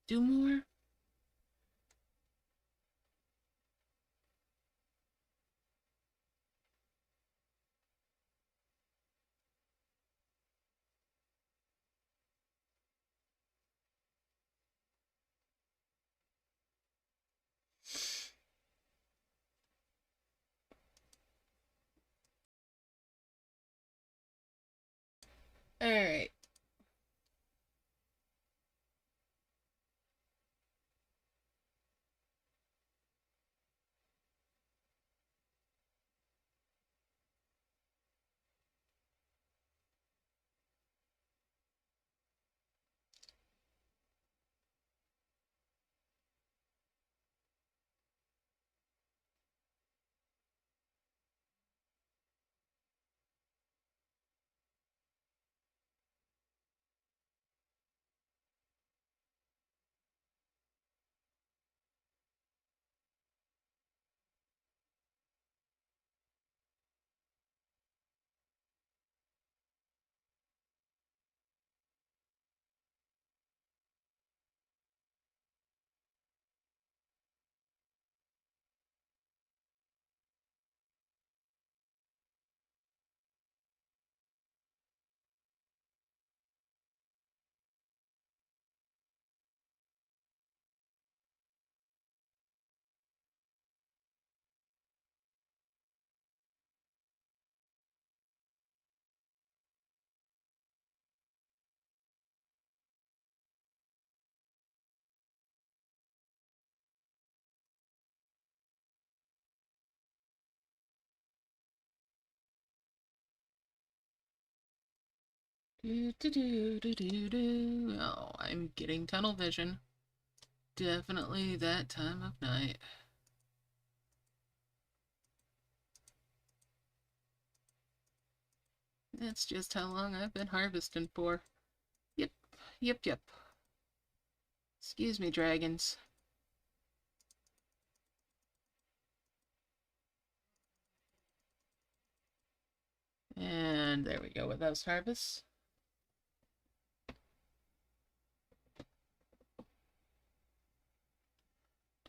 do more? Alright. Oh, I'm getting tunnel vision. Definitely that time of night. That's just how long I've been harvesting for. Yep, yep. Excuse me, dragons. And there we go with those harvests.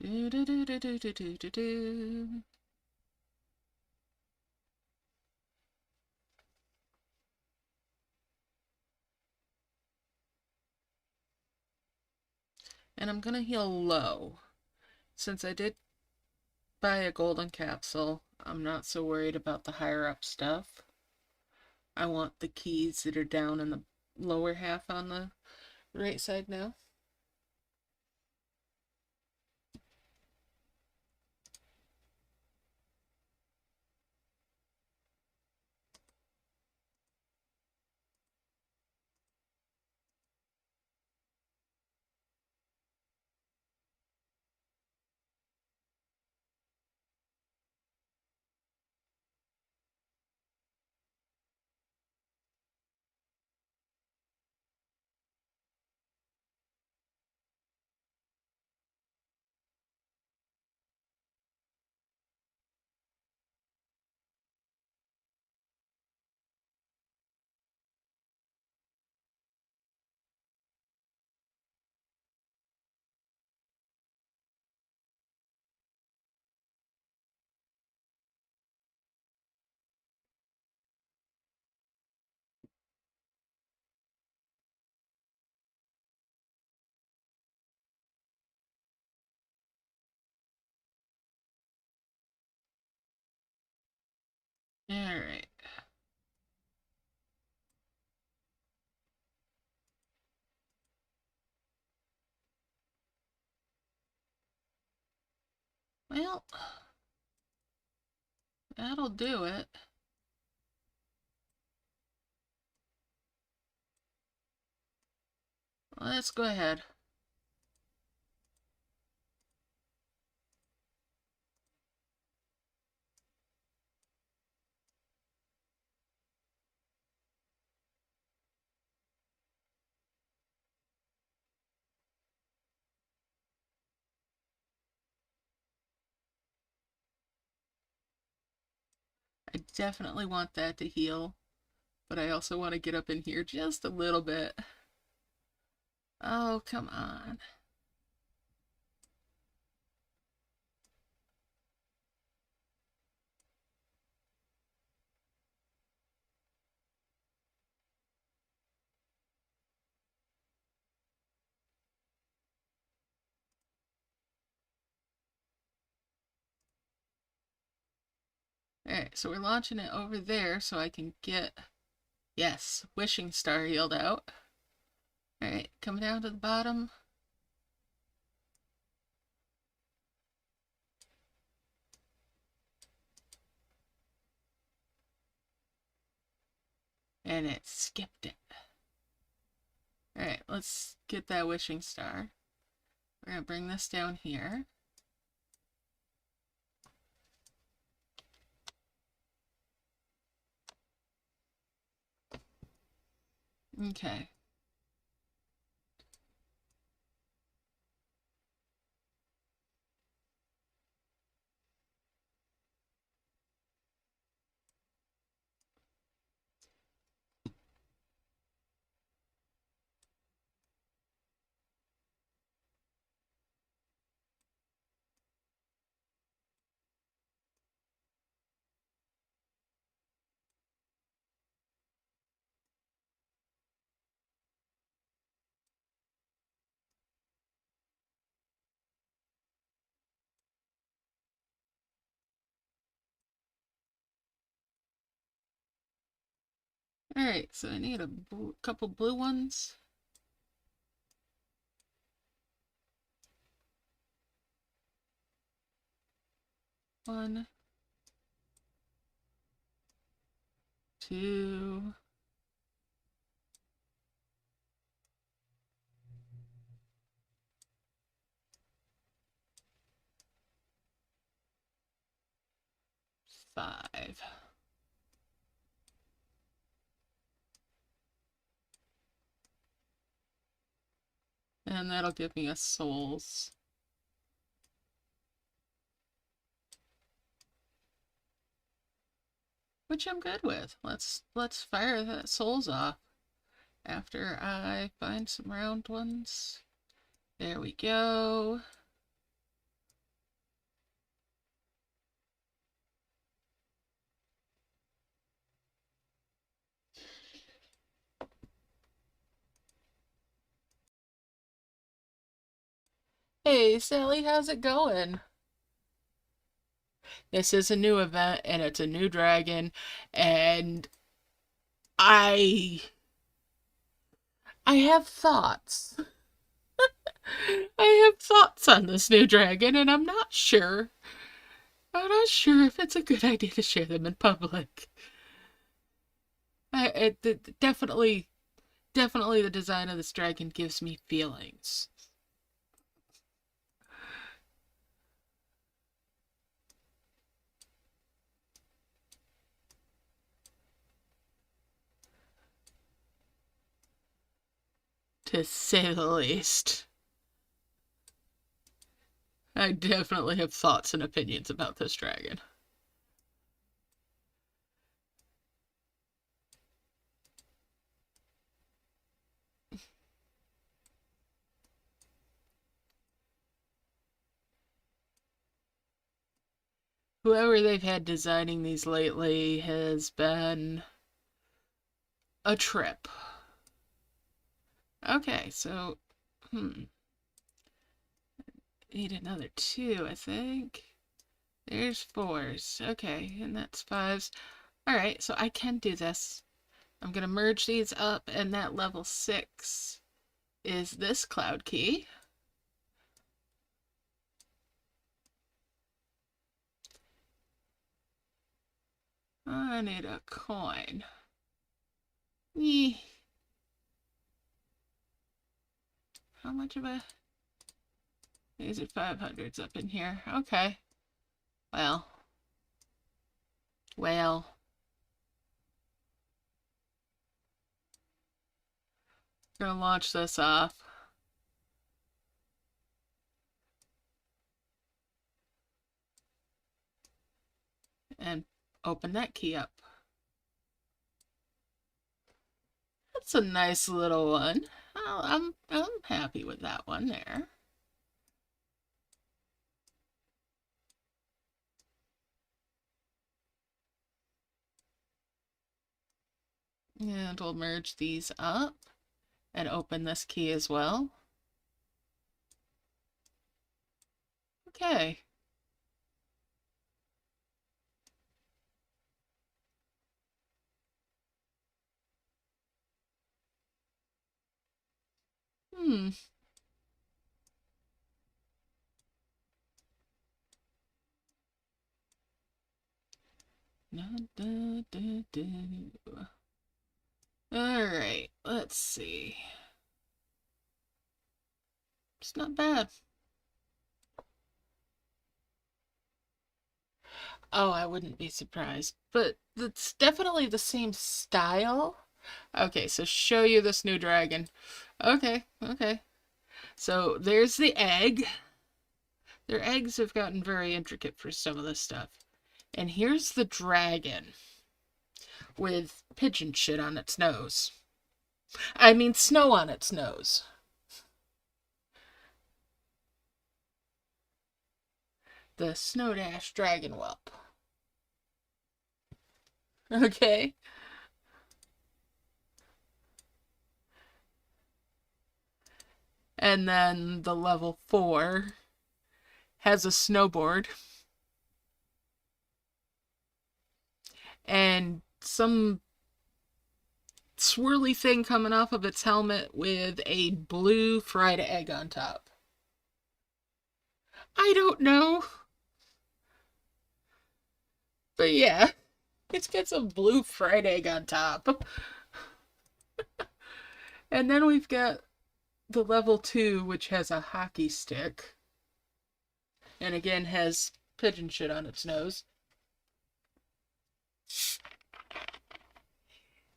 Do do do do do do do do do. And I'm gonna heal low. Since I did buy a golden capsule, I'm not so worried about the higher up stuff. I want the keys that are down in the lower half on the right side now. Alright. Well, that'll do it. Let's go ahead. I definitely want that to heal, but I also want to get up in here just a little bit. Oh, come on. Alright, so we're launching it over there so I can get, yes, wishing star healed out. Alright, coming down to the bottom. And it skipped it. Alright, let's get that wishing star. We're gonna bring this down here. Okay. Alright, so I need a couple blue ones. One, two, five. And that'll give me a souls. Which I'm good with. Let's fire that souls off after I find some round ones. There we go. Hey, Sally, how's it going? This is a new event and it's a new dragon, and I I have thoughts. I have thoughts on this new dragon, and I'm not sure. I'm not sure if it's a good idea to share them in public. Definitely the design of this dragon gives me feelings. To say the least. I definitely have thoughts and opinions about this dragon. Whoever they've had designing these lately has been a trip. Okay, so, need another two, I think. There's fours. Okay, and that's fives. Alright, so I can do this. I'm gonna merge these up, and that level 6 is this cloud key. I need a coin. Eeh. How much of a... These are 500s up in here. Okay. Well. Gonna launch this off. And open that key up. That's a nice little one. Oh, I'm happy with that one there. And we'll merge these up and open this key as well. Okay. Hmm. Alright, let's see. It's not bad. Oh, I wouldn't be surprised. But it's definitely the same style. Okay, so show you this new dragon. Okay. So there's the egg. Their eggs have gotten very intricate for some of this stuff. And here's the dragon with pigeon shit on its nose. I mean, snow on its nose. The Snow Dash Dragon Whelp. Okay. And then the level 4 has a snowboard and some swirly thing coming off of its helmet with a blue fried egg on top. I don't know. But yeah, it's got some blue fried egg on top. And then we've got the level 2, which has a hockey stick. And again has pigeon shit on its nose.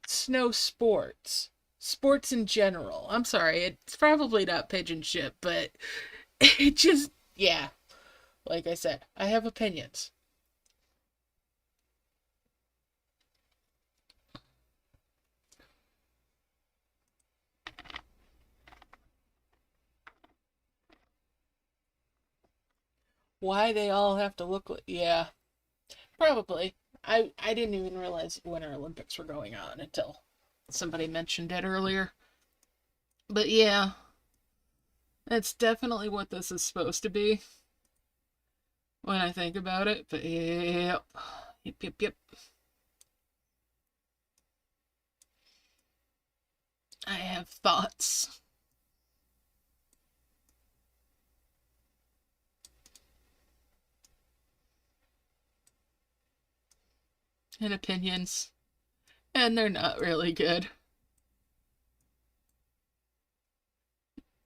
Snow sports. Sports in general. I'm sorry, it's probably not pigeon shit, but it just, yeah. Like I said, I have opinions. Why they all have to look like, yeah, probably. I didn't even realize Winter Olympics were going on until somebody mentioned it earlier. But yeah, That's definitely what this is supposed to be when I think about it, but yep. Yep, yep, yep. I have thoughts and opinions, and they're not really good.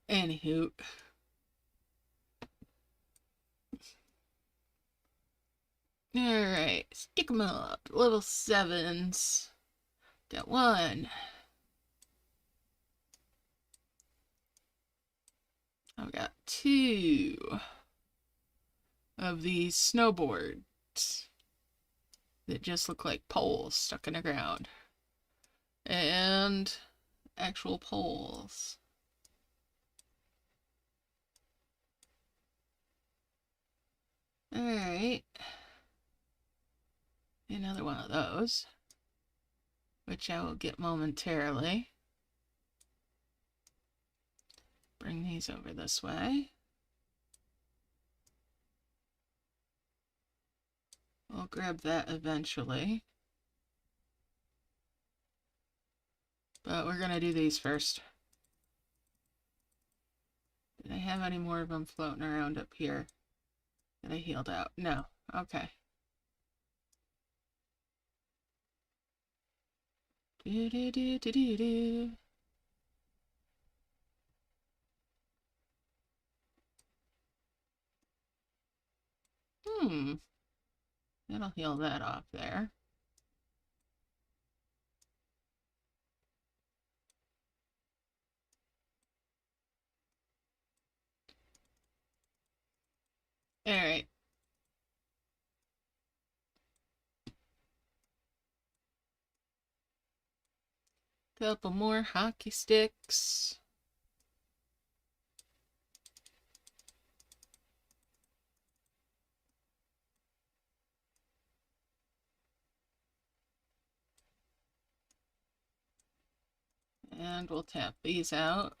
Anywho. Alright, stick 'em up. Level 7s. Got one. I've got two of these snowboards that just look like poles stuck in the ground. And actual poles. Alright. Another one of those, which I will get momentarily. Bring these over this way. I'll grab that eventually. But we're going to do these first. Did I have any more of them floating around up here that I healed out? No. Okay. Do do do do do do. That'll heal that off there. Alright. Couple more hockey sticks. And we'll tap these out.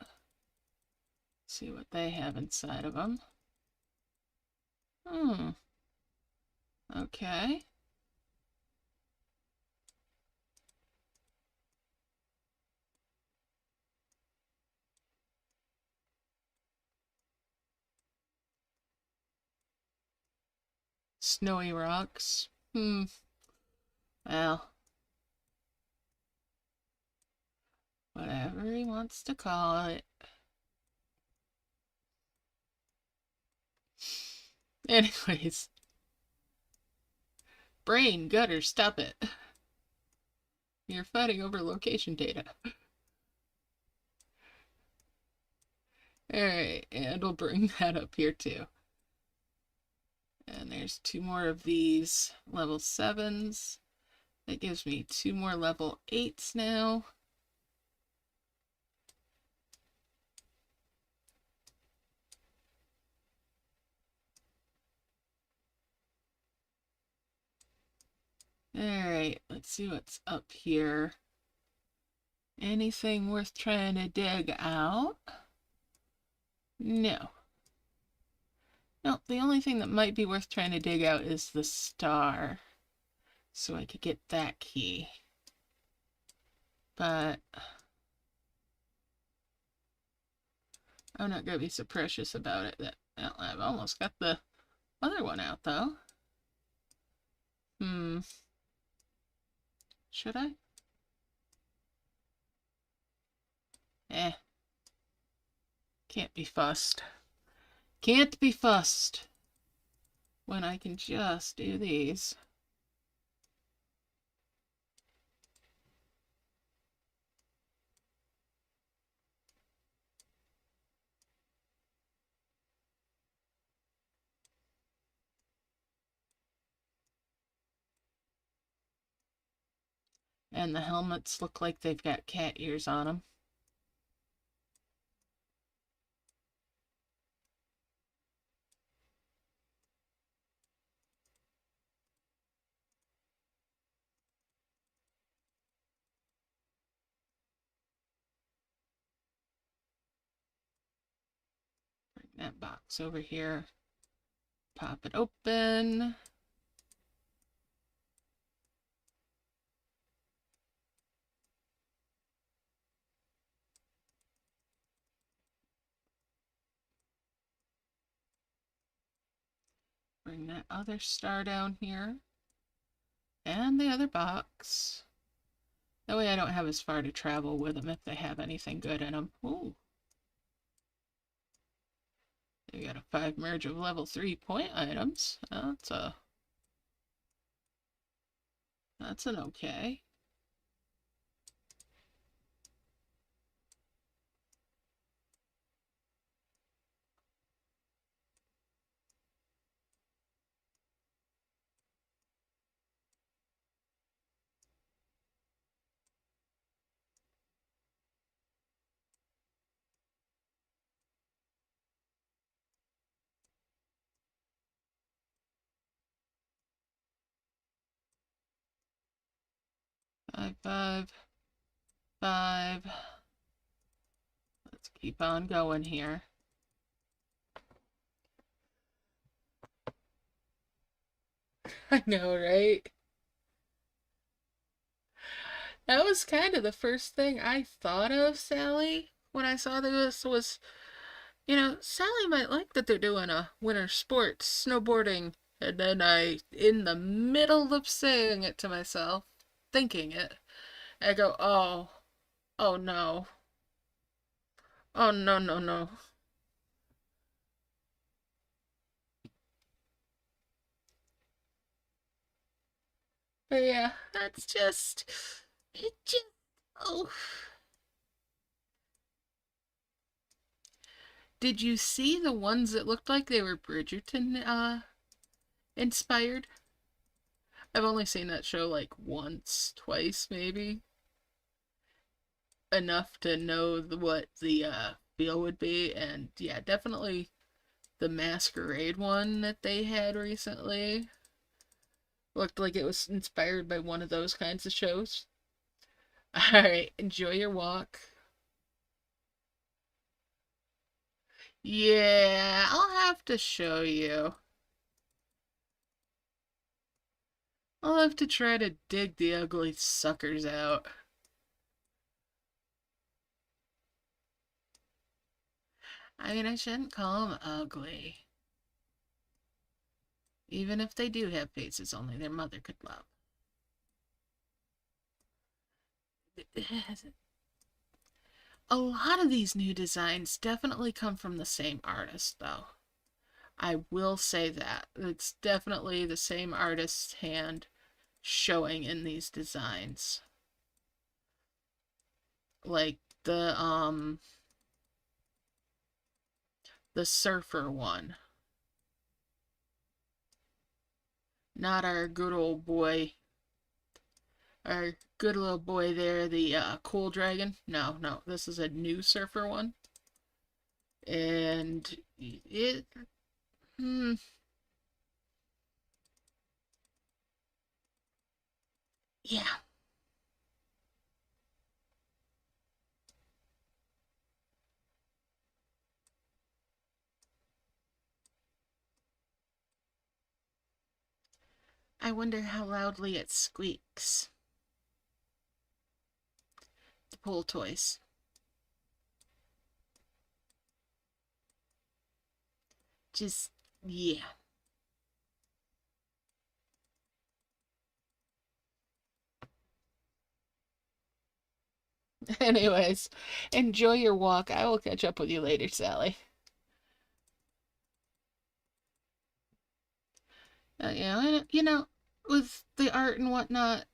See what they have inside of them. Okay. Snowy rocks. Well, whatever he wants to call it. Anyways. Brain, gutter, stop it. You're fighting over location data. Alright, and we'll bring that up here too. And there's two more of these level 7s. That gives me two more level 8s now. Alright, let's see what's up here. Anything worth trying to dig out? No. No, the only thing that might be worth trying to dig out is the star. So I could get that key. But I'm not going to be so precious about it. That I've almost got the other one out, though. Should I? Can't be fussed. Can't be fussed when I can just do these. And the helmets look like they've got cat ears on them. That box over here. Pop it open. Bring that other star down here. And the other box. That way I don't have as far to travel with them if they have anything good in them. Ooh. They got a 5 merge of level 3 point items. That's an okay. Five, five, five. Let's keep on going here. I know, right? That was kind of the first thing I thought of, Sally, when I saw this was, Sally might like that they're doing a winter sports, snowboarding. And then in the middle of saying it to myself, thinking it, I go, oh no. Oh no, no, no. But yeah, it just, oh. Did you see the ones that looked like they were Bridgerton, inspired? I've only seen that show like once, twice maybe. Enough to know what the feel would be, and yeah, definitely the Masquerade one that they had recently looked like it was inspired by one of those kinds of shows. Alright, enjoy your walk. Yeah, I'll have to show you. I'll have to try to dig the ugly suckers out. I mean, I shouldn't call them ugly. Even if they do have faces only their mother could love. A lot of these new designs definitely come from the same artist, though. I will say that. It's definitely the same artist's hand showing in these designs. Like the surfer one. Not our good old boy. Our good little boy there, the cool dragon. No, no, this is a new surfer one. And it yeah. I wonder how loudly it squeaks. The pool toys. Just, yeah. Anyways, enjoy your walk. I will catch up with you later, Sally. Yeah, with the art and whatnot,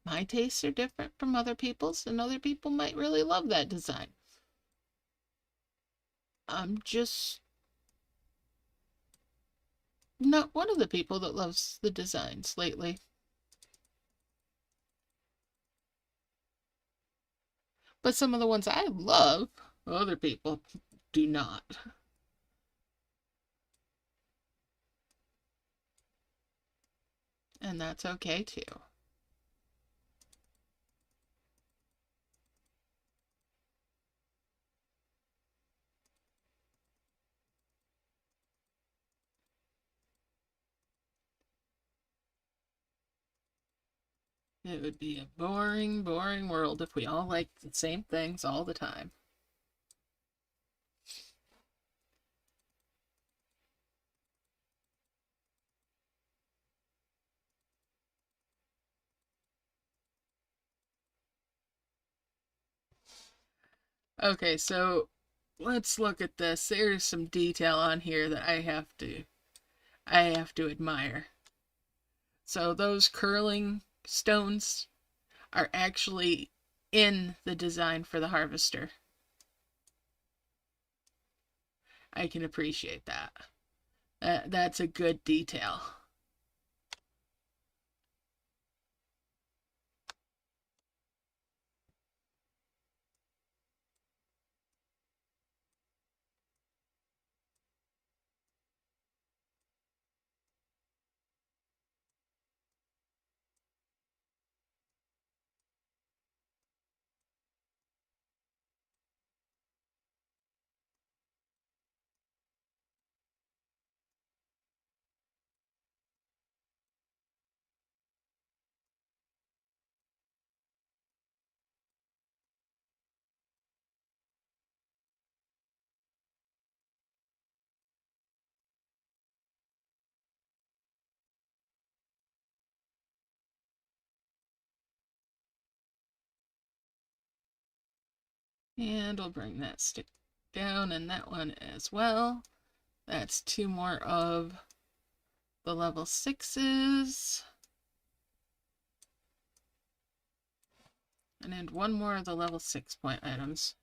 my tastes are different from other people's, and other people might really love that design. I'm just not one of the people that loves the designs lately. But some of the ones I love, other people do not. And that's okay too. It would be a boring, boring world if we all liked the same things all the time. Okay, so let's look at this. There's some detail on here that I have to admire. So those curling stones are actually in the design for the harvester. I can appreciate that. That's a good detail. And we'll bring that stick down and that one as well. That's 2 more of the level 6s. And then 1 more of the level 6 point items.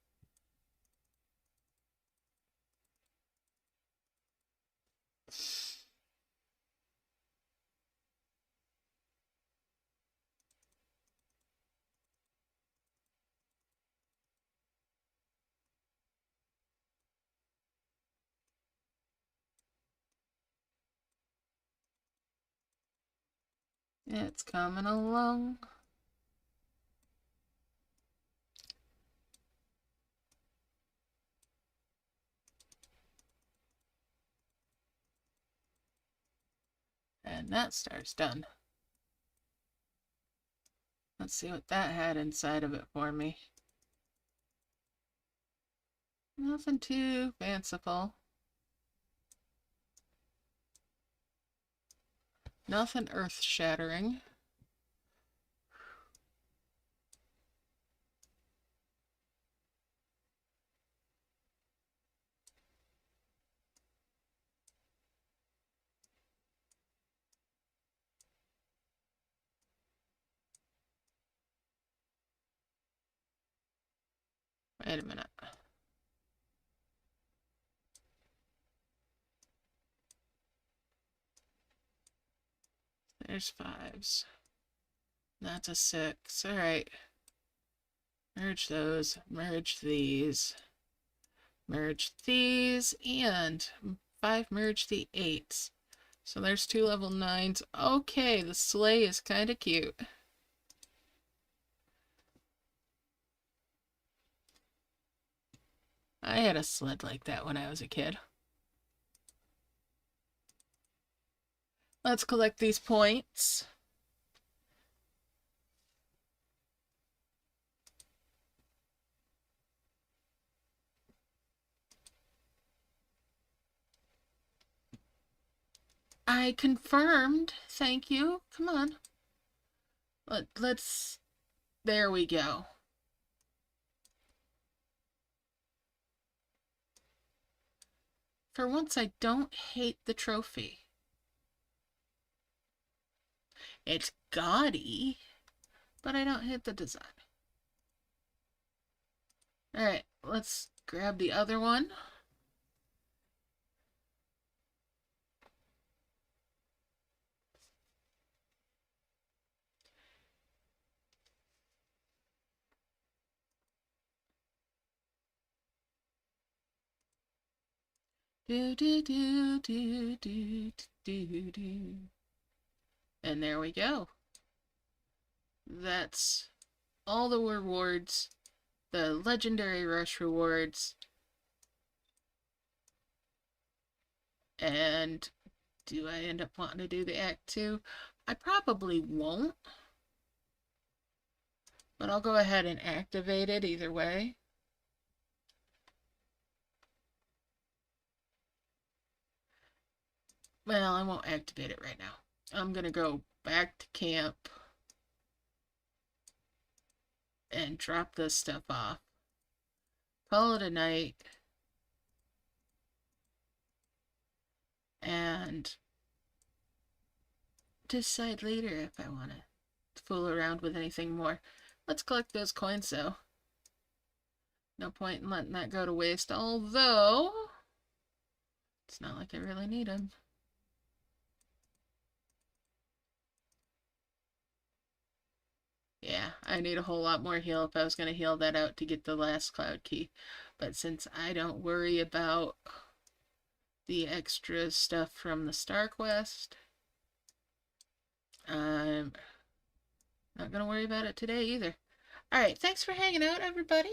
It's coming along. And that star's done. Let's see what that had inside of it for me. Nothing too fanciful. Nothing earth-shattering. Wait a minute. There's 5s. That's a 6. Alright. Merge those. Merge these. Merge these. And 5 merge the 8s. So there's 2 level 9s. Okay, the sleigh is kind of cute. I had a sled like that when I was a kid. Let's collect these points. I confirmed. Thank you. Come on. Let's... There we go. For once, I don't hate the trophy. It's gaudy, but I don't hate the design. Alright, let's grab the other one. Do do do do do do do. And there we go. That's all the rewards, the legendary rush rewards. And do I end up wanting to do the Act 2? I probably won't. But I'll go ahead and activate it either way. Well, I won't activate it right now. I'm going to go back to camp and drop this stuff off. Call it a night. And decide later if I want to fool around with anything more. Let's collect those coins, though. No point in letting that go to waste, although it's not like I really need them. Yeah, I need a whole lot more heal if I was going to heal that out to get the last cloud key. But since I don't worry about the extra stuff from the Star Quest, I'm not going to worry about it today either. Alright, thanks for hanging out, everybody.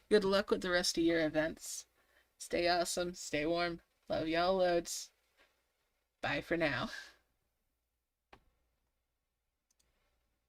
Good luck with the rest of your events. Stay awesome, stay warm. Love y'all loads. Bye for now.